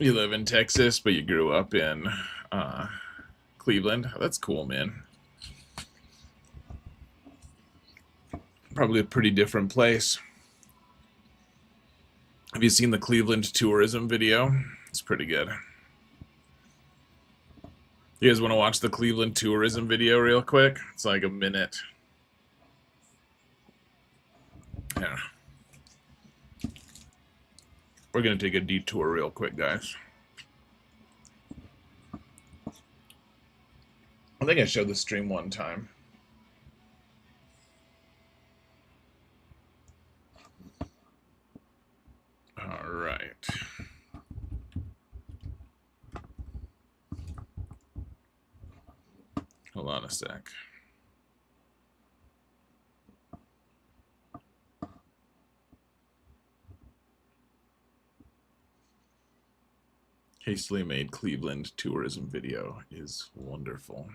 Speaker 1: You live in Texas, but you grew up in Cleveland. That's cool, man. Probably a pretty different place. Have you seen the Cleveland tourism video? It's pretty good. You guys want to watch the Cleveland tourism video real quick? It's like a minute. Yeah. We're going to take a detour real quick, guys. I think I showed the stream one time. Hold on a sec. Hastily made Cleveland tourism video is wonderful.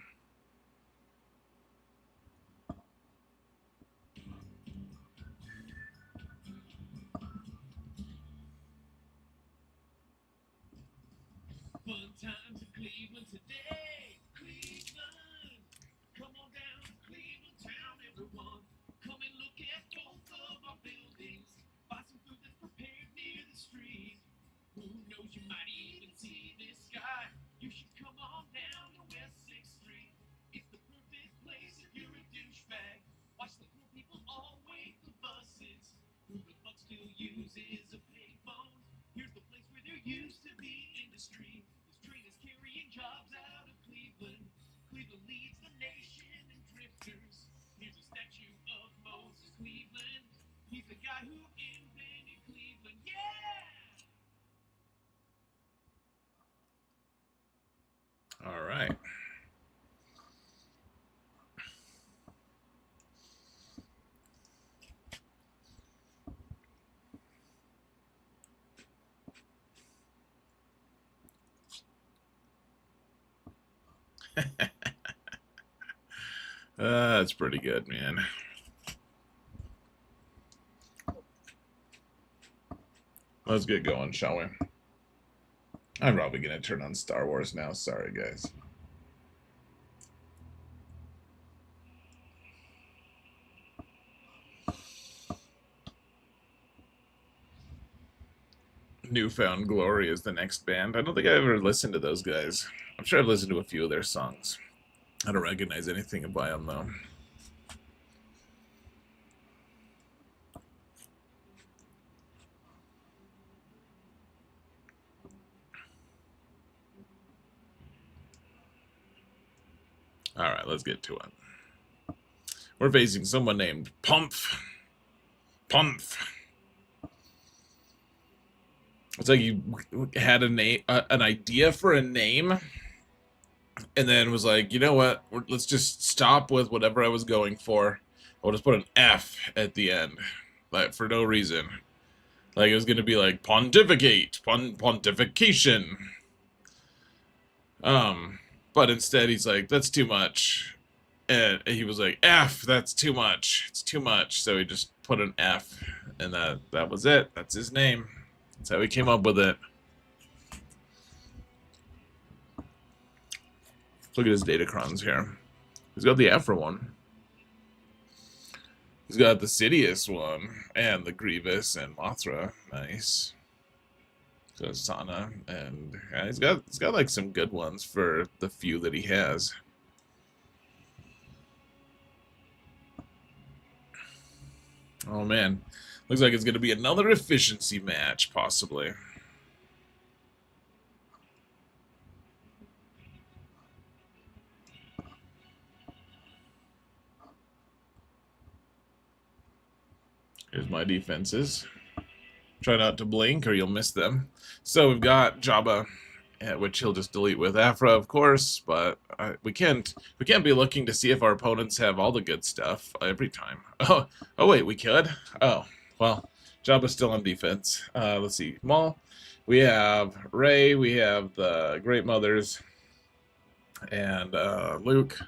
Speaker 2: Fun times in Cleveland today. Cleveland, come on down to Cleveland town, everyone. Come and look at both of our buildings. Buy some food that's prepared near the street. Who knows, you might even see this guy. You should come on down to West 6th Street. It's the perfect place if you're a douchebag. Watch the poor people all wait the buses. Who the fuck still uses a payphone? Here's the place where there used to be industry. This train is carrying jobs out of Cleveland. Cleveland leads the nation in drifters. Here's a statue of Moses Cleveland. He's the guy who invented Cleveland. Yeah!
Speaker 1: All right. That's pretty good, man. Let's get going, shall we? I'm probably going to turn on Star Wars now. Sorry, guys. Newfound Glory is the next band. I don't think I ever listened to those guys. I'm sure I've listened to a few of their songs. I don't recognize anything by them, though. Alright, let's get to it. We're facing someone named Pumph. Pumph. It's like you had a name, an idea for a name, and then was like, you know what? Let's just stop with whatever I was going for. I'll just put an F at the end, like for no reason. Like it was gonna be like pontificate, pontification. But instead he's like, that's too much, and he was like, F, that's too much. It's too much. So he just put an F, and that was it. That's his name. That's how we came up with it. Look at his datacrons here. He's got the Afro one. He's got the Sidious one, and the Grievous and Mothra. Nice. So Sana, and yeah, he's got like some good ones for the few that he has. Oh man, looks like it's gonna be another efficiency match, possibly. Here's my defenses. Try not to blink or you'll miss them. So we've got Jabba, which he'll just delete with Afra, of course, but we can't be looking to see if our opponents have all the good stuff every time. Oh wait, we could? Oh, well, Jabba's still on defense. Let's see. Maul, we have Rey, we have the Great Mothers, and Luke.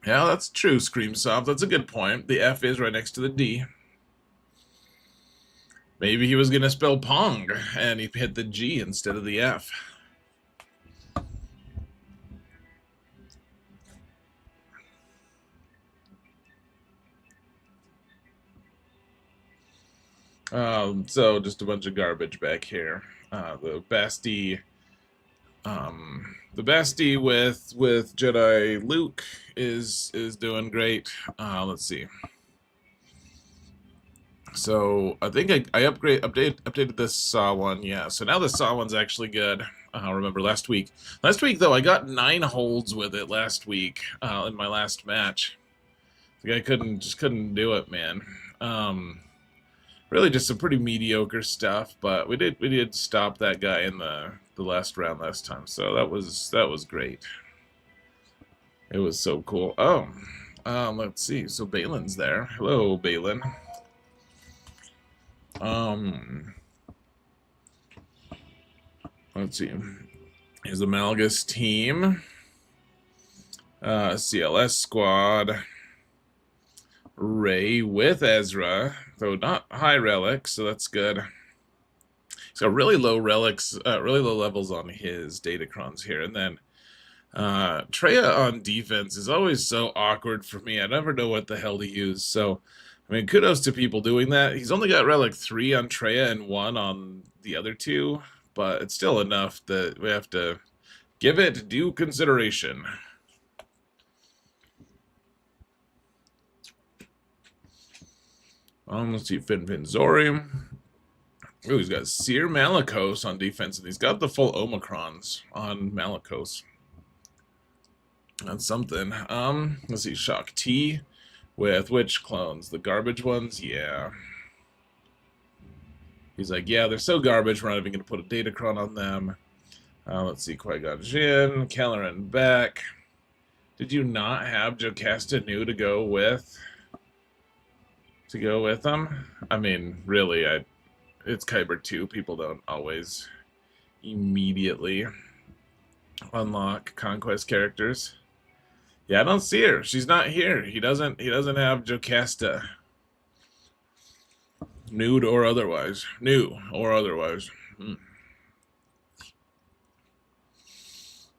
Speaker 1: Yeah, that's true, Screamsoft. That's a good point. The F is right next to the D. Maybe he was going to spell Pong, and he hit the G instead of the F. So just a bunch of garbage back here. The Basti... the Basti with Jedi Luke is doing great. Let's see. So I think I updated this Saw one, yeah. So now the Saw one's actually good. Remember last week. Last week though, I got 9 holds with it last week in my last match. The guy couldn't do it, man. Really just some pretty mediocre stuff, but we did stop that guy in the last round last time, so that was great. It was so cool. Oh, let's see. So Balin's there. Hello, Balin. Let's see. Here's the Malgus team. CLS squad. Ray with Ezra, though not high relics, so that's good. He's got really low relics, really low levels on his datacrons here, and then Treya on defense is always so awkward for me. I never know what the hell to use. So, I mean, kudos to people doing that. He's only got relic 3 on Treya and 1 on the other two, but it's still enough that we have to give it due consideration. Let's see, Zori. Ooh, he's got Seer Malicos on defense, and he's got the full Omicrons on Malicos. That's something. Let's see, Shock T with which clones? The garbage ones? Yeah. He's like, yeah, they're so garbage, we're not even going to put a datacron on them. Let's see, Qui-Gon Jinn, Kelleran Beck. Did you not have Jocasta Nu to go with? Them? I mean, really, it's Kyber 2. People don't always immediately unlock conquest characters. Yeah, I don't see her. She's not here. He doesn't have Jocasta. Nude or otherwise. New or otherwise.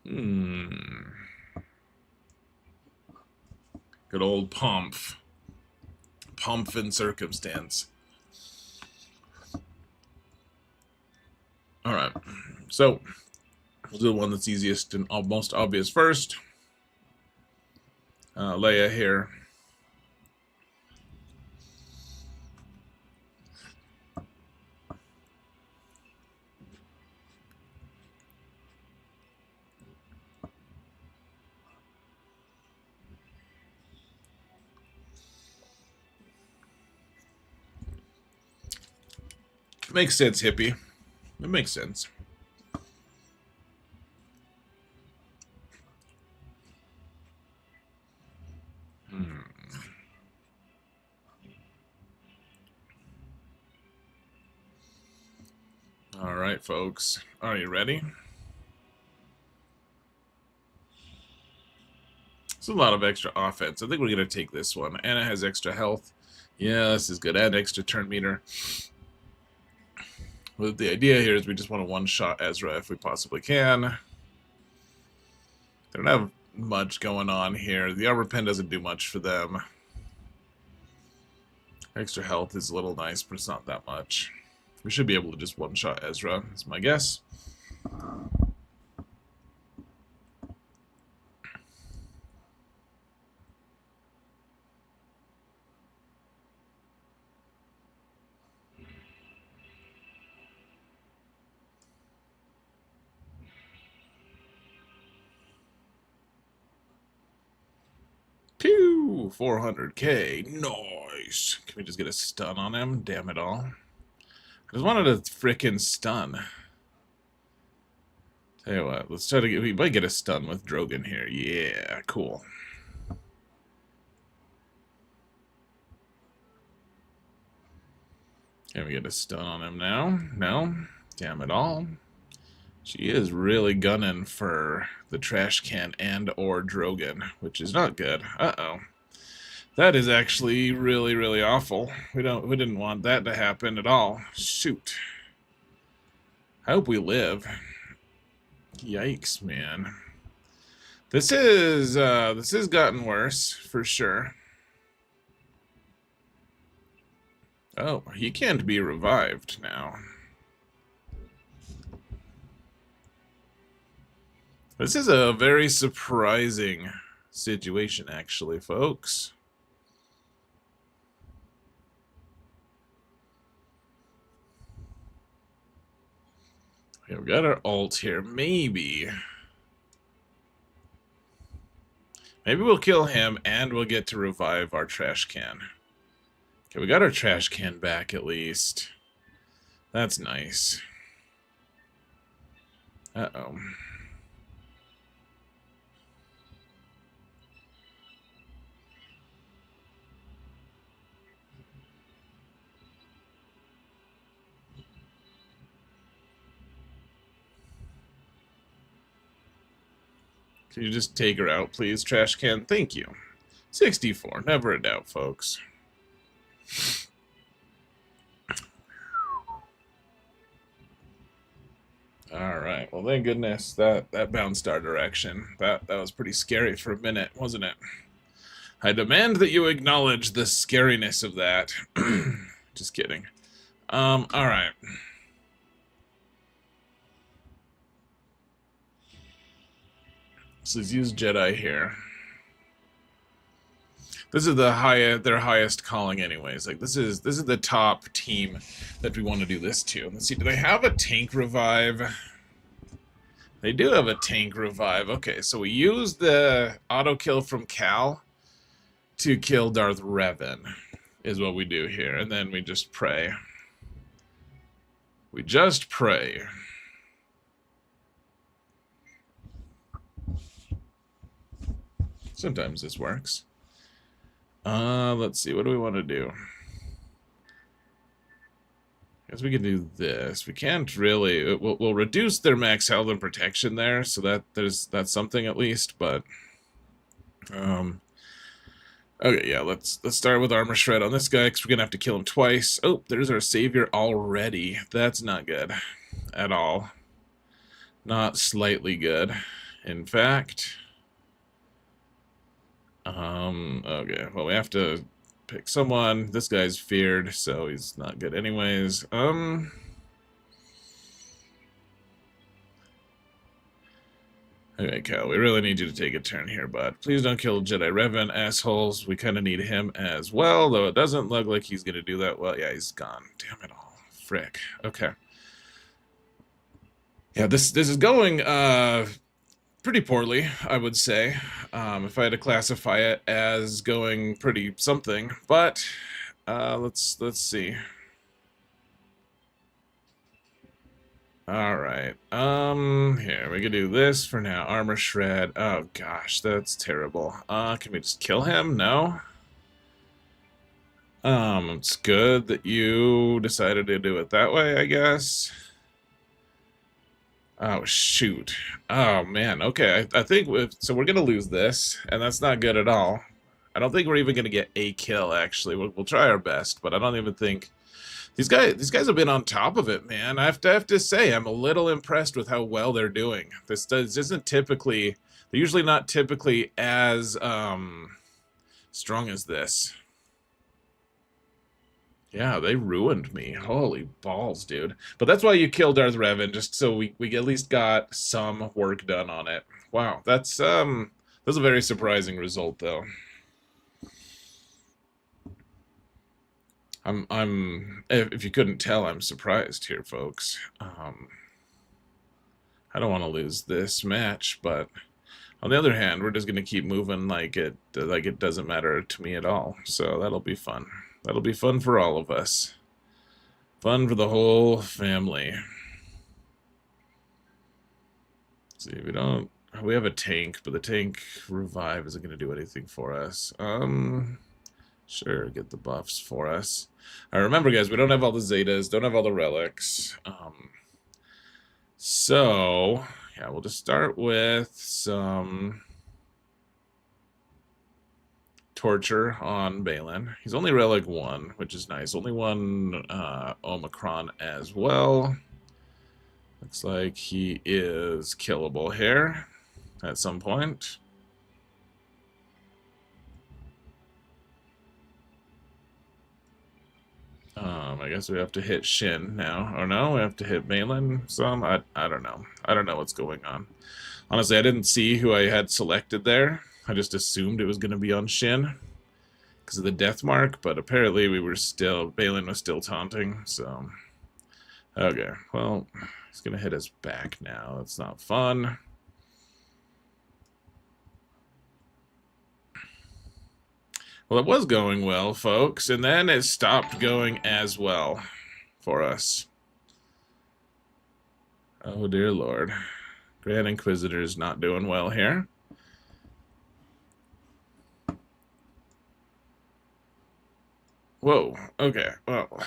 Speaker 1: Good old Pomp and circumstance. Alright, so we'll do the one that's easiest and most obvious first. Leia here. Makes sense, hippie. It makes sense. All right, folks. Are you ready? It's a lot of extra offense. I think we're going to take this one. Anna has extra health. Yeah, this is good. And extra turn meter. But the idea here is we just want to one-shot Ezra if we possibly can. They don't have much going on here. The armor pen doesn't do much for them. Extra health is a little nice, but it's not that much. We should be able to just one-shot Ezra, is my guess. Pew! 400k. Nice. Can we just get a stun on him? Damn it all. I just wanted a frickin' stun. Tell you what, let's try to get... We might get a stun with Drogon here. Yeah, cool. Can we get a stun on him now? No? Damn it all. She is really gunning for the trash can and or Drogon, which is not good. Uh-oh. That is actually really, really awful. We didn't want that to happen at all. Shoot. I hope we live. Yikes, man. This has gotten worse, for sure. Oh, he can't be revived now. This is a very surprising situation, actually, folks. Okay, we got our ult here. Maybe we'll kill him and we'll get to revive our trash can. Okay, we got our trash can back at least. That's nice. Uh-oh. Can you just take her out, please, trash can? Thank you. 64. Never a doubt, folks. All right. Well, thank goodness that bounced our direction. That was pretty scary for a minute, wasn't it? I demand that you acknowledge the scariness of that. Just kidding. All right. So let's use Jedi here. This is their highest calling, anyways. Like this is the top team that we want to do this to. Let's see. Do they have a tank revive? They do have a tank revive. Okay, so we use the auto kill from Cal to kill Darth Revan, is what we do here, and then we just pray. We just pray. Sometimes this works. Let's see. What do we want to do? I guess we can do this. We can't really. We'll reduce their max health and protection there, so that's something at least. But okay, yeah. Let's start with armor shred on this guy because we're gonna have to kill him twice. Oh, there's our savior already. That's not good at all. Not slightly good, in fact. Okay, well, we have to pick someone. This guy's feared, so he's not good anyways. Okay, Cal, we really need you to take a turn here, bud. Please don't kill Jedi Revan, assholes. We kind of need him as well, though it doesn't look like he's going to do that well. Yeah, he's gone. Damn it all. Frick. Okay. Yeah, this is going, pretty poorly, I would say, if I had to classify it as going pretty something. But let's see. All right. Here we can do this for now. Armor shred. Oh gosh, that's terrible. Can we just kill him? No. It's good that you decided to do it that way, I guess. Oh, shoot. Oh, man. Okay, I think so we're going to lose this, and that's not good at all. I don't think we're even going to get a kill, actually. We'll try our best, but I don't even think... These guys have been on top of it, man. I have to say, I'm a little impressed with how well they're doing. This isn't typically... They're usually not typically as strong as this. Yeah, they ruined me. Holy balls, dude. But that's why you killed Darth Revan, just so we at least got some work done on it. Wow, that's a very surprising result, though. If you couldn't tell, I'm surprised here, folks. I don't want to lose this match, but on the other hand, we're just gonna keep moving like it doesn't matter to me at all. So that'll be fun. That'll be fun for all of us. Fun for the whole family. Let's see, we have a tank, but the tank revive isn't going to do anything for us. Sure, get the buffs for us. Remember, guys, we don't have all the Zetas, don't have all the relics. So, yeah, we'll just start with some... torture on Balin. He's only relic 1, which is nice. Only one Omicron as well. Looks like he is killable here at some point. I guess we have to hit Shin now. Or no, we have to hit Balin some? I don't know. I don't know what's going on. Honestly, I didn't see who I had selected there. I just assumed it was going to be on Shin because of the death mark, but apparently Balin was still taunting, so... Okay, well, he's going to hit us back now. That's not fun. Well, it was going well, folks, and then it stopped going as well for us. Oh, dear Lord. Grand Inquisitor's not doing well here. Whoa, okay, well,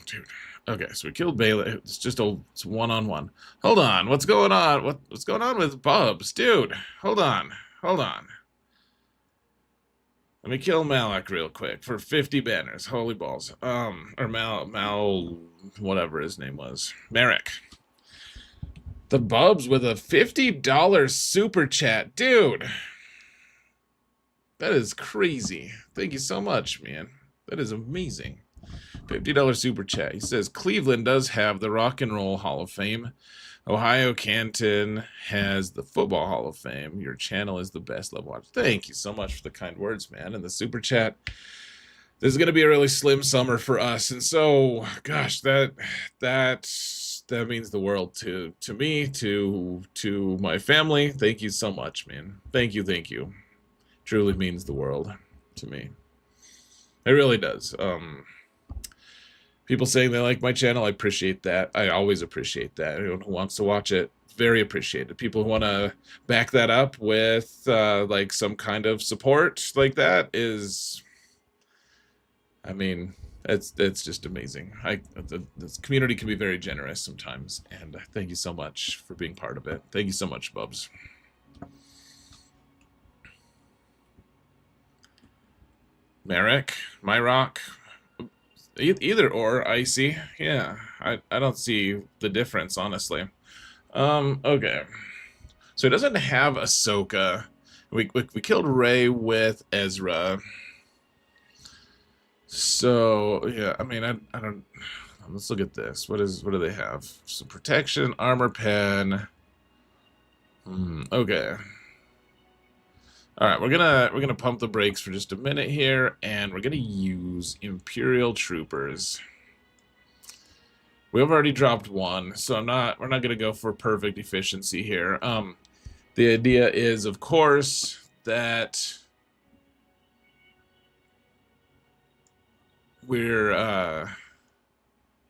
Speaker 1: dude. Okay, so we killed Bailey. It's just it's one-on-one. Hold on, what's going on? What's going on with Bubs? Dude, hold on. Let me kill Malak real quick for 50 banners. Holy balls. Or Mal, whatever his name was. Merrick. The Bubs with a $50 super chat. Dude. That is crazy. Thank you so much, man. That is amazing. $50 super chat. He says, Cleveland does have the Rock and Roll Hall of Fame. Ohio Canton has the Football Hall of Fame. Your channel is the best. Love watch. Thank you so much for the kind words, man. And the super chat. This is going to be a really slim summer for us. And so, gosh, that means the world to me, to my family. Thank you so much, man. Thank you. Truly means the world to me. It really does. People saying they like my channel, I appreciate that. I always appreciate that. Anyone who wants to watch it, very appreciated. People who want to back that up with like some kind of support like that is, I mean, it's just amazing. This community can be very generous sometimes, and thank you so much for being part of it. Thank you so much, Bubs. Merrick, Myrock. Either or, Icy. Yeah, I don't see the difference, honestly. Okay. So he doesn't have Ahsoka. We killed Rey with Ezra. So, yeah, I mean, I don't... Let's look at this. What do they have? Some protection, armor pen. Okay. All right, we're gonna pump the brakes for just a minute here, and we're gonna use Imperial Troopers. We've already dropped one, so we're not gonna go for perfect efficiency here. The idea is, of course, that we're yeah,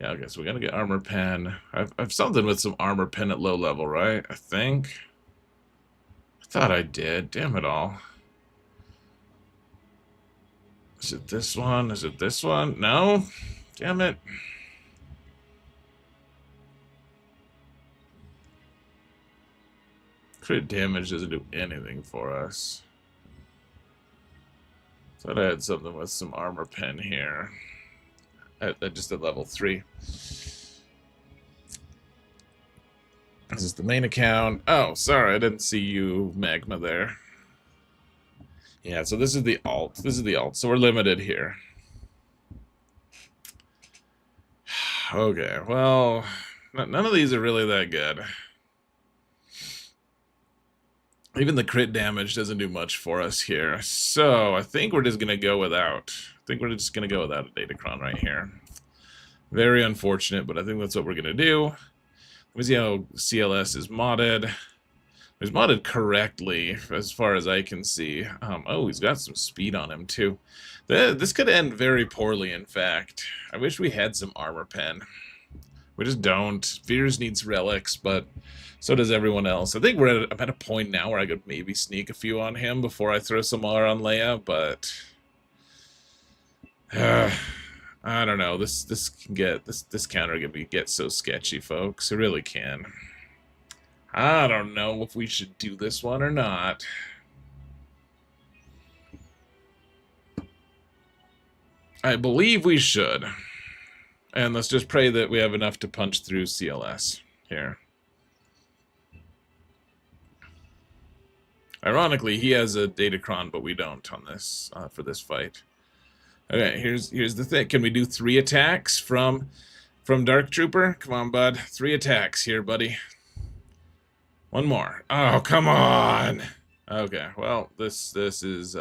Speaker 1: I guess we're gonna get armor pen. I've something with some armor pen at low level, right? I think. Thought I did. Damn it all. Is it this one? Is it this one? No? Damn it. Crit damage doesn't do anything for us. Thought I had something with some armor pen here. Just at level 3. This is the main account. Oh, sorry, I didn't see you, Magma, there. Yeah, so this is the alt. So we're limited here. Okay, well, none of these are really that good. Even the crit damage doesn't do much for us here. So I think we're just going to go without. a datacron right here. Very unfortunate, but I think that's what we're going to do. Let me see how CLS is modded. It's modded correctly, as far as I can see. Oh, he's got some speed on him, too. This could end very poorly, in fact. I wish we had some armor pen. We just don't. Veers needs relics, but so does everyone else. I think I'm at a point now where I could maybe sneak a few on him before I throw some more on Leia, but... I don't know. This counter can get so sketchy, folks. It really can. I don't know if we should do this one or not. I believe we should. And let's just pray that we have enough to punch through CLS here. Ironically, he has a datacron, but we don't on this for this fight. Okay, here's the thing. Can we do 3 attacks from Dark Trooper? Come on, bud. 3 attacks here, buddy. One more. Oh, come on. Okay, well, this is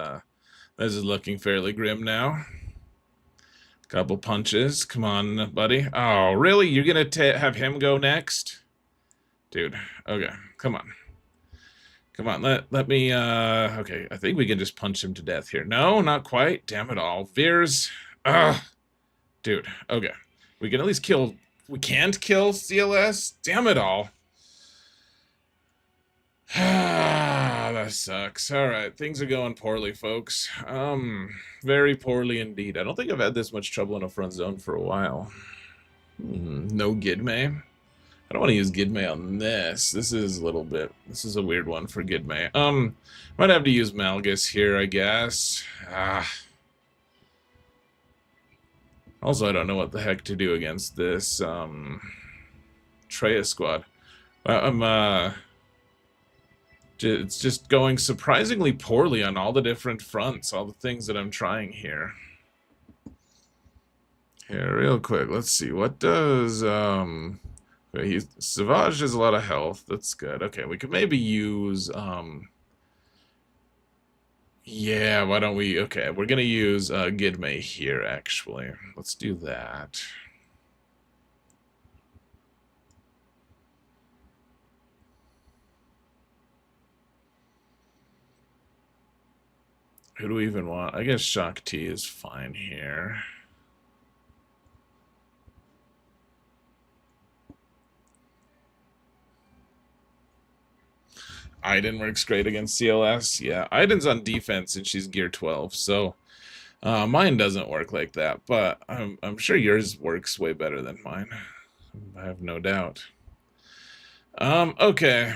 Speaker 1: looking fairly grim now. Couple punches. Come on, buddy. Oh, really? You're gonna have him go next? Dude, okay. Come on. Come on, let me, okay, I think we can just punch him to death here. No, not quite. Damn it all. Veers. Ugh. Dude, okay. We can at least kill, we can't kill CLS? Damn it all. That sucks. Alright, things are going poorly, folks. Very poorly indeed. I don't think I've had this much trouble in a front zone for a while. No Gidme. I don't want to use Gidme on this. This is a little bit... This is a weird one for Gidme. Might have to use Malgus here, I guess. Also, I don't know what the heck to do against this, Treya squad. It's just going surprisingly poorly on all the different fronts, all the things that I'm trying here. Here, real quick, let's see. What does, okay, Savage has a lot of health. That's good. Okay, we could maybe use, yeah, why don't we, okay, we're gonna use, Gidme here, actually. Let's do that. Who do we even want? I guess Shakti is fine here. Aiden works great against CLS. Yeah, Aiden's on defense and she's gear 12, so mine doesn't work like that, but I'm sure yours works way better than mine. I have no doubt. Okay.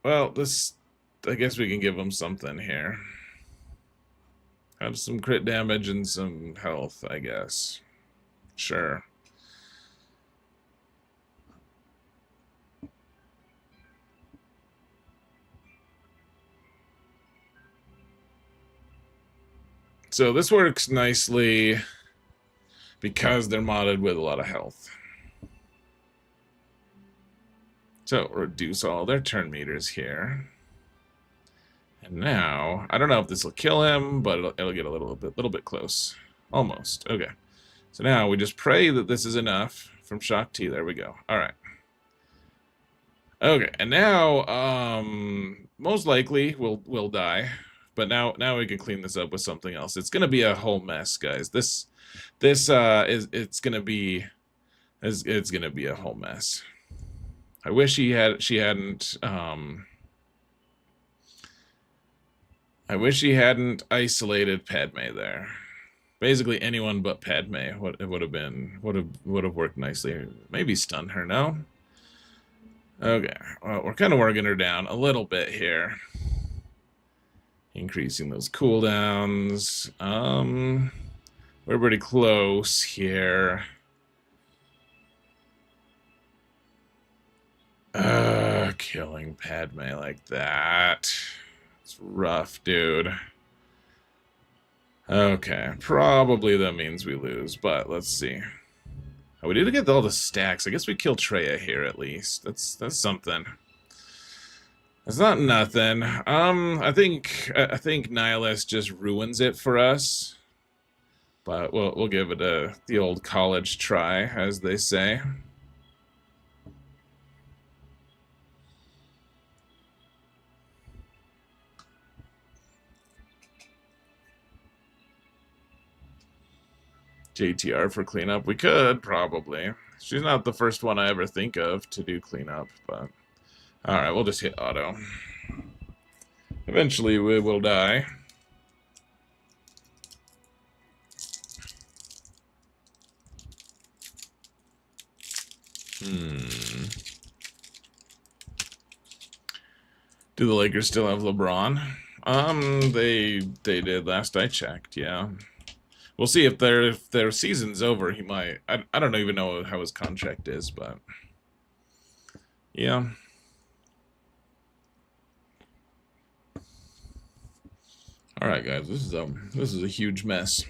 Speaker 1: Well, I guess we can give him something here. Have some crit damage and some health, I guess. Sure. So this works nicely because they're modded with a lot of health. So reduce all their turn meters here. And now, I don't know if this will kill him, but it'll get a little bit close. Almost. Okay. So now we just pray that this is enough from Shakti. There we go. All right. Okay, and now, most likely we'll die. But now we can clean this up with something else. It's gonna be a whole mess, guys. It's gonna be a whole mess. I wish she hadn't I wish she hadn't isolated Padme there. Basically anyone but Padme would have worked nicely. Maybe stun her, no? Okay, well, we're kind of working her down a little bit here. Increasing those cooldowns. We're pretty close here. Killing Padme like that. It's rough, dude. Okay, probably that means we lose, but let's see. Oh, we need to get all the stacks. I guess we kill Treya here at least. That's something. It's not nothing. I think Nihilus just ruins it for us. But we'll give it the old college try, as they say. JTR for cleanup. We could, probably. She's not the first one I ever think of to do cleanup, but... Alright, we'll just hit auto. Eventually we will die. Do the Lakers still have LeBron? They did last I checked, yeah. We'll see if their season's over. He might. I don't even know how his contract is, but yeah. All right, guys. This is a huge mess,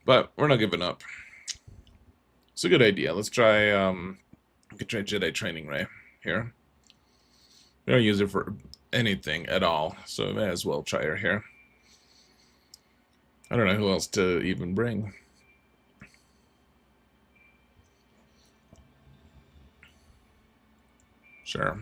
Speaker 1: but we're not giving up. It's a good idea. Let's try. We could try Jedi Training Ray here. We don't use it for anything at all, so we may as well try her here. I don't know who else to even bring. Sure.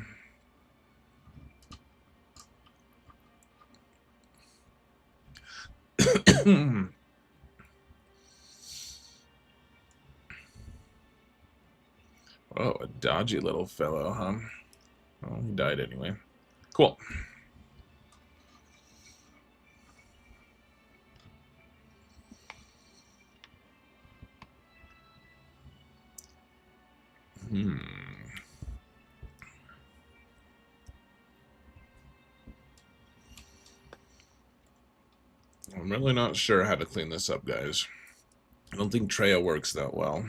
Speaker 1: Oh, a dodgy little fellow, huh? Oh, he died anyway. Cool. Hmm. I'm really not sure how to clean this up, guys. I don't think Treya works that well.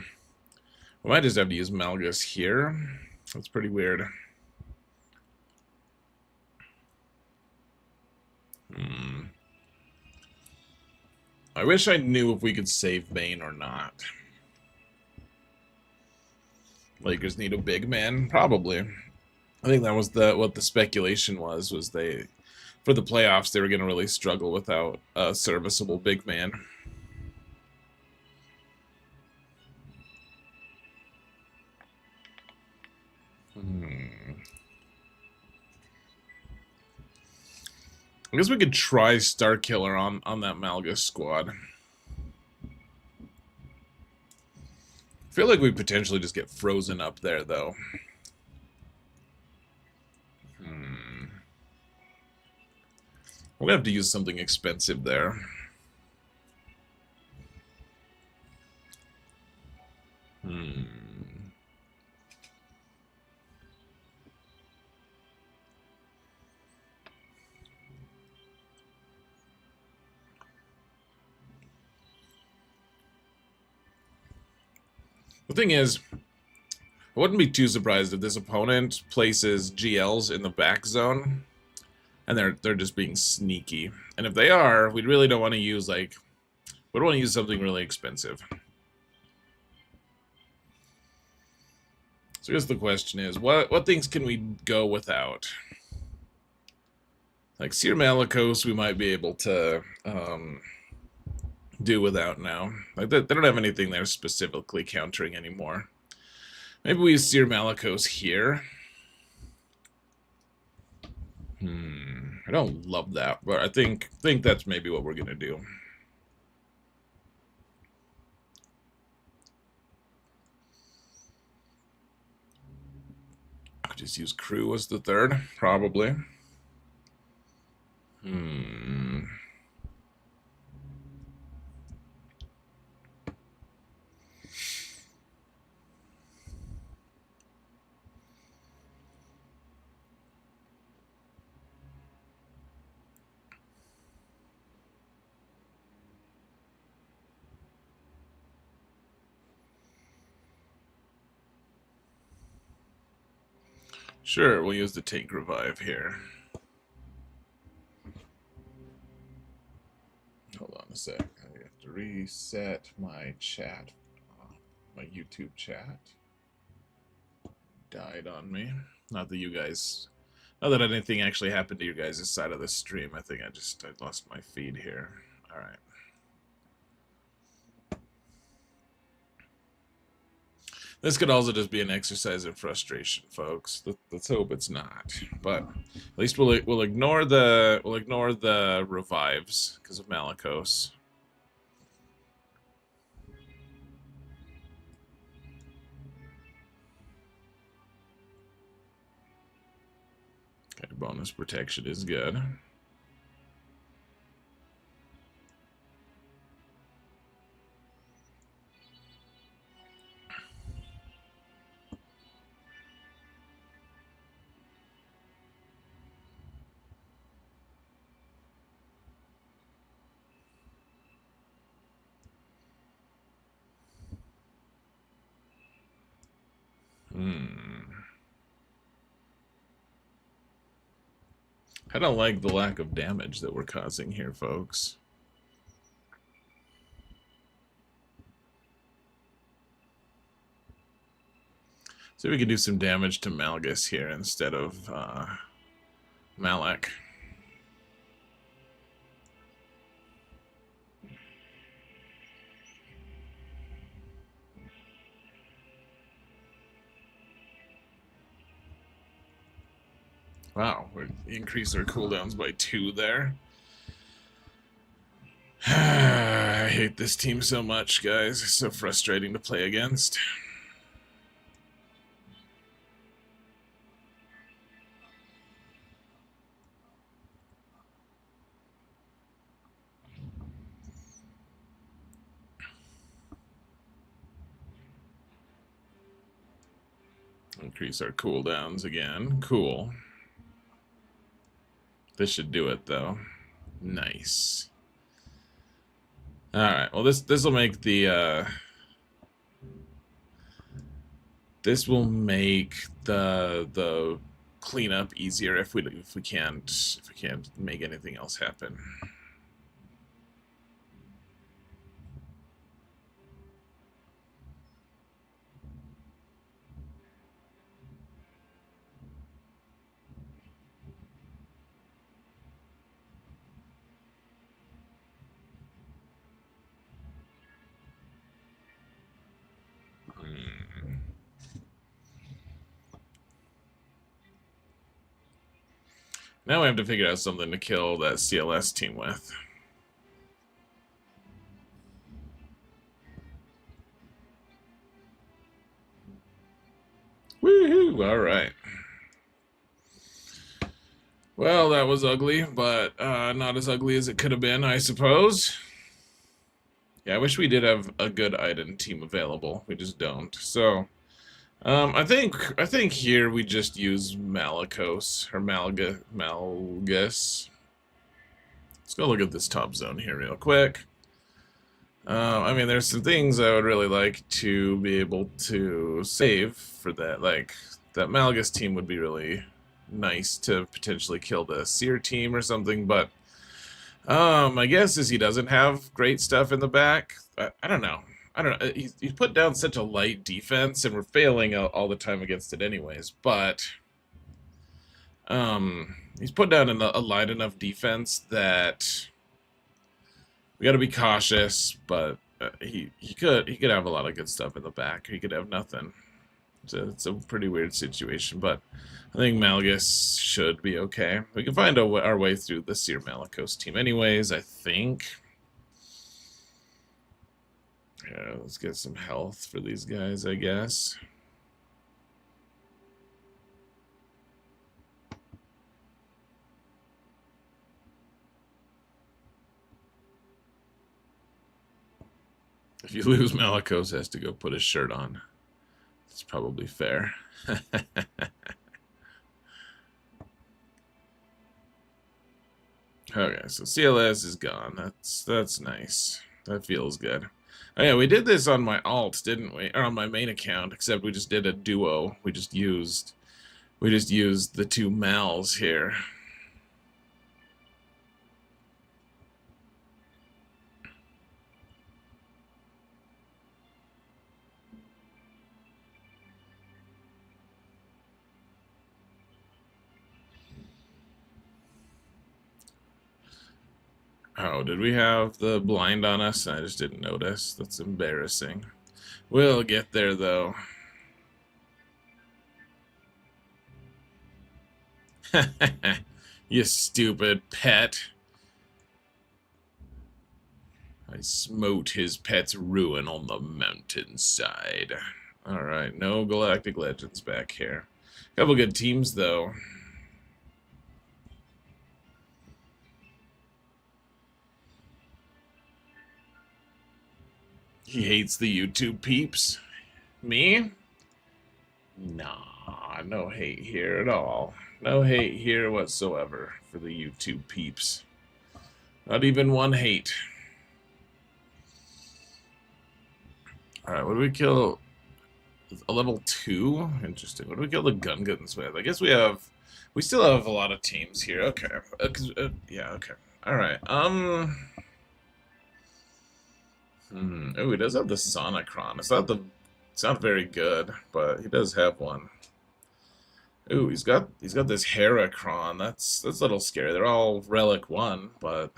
Speaker 1: We might just have to use Malgus here. That's pretty weird. Hmm. I wish I knew if we could save Bane or not. Lakers need a big man? Probably. I think that was what the speculation was they, for the playoffs, they were going to really struggle without a serviceable big man. I guess we could try Star Killer on that Malgus squad. I feel like we potentially just get frozen up there, though. We're gonna have to use something expensive there. The thing is, I wouldn't be too surprised if this opponent places GLs in the back zone, and they're just being sneaky. And if they are, we really don't want to use we don't want to use something really expensive. So I guess the question is, what things can we go without? Like Seer Malicos, we might be able to do without now. Like they don't have anything there specifically countering anymore. Maybe we use Seer Malicos here. I don't love that, but I think that's maybe what we're gonna do. I could just use Crew as the third, probably. Sure, we'll use the Tank Revive here. Hold on a sec. I have to reset my chat. My YouTube chat died on me. Not that anything actually happened to you guys' side of the stream. I think I lost my feed here. All right. This could also just be an exercise in frustration, folks. Let's hope it's not. But at least we'll ignore the revives because of Malicos. Okay, bonus protection is good. I don't like the lack of damage that we're causing here, folks. See if we can do some damage to Malgus here instead of Malak. Wow, we increased our cooldowns by 2 there. I hate this team so much, guys. It's so frustrating to play against. Increase our cooldowns again. Cool. This should do it, though. Nice. All right. Well, this will make the this will make the cleanup easier if we can't make anything else happen. Now we have to figure out something to kill that CLS team with. Woohoo! All right. Well, that was ugly, but not as ugly as it could have been, I suppose. Yeah, I wish we did have a good Iden team available. We just don't. So, I think here we just use Malicos or Malgus. Let's go look at this top zone here real quick. I mean, there's some things I would really like to be able to save for that. Like, that Malgus team would be really nice to potentially kill the Seer team or something, but my guess is he doesn't have great stuff in the back. I don't know. I don't know. He's put down such a light defense, and we're failing all the time against it anyways, but he's put down a light enough defense that we got to be cautious, but he could have a lot of good stuff in the back. He could have nothing. It's a pretty weird situation, but I think Malgus should be okay. We can find our way through the Seer Malicos team anyways, I think. Yeah, let's get some health for these guys, I guess. If you lose, Malicos has to go put his shirt on. It's probably fair. Okay, so CLS is gone. That's nice. That feels good. Oh yeah, we did this on my alt, didn't we? Or on my main account, except we just did a duo. We just used the two Mals here. Oh, did we have the blind on us? I just didn't notice. That's embarrassing. We'll get there, though. You stupid pet. I smote his pet's ruin on the mountainside. Alright, no Galactic Legends back here. Couple good teams, though. He hates the YouTube peeps. Me? Nah, no hate here at all. No hate here whatsoever for the YouTube peeps. Not even one hate. Alright, what do we kill? A level 2? Interesting. What do we kill the Gungans with? I guess we still have a lot of teams here. Okay. Yeah, okay. Alright, Oh, he does have the Sonicron. It's not very good, but he does have one. Ooh, he's got this Heracron. That's a little scary. They're all Relic 1, but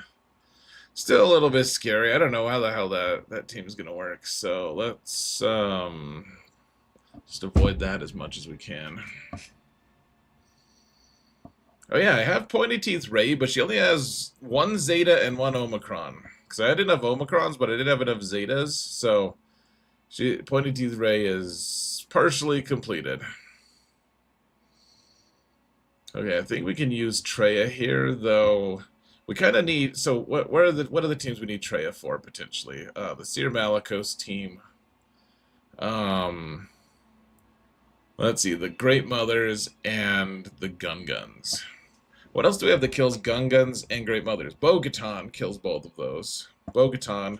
Speaker 1: still a little bit scary. I don't know how the hell that team's gonna work. So let's just avoid that as much as we can. Oh yeah, I have Pointy Teeth Ray, but she only has one Zeta and one Omicron. Because I didn't have Omicrons, but I did have enough Zetas, so Pointy Teeth Ray is partially completed. Okay, I think we can use Treya here, though. We kind of need. So what are the teams we need Treya for potentially? The Seer Malicos team. Let's see, the Great Mothers and the Gun Guns. What else do we have that kills Gun Guns and Great Mothers? Bo-Katan kills both of those. Bo-Katan,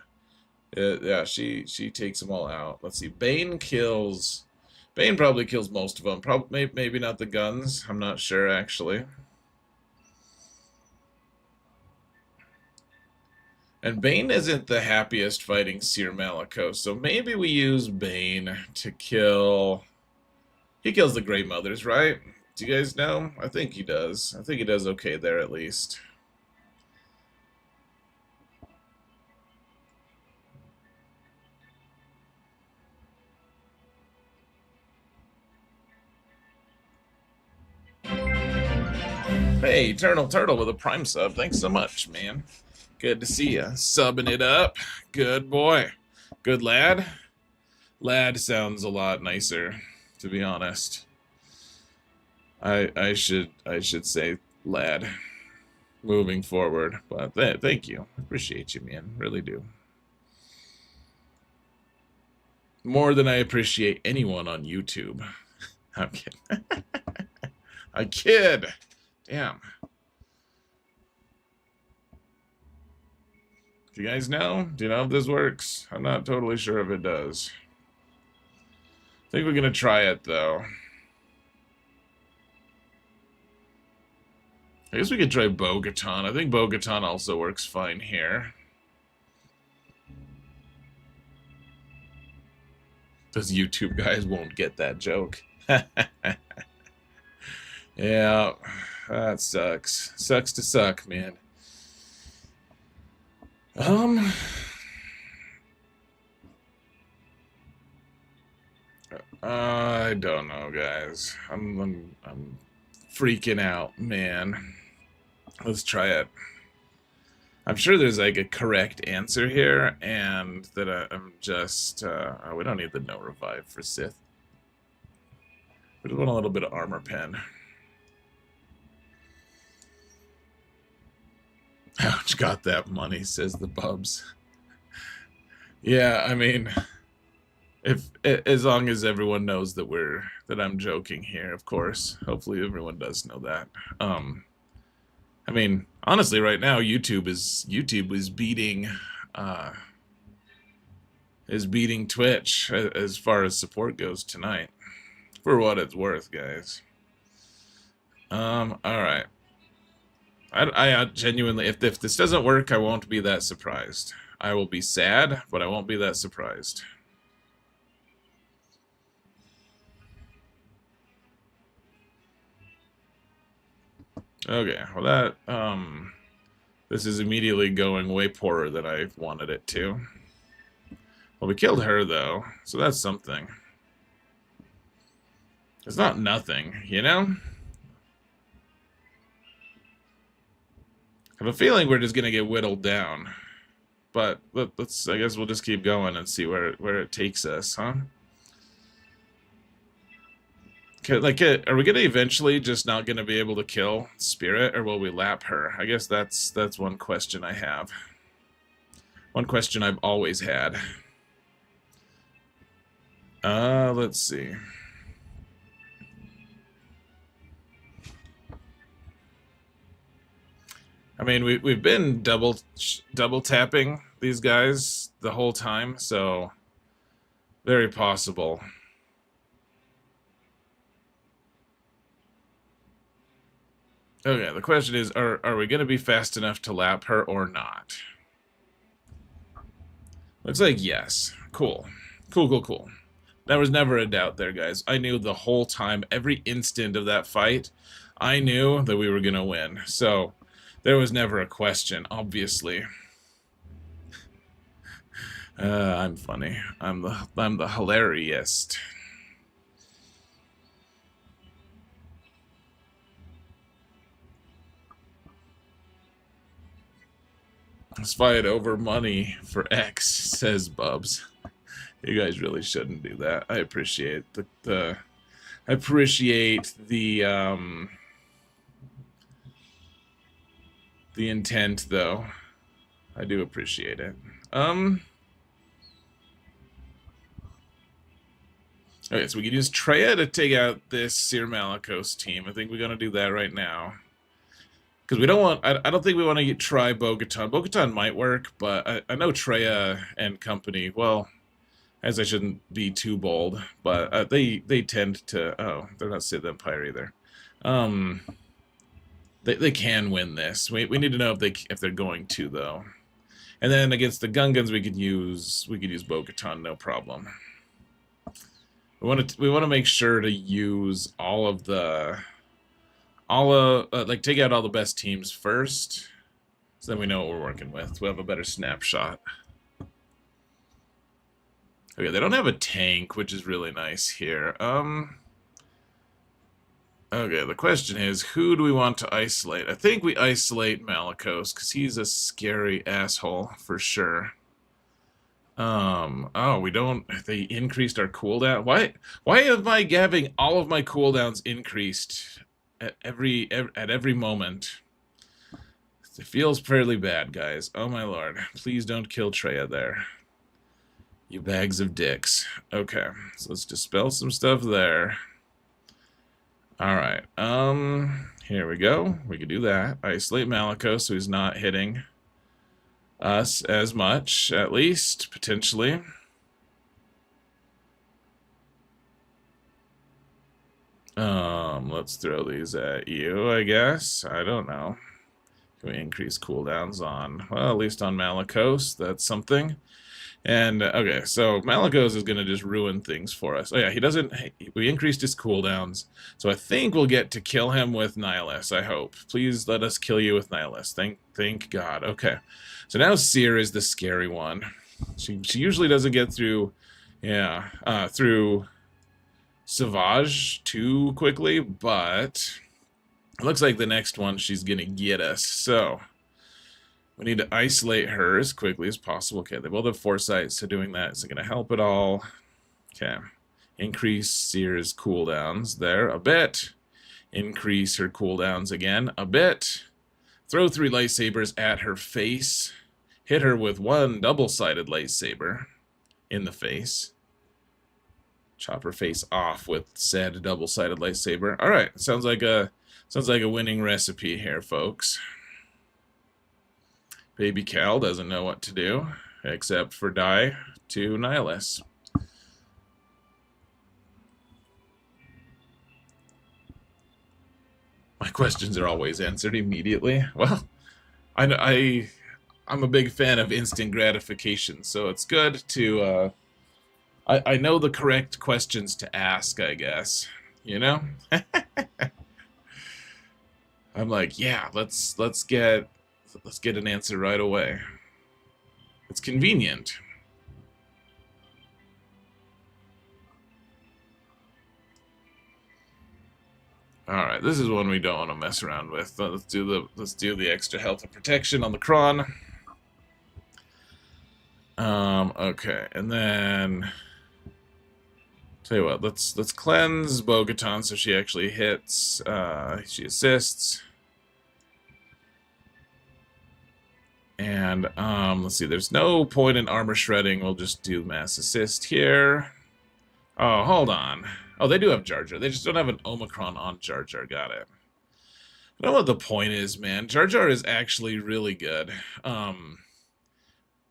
Speaker 1: yeah, she takes them all out. Let's see, Bane probably kills most of them. Probably, maybe not the guns. I'm not sure, actually. And Bane isn't the happiest fighting Seer Malicos, so maybe we use Bane to kill... He kills the Great Mothers, right? Do you guys know? I think he does. I think he does okay there, at least. Hey, Eternal Turtle with a Prime sub. Thanks so much, man. Good to see you. Subbing it up. Good boy. Good lad. Lad sounds a lot nicer, to be honest. I should say lad moving forward, but thank you. Appreciate you, man. Really do. More than I appreciate anyone on YouTube. I'm kidding. I kid. Damn. Do you guys know? Do you know if this works? I'm not totally sure if it does. I think we're gonna try it though. I guess we could try Bo-Katan. I think Bo-Katan also works fine here. Those YouTube guys won't get that joke. Yeah, that sucks. Sucks to suck, man. I don't know, guys. I'm freaking out, man. Let's try it. I'm sure there's like a correct answer here, and that I'm just... we don't need the no revive for Sith. We just want a little bit of armor pen. Ouch, got that money, says the Bubs. Yeah, I mean, as long as everyone knows that I'm joking here, of course. Hopefully everyone does know that. I mean, honestly, right now YouTube is beating Twitch as far as support goes tonight. For what it's worth, guys. All right. I genuinely, if this doesn't work, I won't be that surprised. I will be sad, but I won't be that surprised. Okay, well that, this is immediately going way poorer than I wanted it to. Well, we killed her, though, so that's something. It's not nothing, you know? I have a feeling we're just gonna get whittled down. But let's, I guess we'll just keep going and see where it takes us, huh? Like, are we gonna eventually just not gonna be able to kill Spirit, or will we lap her? I guess that's one question I have. One question I've always had. Let's see. I mean, we've been double tapping these guys the whole time, so very possible. Okay, the question is, are we going to be fast enough to lap her or not? Looks like yes. Cool. Cool. There was never a doubt there, guys. I knew the whole time, every instant of that fight, I knew that we were going to win. So, there was never a question, obviously. I'm funny. I'm the hilariest. Let's fight over money for X, says Bubs. You guys really shouldn't do that. I appreciate the I appreciate the intent, though. I do appreciate it. Okay, so we can use Treya to take out this Sir Malicos team. I think we're gonna do that right now. Because we don't want... I don't think we want to try Bo-Katan. Bo-Katan might work, but I know Treya and company... Well, as I shouldn't be too bold, but they tend to... Oh, they're not Sith Empire either. They can win this. We need to know if they're going to, though. And then against the Gungans, we could use Bo-Katan, no problem. We want to make sure to use like take out all the best teams first, so then we know what we're working with. We'll have a better snapshot. Okay, they don't have a tank, which is really nice here. Okay, the question is, who do we want to isolate? I think we isolate Malicos, because he's a scary asshole, for sure. Oh, we don't... They increased our cooldown? Why am I having all of my cooldowns increased at every moment? It feels fairly bad, guys. Oh my lord. Please don't kill Treya there. You bags of dicks. Okay, so let's dispel some stuff there. Alright, here we go. We can do that. Isolate Malicos so he's not hitting us as much, at least, potentially. Let's throw these at you, I guess. I don't know. Can we increase cooldowns on, well, at least on Malicos? That's something. And, okay, so Malicos is going to just ruin things for us. Oh, yeah, he doesn't... We increased his cooldowns, so I think we'll get to kill him with Nihilus, I hope. Please let us kill you with Nihilus. Thank God. Okay. So now Seer is the scary one. She usually doesn't get through... Yeah, through Savage too quickly, but... It looks like the next one she's going to get us, so... We need to isolate her as quickly as possible. Okay, they both have foresight, so doing that isn't going to help at all. Okay. Increase Seer's cooldowns there a bit. Increase her cooldowns again a bit. Throw 3 lightsabers at her face. Hit her with 1 double-sided lightsaber in the face. Chop her face off with said double-sided lightsaber. Alright, sounds like a winning recipe here, folks. Baby Cal doesn't know what to do, except for die to Nihilus. My questions are always answered immediately. Well, I'm a big fan of instant gratification, so it's good to... I know the correct questions to ask, I guess. You know? I'm like, yeah, let's get an answer right away. It's convenient. Alright, this is one we don't want to mess around with. Let's do the extra health and protection on the Kron. Okay, and then tell you what, let's cleanse Bo-Katan so she actually hits, she assists. And, let's see, there's no point in armor shredding. We'll just do mass assist here. Oh, hold on. Oh, they do have Jar Jar. They just don't have an Omicron on Jar Jar. Got it. I don't know what the point is, man. Jar Jar is actually really good.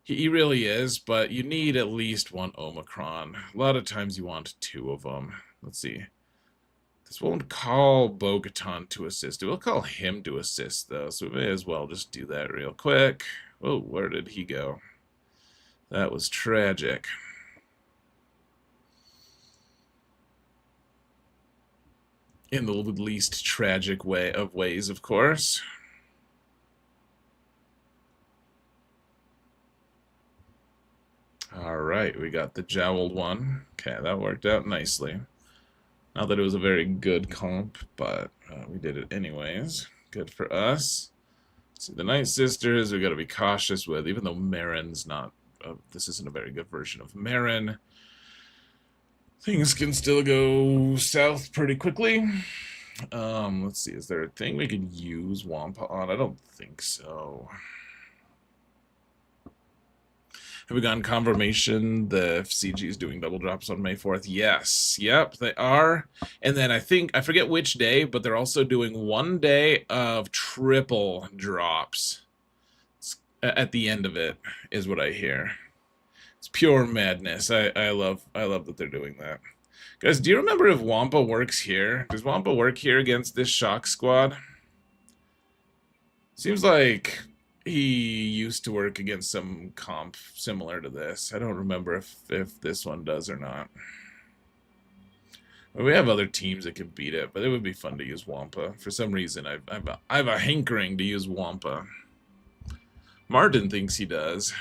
Speaker 1: He really is, but you need at least 1 Omicron. A lot of times you want 2 of them. Let's see. This won't call Bo-Katan to assist. It will call him to assist, though, so we may as well just do that real quick. Oh, where did he go? That was tragic. In the least tragic way of ways, of course. Alright, we got the jowled one. Okay, that worked out nicely. Not that it was a very good comp, but we did it anyways. Good for us. See, the Night Sisters we got to be cautious with, even though Marin's not. This isn't a very good version of Marin. Things can still go south pretty quickly. Let's see. Is there a thing we could use Wampa on? I don't think so. Have we gotten confirmation the CG is doing double drops on May 4th? Yes. Yep, they are. And then I forget which day, but they're also doing 1 day of triple drops. At the end of it, is what I hear. It's pure madness. I love that they're doing that. Guys, do you remember if Wampa works here? Does Wampa work here against this Shock Squad? Seems like he used to work against some comp similar to this. I don't remember if this one does or not. Well, we have other teams that can beat it, but it would be fun to use Wampa. For some reason, I have a hankering to use Wampa. Martin thinks he does.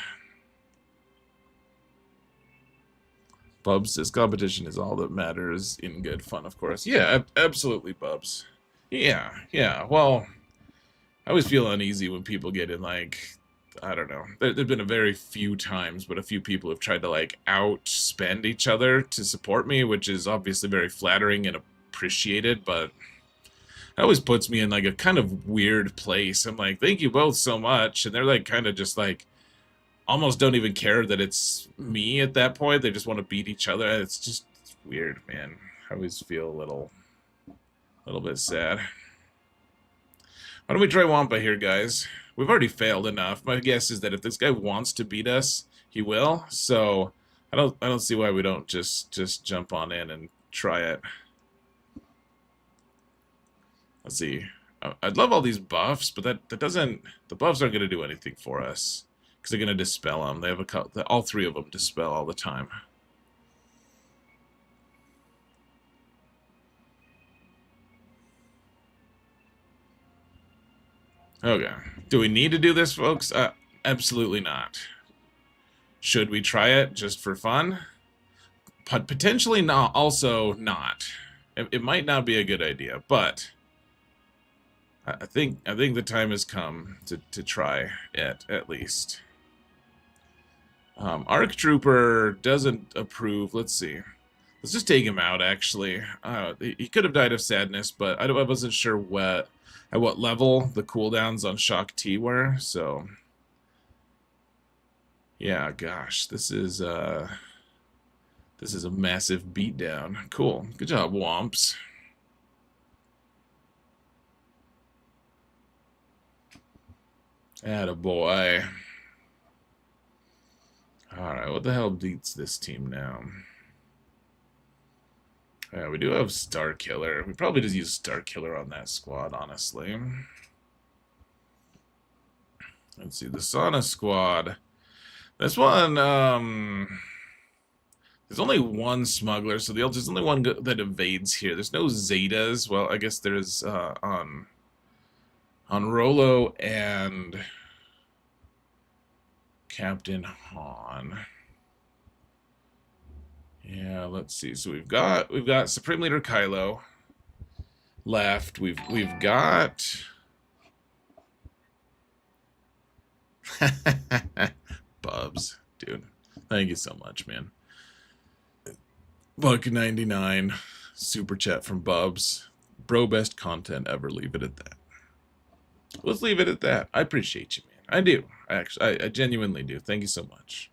Speaker 1: Bubs says competition is all that matters in good fun, of course. Yeah, absolutely, Bubs. Yeah. Well, I always feel uneasy when people get in, like, I don't know. There've been a very few times, but a few people have tried to, like, outspend each other to support me, which is obviously very flattering and appreciated, but it always puts me in, like, a kind of weird place. I'm like, thank you both so much, and they're, like, kind of just, like, almost don't even care that it's me at that point. They just want to beat each other. It's weird, man. I always feel a little bit sad. Why don't we try Wampa here, guys? We've already failed enough. My guess is that if this guy wants to beat us, he will. So I don't see why we don't just jump on in and try it. Let's see. I'd love all these buffs, but that doesn't. The buffs aren't going to do anything for us because they're going to dispel them. They have all three of them dispel all the time. Okay. Do we need to do this, folks? Absolutely not. Should we try it just for fun? But potentially not. Also not. It might not be a good idea, but I think the time has come to try it at least. Arc Trooper doesn't approve. Let's see. Let's just take him out. Actually, he could have died of sadness, but I wasn't sure at what level the cooldowns on Shock T were, so yeah, gosh, this is a massive beatdown. Cool. Good job, Womps. Attaboy. Alright, what the hell beats this team now? Yeah, we do have Star Killer. We probably just use Star Killer on that squad, honestly. Let's see, the Sauna squad. This one, there's only one smuggler, so there's only one that evades here. There's no Zetas. Well, I guess there's on Rolo and Captain Han. Yeah, let's see. So we've got Supreme Leader Kylo left. We've got Bubs, dude. Thank you so much, man. $1.99 super chat from Bubs. Bro, best content ever. Leave it at that. Let's leave it at that. I appreciate you, man. I do. I genuinely do. Thank you so much.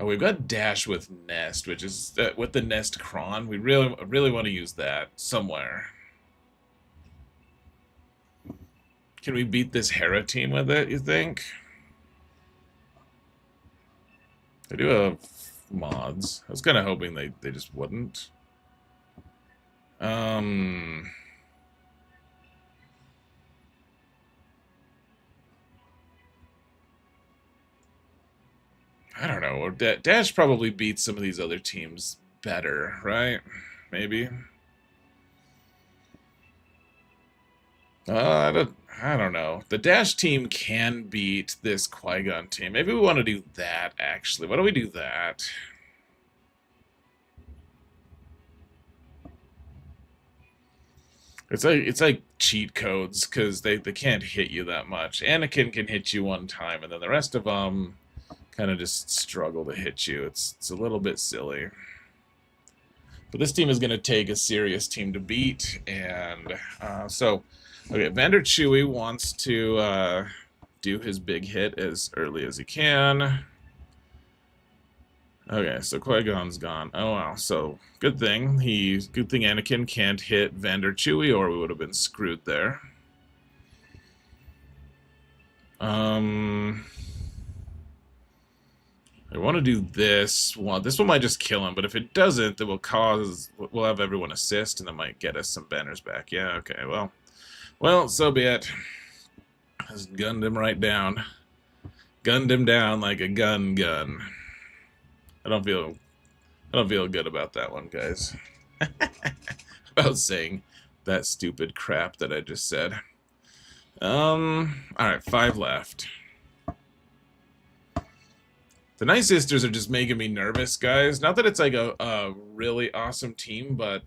Speaker 1: Oh, we've got Dash with Nest, which is with the Nest Cron. We really want to use that somewhere. Can we beat this Hera team with it, you think? They do have mods. I was kind of hoping they just wouldn't. I don't know. Or Dash probably beats some of these other teams better, right? Maybe. I don't know. The Dash team can beat this Qui-Gon team. Maybe we want to do that, actually. Why don't we do that? It's like cheat codes because they can't hit you that much. Anakin can hit you one time, and then the rest of them kind of just struggle to hit you. It's a little bit silly. But this team is going to take a serious team to beat, and okay, Vander Chewie wants to do his big hit as early as he can. Okay, so Qui-Gon's gone. Oh wow, so good thing Anakin can't hit Vander Chewie, or we would have been screwed there. I want to do this one. This one might just kill him, but if it doesn't, it will we'll have everyone assist, and that might get us some banners back. Yeah, okay, well, so be it. Just gunned him right down. Gunned him down like a gun. I don't feel good about that one, guys. About saying that stupid crap that I just said. Alright, 5 left. The Night Sisters are just making me nervous, guys. Not that it's like a really awesome team, but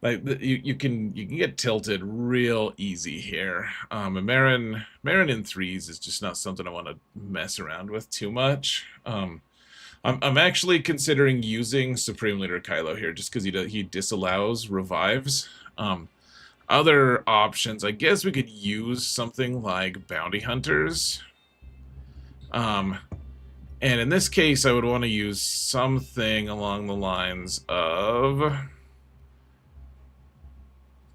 Speaker 1: like you can get tilted real easy here. And Marin in 3s is just not something I want to mess around with too much. I'm actually considering using Supreme Leader Kylo here just because he disallows revives. Other options, I guess we could use something like Bounty Hunters. And in this case, I would want to use something along the lines of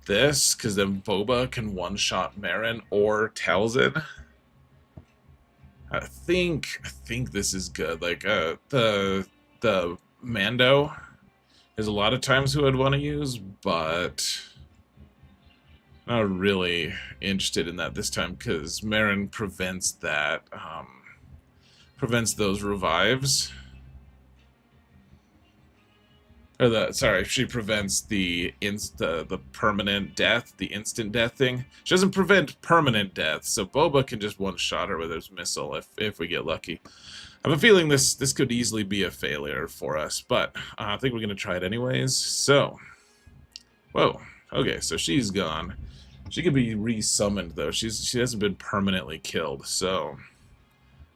Speaker 1: this, because then Boba can one-shot Marin or Talzin. I think this is good. Like the Mando is a lot of times who I'd want to use, but not really interested in that this time because Marin prevents that. Prevents those revives. Or she prevents the permanent death, the instant death thing. She doesn't prevent permanent death, so Boba can just one-shot her with his missile if we get lucky. I have a feeling this could easily be a failure for us, but I think we're gonna try it anyways. So, whoa, okay, so she's gone. She could be re-summoned though. She hasn't been permanently killed, so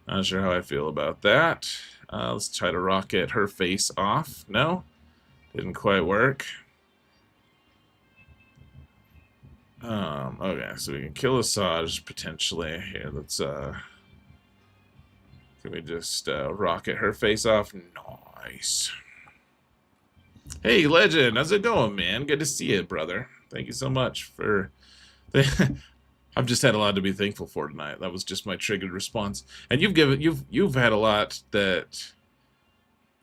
Speaker 1: not sure how I feel about that. Let's try to rocket her face off. No? Didn't quite work. Okay, so we can kill Asajj potentially. Here, let's can we just rocket her face off? Nice. Hey, Legend, how's it going, man? Good to see you, brother. Thank you so much for I've just had a lot to be thankful for tonight. That was just my triggered response. And you've had a lot that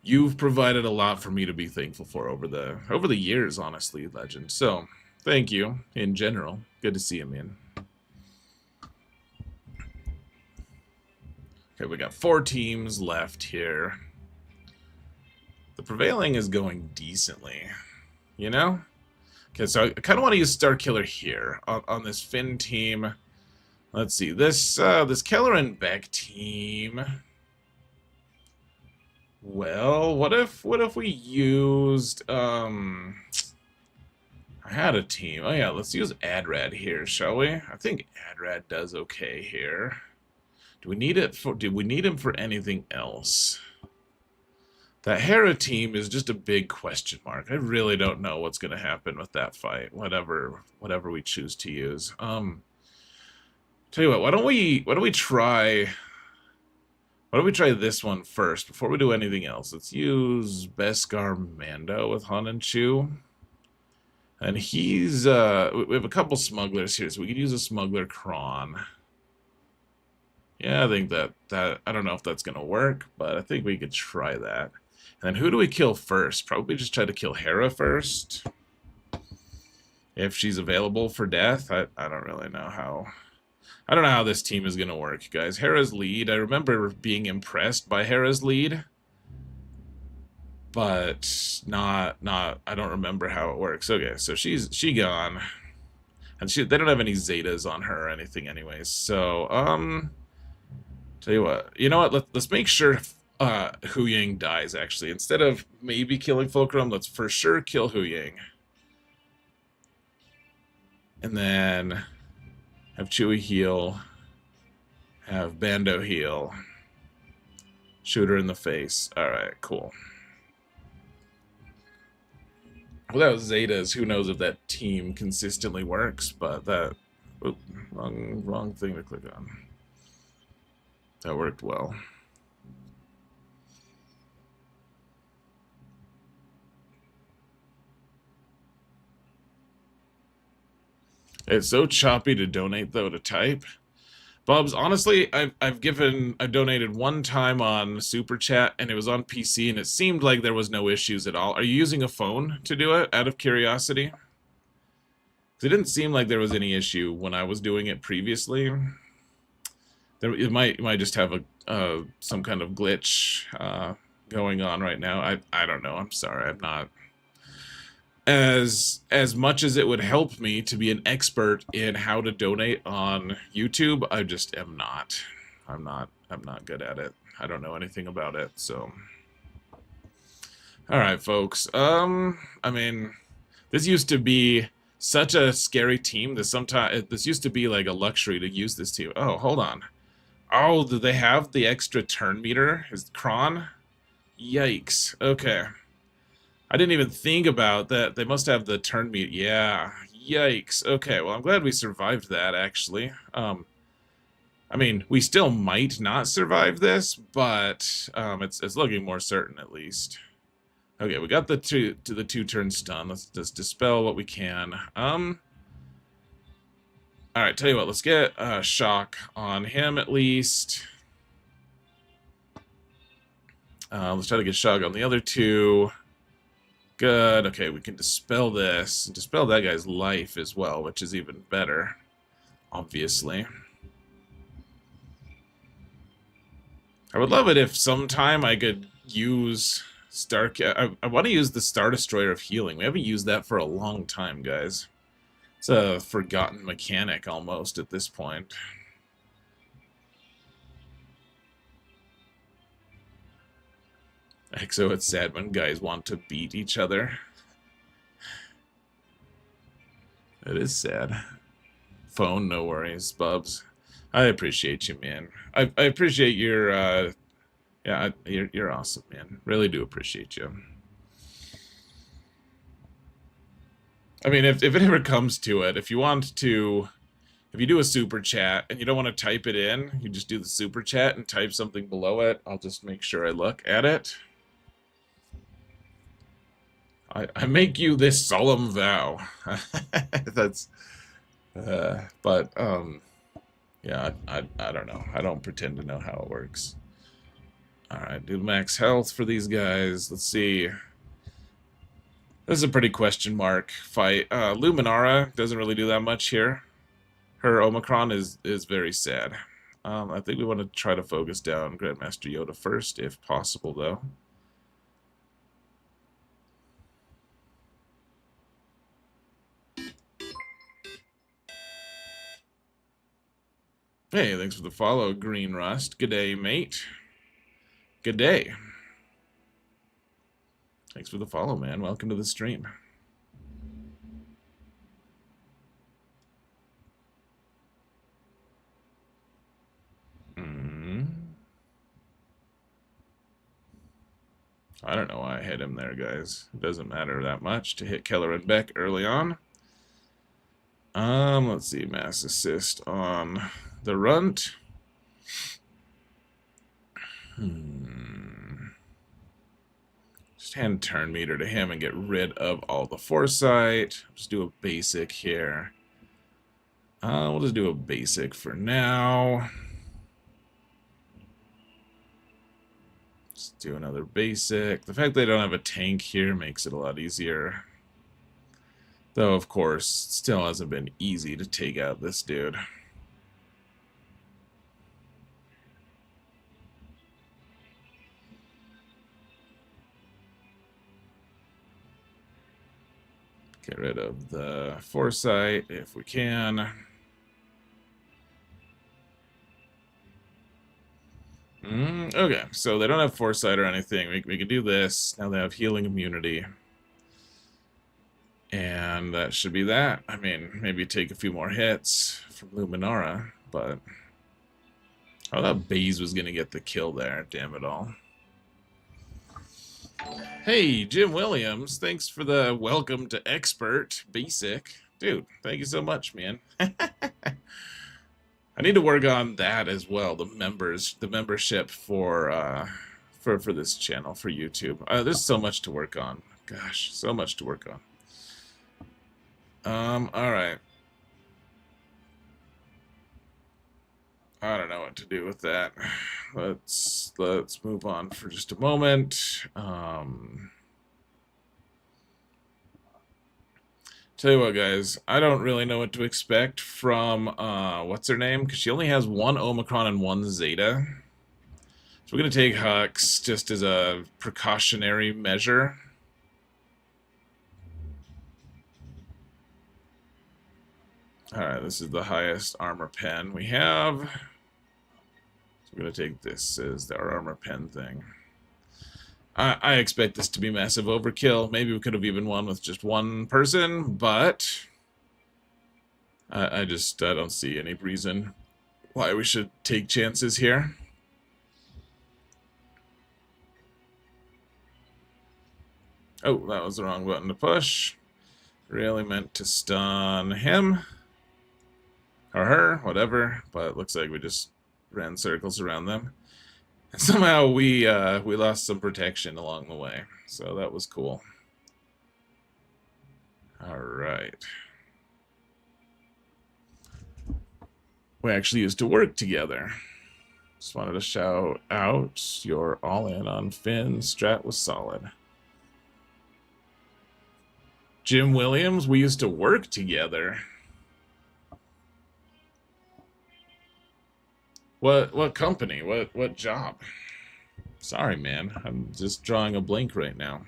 Speaker 1: you've provided a lot for me to be thankful for over the years, honestly, Legend. So, thank you in general. Good to see you, man. Okay, we got 4 teams left here. The prevailing is going decently, you know? Okay, so I kind of want to use Starkiller here on this Finn team. Let's see, this Keller and Beck team. Well, what if we used I had a team. Oh yeah, let's use Adrad here, shall we? I think Adrad does okay here. Do we need him for anything else? That Hera team is just a big question mark. I really don't know what's going to happen with that fight. Whatever we choose to use. Tell you what, why don't we try this one first before we do anything else? Let's use Beskar Mando with Han and Chew. And he's we have a couple smugglers here, so we could use a smuggler Kron. Yeah, I think that I don't know if that's gonna work, but I think we could try that. And then who do we kill first? Probably just try to kill Hera first. If she's available for death. I don't really know how. I don't know how this team is gonna work, guys. Hera's lead. I remember being impressed by Hera's lead. But not I don't remember how it works. Okay, so she gone. And they don't have any Zetas on her or anything anyways. So, tell you what. You know what? Let's make sure Hu Yang dies, actually. Instead of maybe killing Fulcrum, let's for sure kill Hu Yang. And then have Chewie heal. Have Bando heal. Shoot her in the face. Alright, cool. Well, that was Zeta's. Who knows if that team consistently works, but that... Oop, wrong thing to click on. That worked well. It's so choppy to donate, though, to type. Bubs, honestly, I've donated one time on Super Chat, and it was on PC, and it seemed like there was no issues at all. Are you using a phone to do it, out of curiosity? Because it didn't seem like there was any issue when I was doing it previously. It might just have some kind of glitch going on right now. I don't know. I'm sorry. I'm not as much as it would help me to be an expert in how to donate on YouTube. I just am not. I'm not good at it. I don't know anything about it. So, all right, folks. I mean, this used to be such a scary team that this used to be like a luxury to use this team. Oh, hold on. Oh, do they have the extra turn meter? Is Kron? Yikes. Okay. I didn't even think about that. They must have the turn meter. Yeah. Yikes. Okay, well, I'm glad we survived that, actually. I mean, we still might not survive this, but it's looking more certain, at least. Okay, we got the two-turn stun. Let's just dispel what we can. Alright, tell you what, let's get shock on him, at least. Let's try to get shock on the other two. Good. Okay, we can dispel this. Dispel that guy's life as well, which is even better, obviously. I would love it if sometime I could use I want to use the Star Destroyer of healing. We haven't used that for a long time, guys. It's a forgotten mechanic almost at this point. Exo, it's sad when guys want to beat each other. It is sad. Phone, no worries, Bubs. I appreciate you, man. I appreciate your, yeah, you're awesome, man. Really do appreciate you. I mean, if it ever comes to it, if you do a super chat and you don't want to type it in, you just do the super chat and type something below it. I'll just make sure I look at it. I make you this solemn vow. That's, but, yeah, I don't know. I don't pretend to know how it works. Alright, do max health for these guys. Let's see. This is a pretty question mark fight. Luminara doesn't really do that much here. Her Omicron is very sad. I think we want to try to focus down Grandmaster Yoda first, if possible, though. Hey, thanks for the follow, Green Rust. G'day, mate. G'day. Thanks for the follow, man. Welcome to the stream. I don't know why I hit him there, guys. It doesn't matter that much to hit Keller and Beck early on. Let's see, mass assist on the runt. Just hand turn meter to him and get rid of all the foresight. Just do a basic here. We'll just do a basic for now. Let's do another basic. The fact they don't have a tank here makes it a lot easier. Though, of course, it still hasn't been easy to take out this dude. Get rid of the foresight if we can. Okay, so they don't have foresight or anything. We can do this. Now they have healing immunity. And that should be that. I mean, maybe take a few more hits from Luminara, but... I thought Baze was going to get the kill there, damn it all. Hey, Jim Williams, thanks for the welcome to Expert Basic. Dude, thank you so much, man. I need to work on that as well, the membership for this channel, for YouTube. There's so much to work on. Gosh, so much to work on. Alright. I don't know what to do with that. Let's move on for just a moment. Tell you what, guys, I don't really know what to expect from what's her name, because she only has one Omicron and one Zeta. So we're gonna take Hux just as a precautionary measure. Alright, this is the highest armor pen we have. So we're going to take this as our armor pen thing. I expect this to be massive overkill. Maybe we could have even won with just one person, but I don't see any reason why we should take chances here. Oh, that was the wrong button to push. Really meant to stun him. Or her, whatever, but it looks like we just ran circles around them. And somehow we lost some protection along the way, so that was cool. Alright. We actually used to work together. Just wanted to shout out, you're all in on Finn, strat was solid. Jim Williams, we used to work together. What company? What job? Sorry, man. I'm just drawing a blank right now.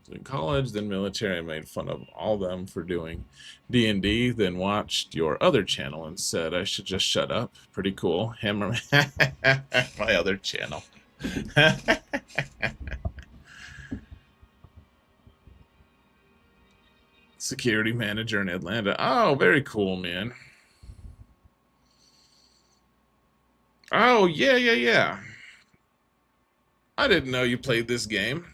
Speaker 1: So in college, then military, I made fun of all them for doing D&D, then watched your other channel and said I should just shut up. Pretty cool. Hammer my other channel. Security manager in Atlanta. Oh, very cool, man. Oh, yeah. I didn't know you played this game.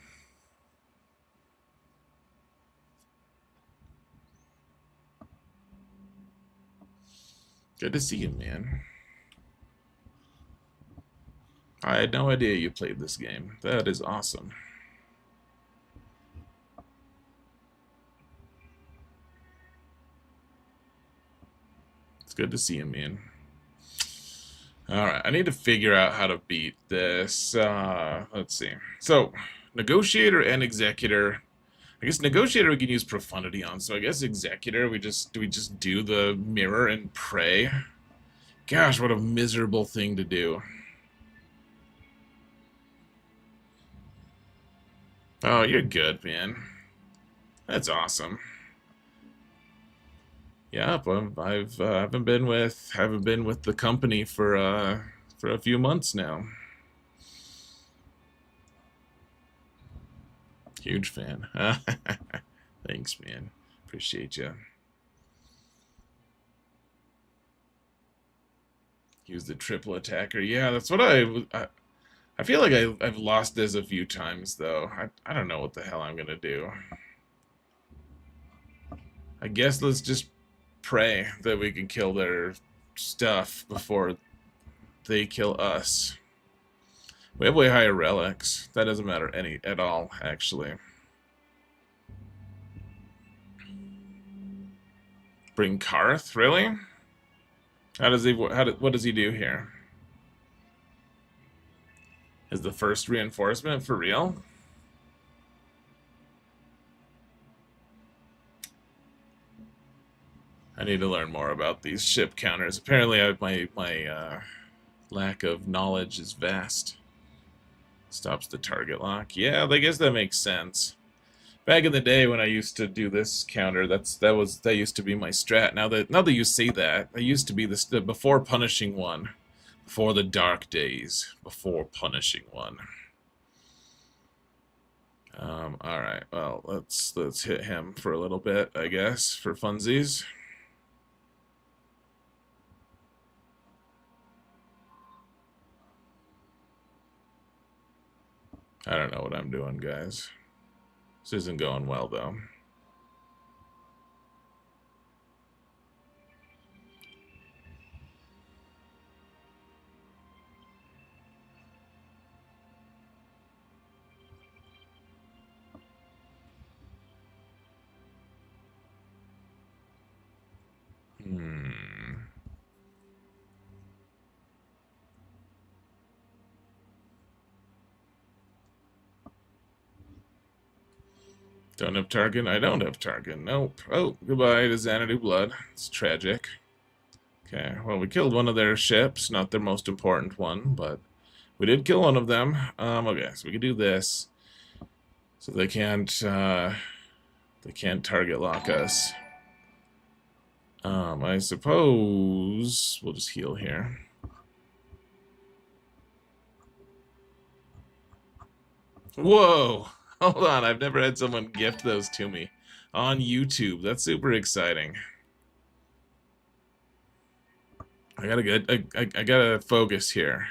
Speaker 1: Good to see you, man. I had no idea you played this game. That is awesome. It's good to see you, man. Alright, I need to figure out how to beat this. Let's see. So, Negotiator and Executor. I guess Negotiator we can use Profundity on, so I guess Executor, we just do the mirror and pray? Gosh, what a miserable thing to do. Oh, you're good, man. That's awesome. Yep, I haven't been with the company for a few months now. Huge fan. Thanks, man. Appreciate you. Use the triple attacker. Yeah, that's what I feel like I've lost this a few times, though. I don't know what the hell I'm gonna do. I guess let's just pray that we can kill their stuff before they kill us. We have way higher relics. That doesn't matter at all, actually. Bring Karth? Really? What does he do here? Is the first reinforcement for real? I need to learn more about these ship counters. Apparently, my lack of knowledge is vast. Stops the target lock. Yeah, I guess that makes sense. Back in the day when I used to do this counter, that used to be my strat. Now that you say that, that used to be the before punishing one, before the dark days, before punishing one. All right. Well, let's hit him for a little bit, I guess, for funsies. I don't know what I'm doing, guys. This isn't going well, though. Don't have target? I don't have target. Nope. Oh, goodbye to Xanadu Blood. It's tragic. Okay, well, we killed one of their ships. Not their most important one, but we did kill one of them. Okay, so we can do this. So they can't target lock us. I suppose we'll just heal here. Whoa! Hold on, I've never had someone gift those to me on YouTube. That's super exciting. I gotta focus here.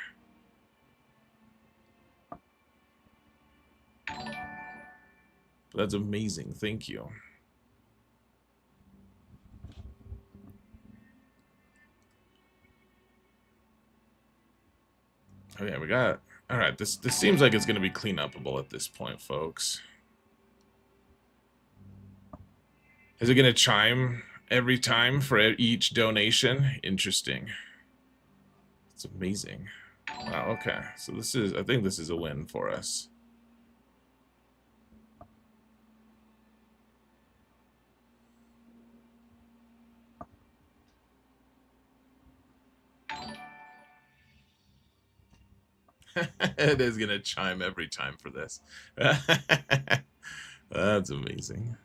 Speaker 1: That's amazing. Thank you. Okay, we got. All right, this seems like it's going to be clean-upable at this point, folks. Is it going to chime every time for each donation? Interesting. It's amazing. Wow, okay. So I think this is a win for us. It is going to chime every time for this. That's amazing.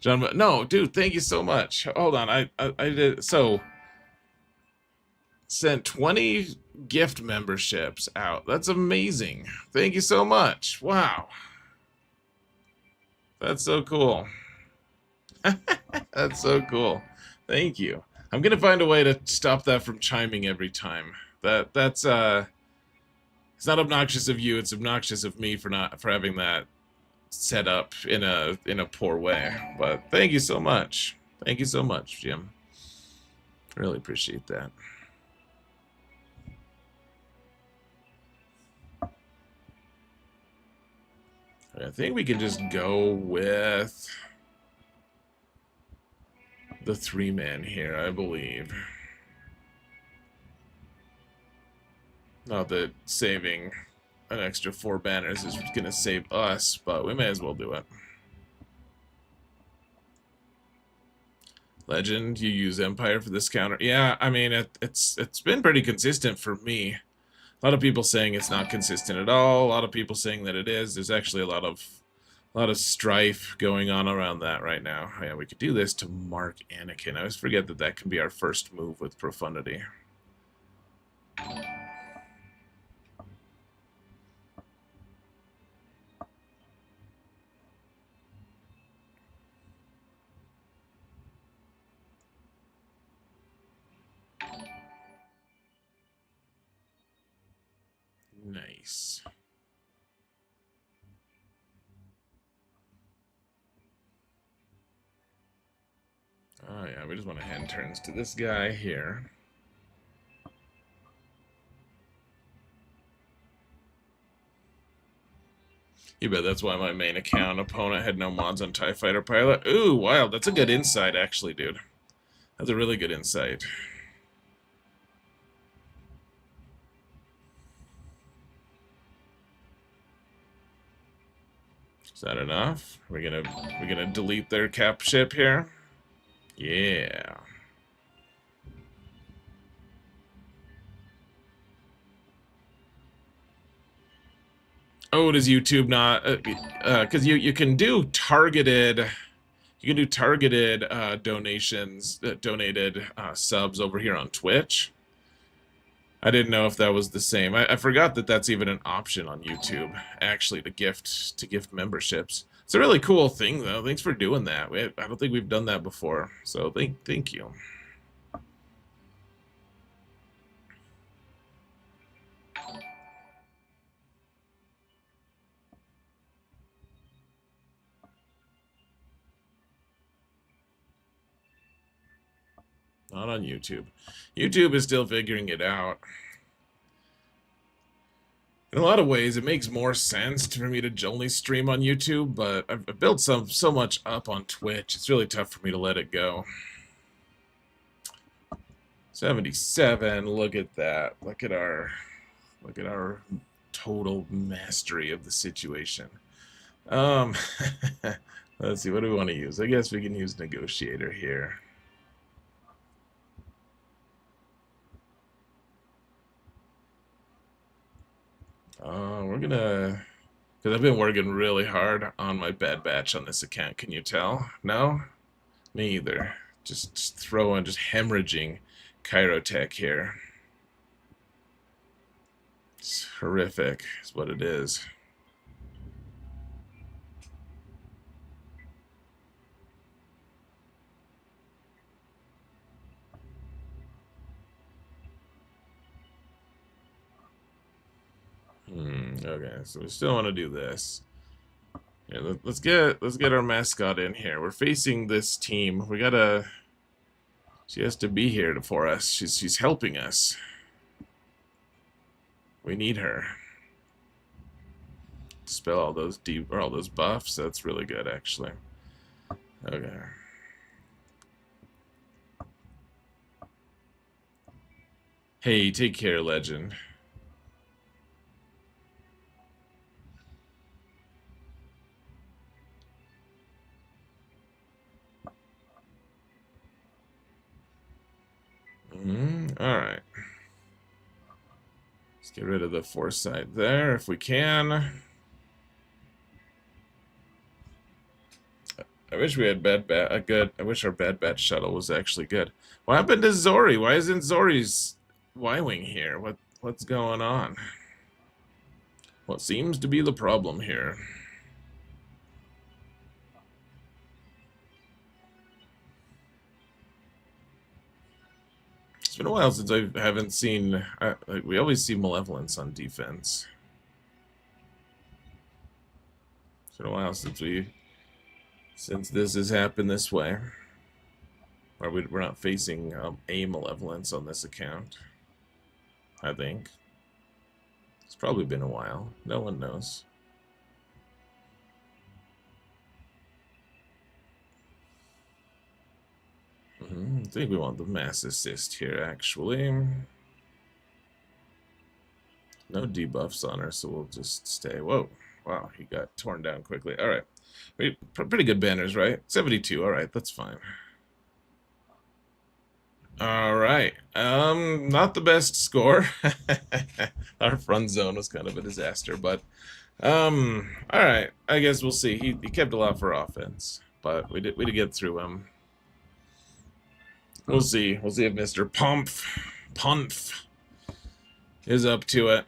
Speaker 1: John, no, dude, thank you so much. Hold on, I did so sent 20 gift memberships out. That's amazing. Thank you so much. Wow. That's so cool. That's so cool. Thank you. I'm gonna find a way to stop that from chiming every time. That's it's not obnoxious of you, it's obnoxious of me for having that set up in a poor way. But thank you so much. Thank you so much, Jim. Really appreciate that. I think we can just go with the 3-man here, I believe. Not that saving an extra 4 banners is going to save us, but we may as well do it. Legend, you use Empire for this counter. Yeah, I mean, it's been pretty consistent for me. A lot of people saying it's not consistent at all. A lot of people saying that it is. There's actually a lot of strife going on around that right now. Yeah, we could do this to mark Anakin. I always forget that that can be our first move with Profundity. Nice. Oh yeah, we just want to hand turns to this guy here. You bet that's why my main account opponent had no mods on TIE Fighter Pilot. Ooh, wow, that's a good insight, actually, dude. That's a really good insight. Is that enough? We're gonna delete their cap ship here? Yeah. Oh, does YouTube not? Because you can do targeted. You can do targeted donations, donated subs over here on Twitch. I didn't know if that was the same. I forgot that that's even an option on YouTube, actually, to gift memberships. It's a really cool thing, though. Thanks for doing that. I don't think we've done that before, so thank you. Not on YouTube. YouTube is still figuring it out. In a lot of ways, it makes more sense for me to only stream on YouTube, but I've built so much up on Twitch. It's really tough for me to let it go. 77. Look at that. Look at our total mastery of the situation. Let's see. What do we want to use? I guess we can use negotiator here. We're gonna, because I've been working really hard on my bad batch on this account. Can you tell? No? Me either. Just throwing, just hemorrhaging Chirotech here. It's horrific, is what it is. Okay, so we still want to do this. Yeah, let's get our mascot in here. We're facing this team. We gotta. She has to be here for us. She's helping us. We need her. Spell all those all those buffs. That's really good, actually. Okay. Hey, take care, legend. All right. Let's get rid of the foresight there if we can. I wish we had I wish our bad batch shuttle was actually good. What happened to Zori? Why isn't Zori's Y-wing here? What's going on? What seems to be the problem here? It's been a while since I haven't seen. Like, we always see malevolence on defense. It's been a while since this has happened this way. Or we're not facing a malevolence on this account. I think. It's probably been a while. No one knows. I think we want the mass assist here, actually. No debuffs on her, so we'll just stay. Whoa. Wow, he got torn down quickly. All right. Pretty good banners, right? 72. All right, that's fine. All right. Not the best score. Our front zone was kind of a disaster, but all right. I guess we'll see. He kept a lot for offense, but we did get through him. We'll see. We'll see if Mr. Pumph is up to it.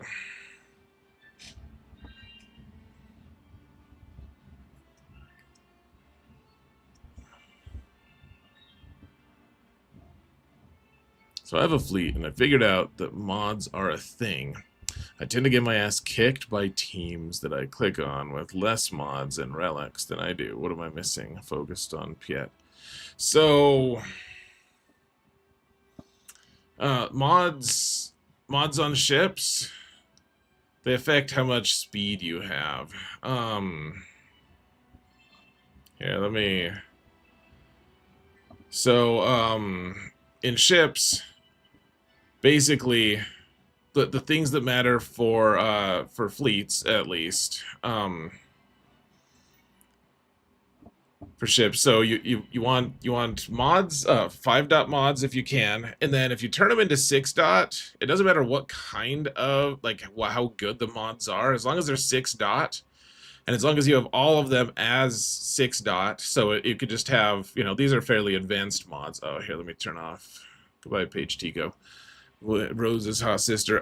Speaker 1: So I have a fleet, and I figured out that mods are a thing. I tend to get my ass kicked by teams that I click on with less mods and relics than I do. What am I missing? Focused on Piet. So, mods on ships, they affect how much speed you have. Here, let me. So, in ships, basically, the things that matter for fleets, at least, for ships. So you want mods, 5 dot mods if you can, and then if you turn them into 6 dot, it doesn't matter what kind of like how good the mods are, as long as they're 6 dot, and as long as you have all of them as 6 dot. So you could just have, these are fairly advanced mods. Oh, here, let me turn off. Goodbye, Page Tico. Rose's hot sister.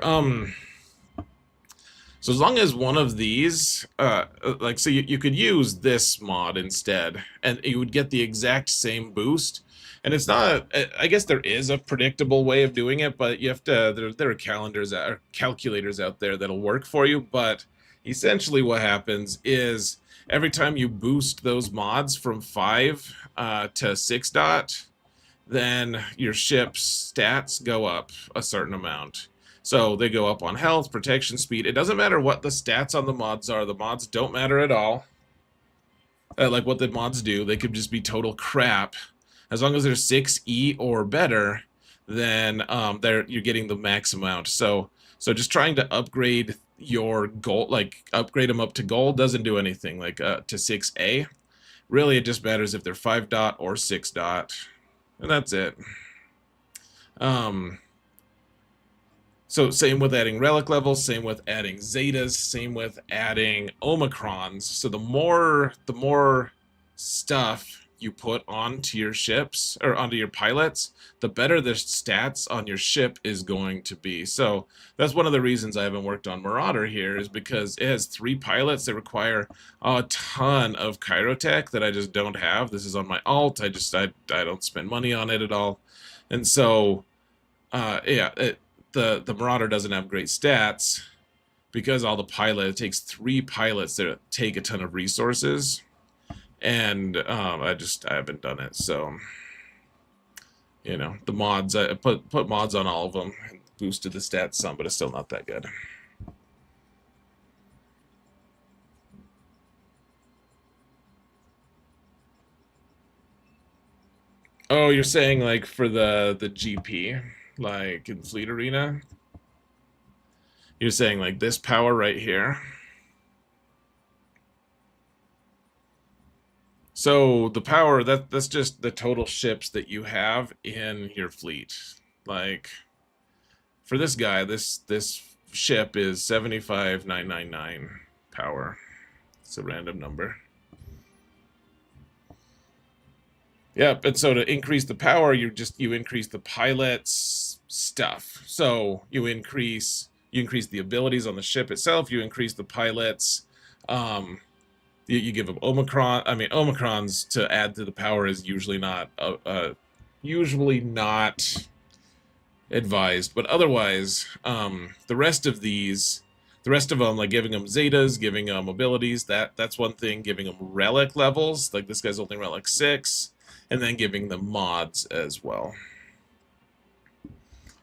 Speaker 1: So as long as one of these, so you could use this mod instead, and you would get the exact same boost. And it's not, I guess there is a predictable way of doing it, but you have to, there are calculators out there that'll work for you. But essentially what happens is every time you boost those mods from 5 to 6 dot, then your ship's stats go up a certain amount. So they go up on health, protection, speed. It doesn't matter what the stats on the mods are. The mods don't matter at all. Like what the mods do, they could just be total crap. As long as they're 6E or better, then you're getting the max amount. So just trying to upgrade your gold, like upgrade them up to gold, doesn't do anything. Like to 6A, really it just matters if they're 5 dot or 6 dot, and that's it. So same with adding relic levels, same with adding zetas, same with adding omicrons. So the more stuff you put onto your ships or onto your pilots, the better the stats on your ship is going to be. So that's one of the reasons I haven't worked on Marauder here, is because it has 3 pilots that require a ton of chirotech that I just don't have. This is on my alt. I don't spend money on it at all. And so the Marauder doesn't have great stats because it takes 3 pilots that take a ton of resources, and I haven't done it. So the mods, I put mods on all of them and boosted the stats some, but it's still not that good. Oh, you're saying like for the GP, like in Fleet Arena? You're saying like this power right here? So the power, that's just the total ships that you have in your fleet. Like for this guy, this ship is 75,999 power. It's a random number. Yep, and so to increase the power, you increase the pilot's stuff. So you increase the abilities on the ship itself. You increase the pilots. You give them Omicron. I mean, Omicrons to add to the power is usually not advised. But otherwise, the rest of them, like giving them Zetas, giving them abilities, that's one thing. Giving them relic levels, like this guy's only relic 6. And then giving them mods as well.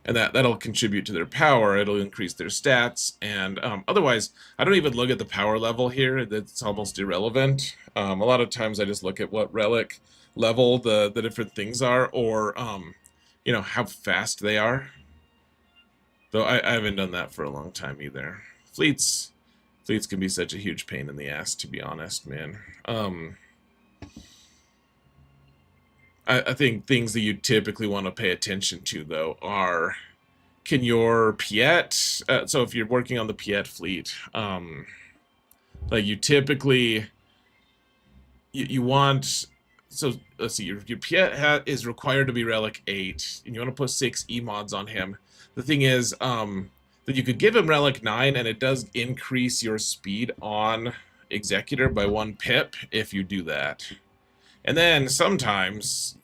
Speaker 1: And that'll contribute to their power. It'll increase their stats. And otherwise, I don't even look at the power level here. That's almost irrelevant. A lot of times I just look at what relic level the different things are, or how fast they are. Though I haven't done that for a long time either. Fleets can be such a huge pain in the ass, to be honest, man. I think things that you typically want to pay attention to, though, are can your Piet, so if you're working on the Piet fleet, like you typically, you want, so let's see, your Piet is required to be Relic 8, and you want to put 6 E-mods on him. The thing is, that you could give him Relic 9, and it does increase your speed on Executor by 1 pip if you do that. And then sometimes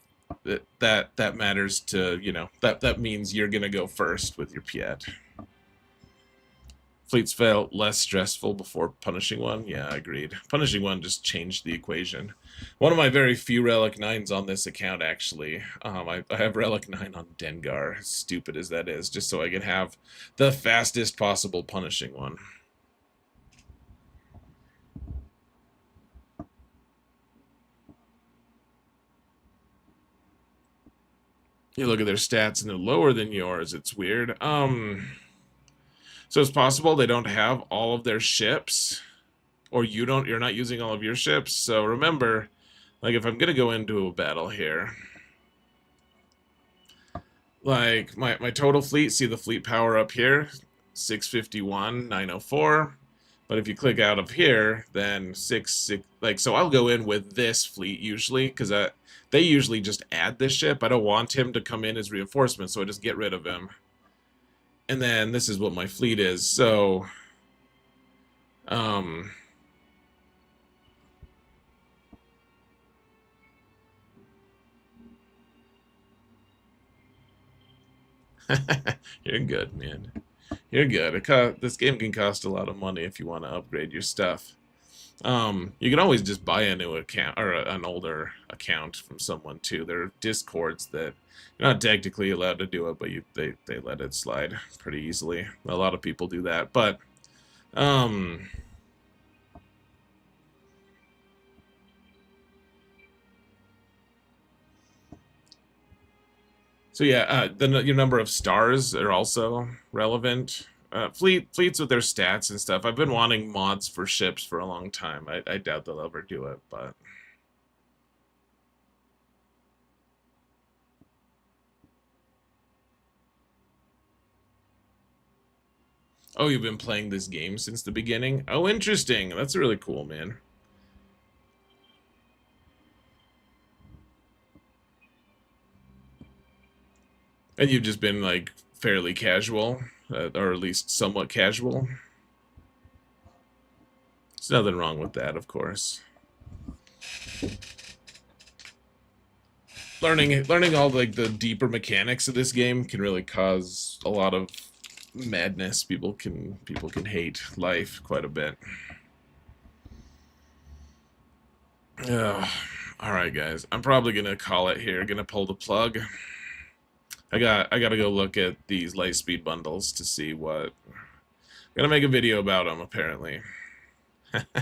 Speaker 1: that matters to, that means you're going to go first with your Piet. Fleets felt less stressful before punishing one. Yeah, agreed. Punishing one just changed the equation. One of my very few Relic 9s on this account, actually. I have Relic 9 on Dengar, as stupid as that is, just so I can have the fastest possible punishing one. You look at their stats and they're lower than yours. It's weird. So it's possible they don't have all of their ships, or you're not using all of your ships. So remember, Like, if I'm gonna go into a battle here, like, my total fleet, see the fleet power up here? 651, 904. But if you click out of here, then like, so I'll go in with this fleet usually, because they usually just add this ship. I don't want him to come in as reinforcement, so I just get rid of him. And then this is what my fleet is. So, you're good, man. You're good. This game can cost a lot of money if you want to upgrade your stuff. You can always just buy a new account or an older account from someone too. There are discords that you're not technically allowed to do it, but they let it slide pretty easily. A lot of people do that, but so yeah, your number of stars are also relevant. Fleets with their stats and stuff. I've been wanting mods for ships for a long time. I doubt they'll ever do it, but oh, you've been playing this game since the beginning? Oh, interesting. That's really cool, man. And you've just been like fairly casual, or at least somewhat casual. There's nothing wrong with that, of course. Learning all like the deeper mechanics of this game can really cause a lot of madness. People can hate life quite a bit. All right, guys. I'm probably gonna call it here. Gonna pull the plug. I gotta go look at these Lightspeed bundles to see what. Gonna make a video about them. Apparently,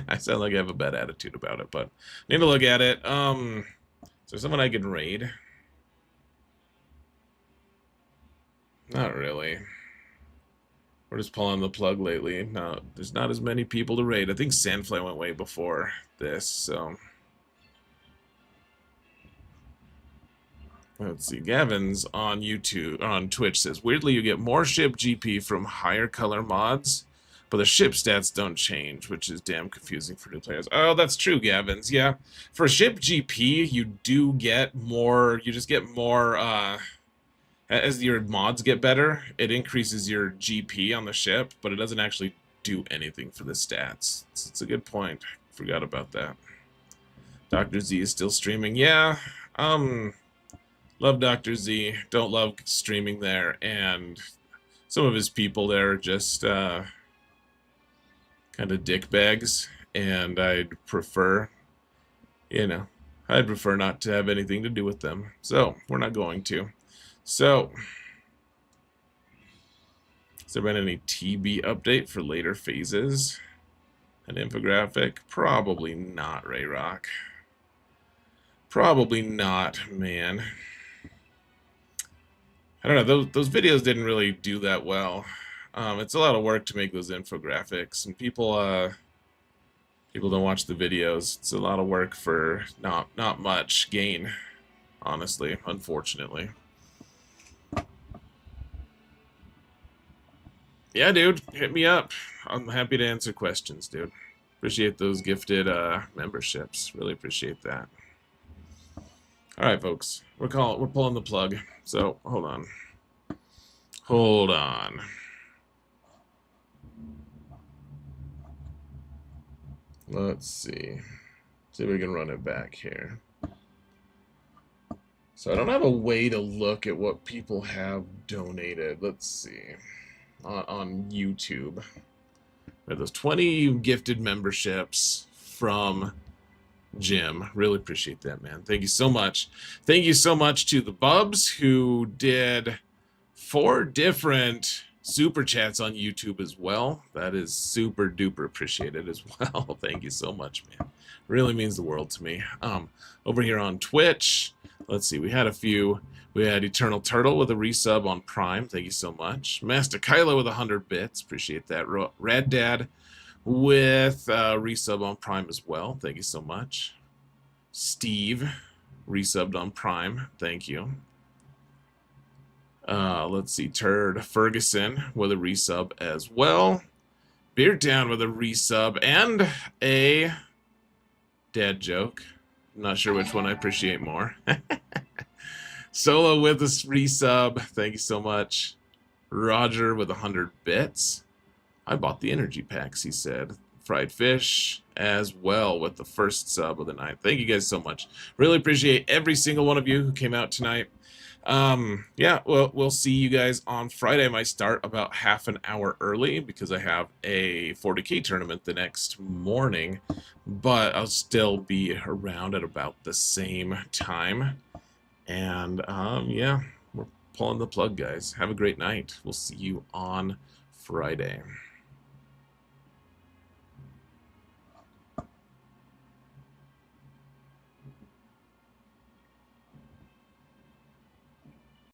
Speaker 1: I sound like I have a bad attitude about it, but need to look at it. Is there someone I can raid? Not really. We're just pulling the plug lately. No, there's not as many people to raid. I think Sandfly went way before this, so. Let's see. Gavin's on YouTube, on Twitch says, weirdly, you get more ship GP from higher color mods, but the ship stats don't change, which is damn confusing for new players. Oh, that's true, Gavin's. Yeah. For ship GP, you do get more, you just get more, as your mods get better, it increases your GP on the ship, but it doesn't actually do anything for the stats. It's a good point. Forgot about that. Dr. Z is still streaming. Yeah, love Dr. Z. Don't love streaming there, and some of his people there are just kind of dickbags, and I'd prefer not to have anything to do with them. So we're not going to. So, has there been any TB update for later phases? An infographic? Probably not, Rayrock. Probably not, man. I don't know, those videos didn't really do that well. It's a lot of work to make those infographics, and people don't watch the videos. It's a lot of work for not much gain, honestly, unfortunately. Yeah, dude, hit me up. I'm happy to answer questions, dude. Appreciate those gifted memberships. Really appreciate that. All right, folks, we're pulling the plug. So hold on. Let's see. See if we can run it back here. So I don't have a way to look at what people have donated. Let's see. On YouTube. We have those 20 gifted memberships from Jim. Really appreciate that, man. Thank you so much. Thank you so much to the Bubs who did 4 different super chats on YouTube as well. That is super duper appreciated as well. Thank you so much, man. Really means the world to me. Over here on Twitch, let's see, we had a few. We had Eternal Turtle with a resub on Prime. Thank you so much. Master Kylo with 100 bits. Appreciate that. Rad Dad with resub on Prime as well. Thank you so much. Steve resubbed on Prime. Thank you. Let's see. Turd Ferguson with a resub as well. Beer Down with a resub and a dad joke. I'm not sure which one I appreciate more. Solo with a resub. Thank you so much. Roger with 100 bits. I bought the energy packs, he said. Fried Fish as well with the first sub of the night. Thank you guys so much. Really appreciate every single one of you who came out tonight. Yeah, well, we'll see you guys on Friday. I might start about half an hour early because I have a 40K tournament the next morning, but I'll still be around at about the same time. And yeah, we're pulling the plug, guys. Have a great night. We'll see you on Friday.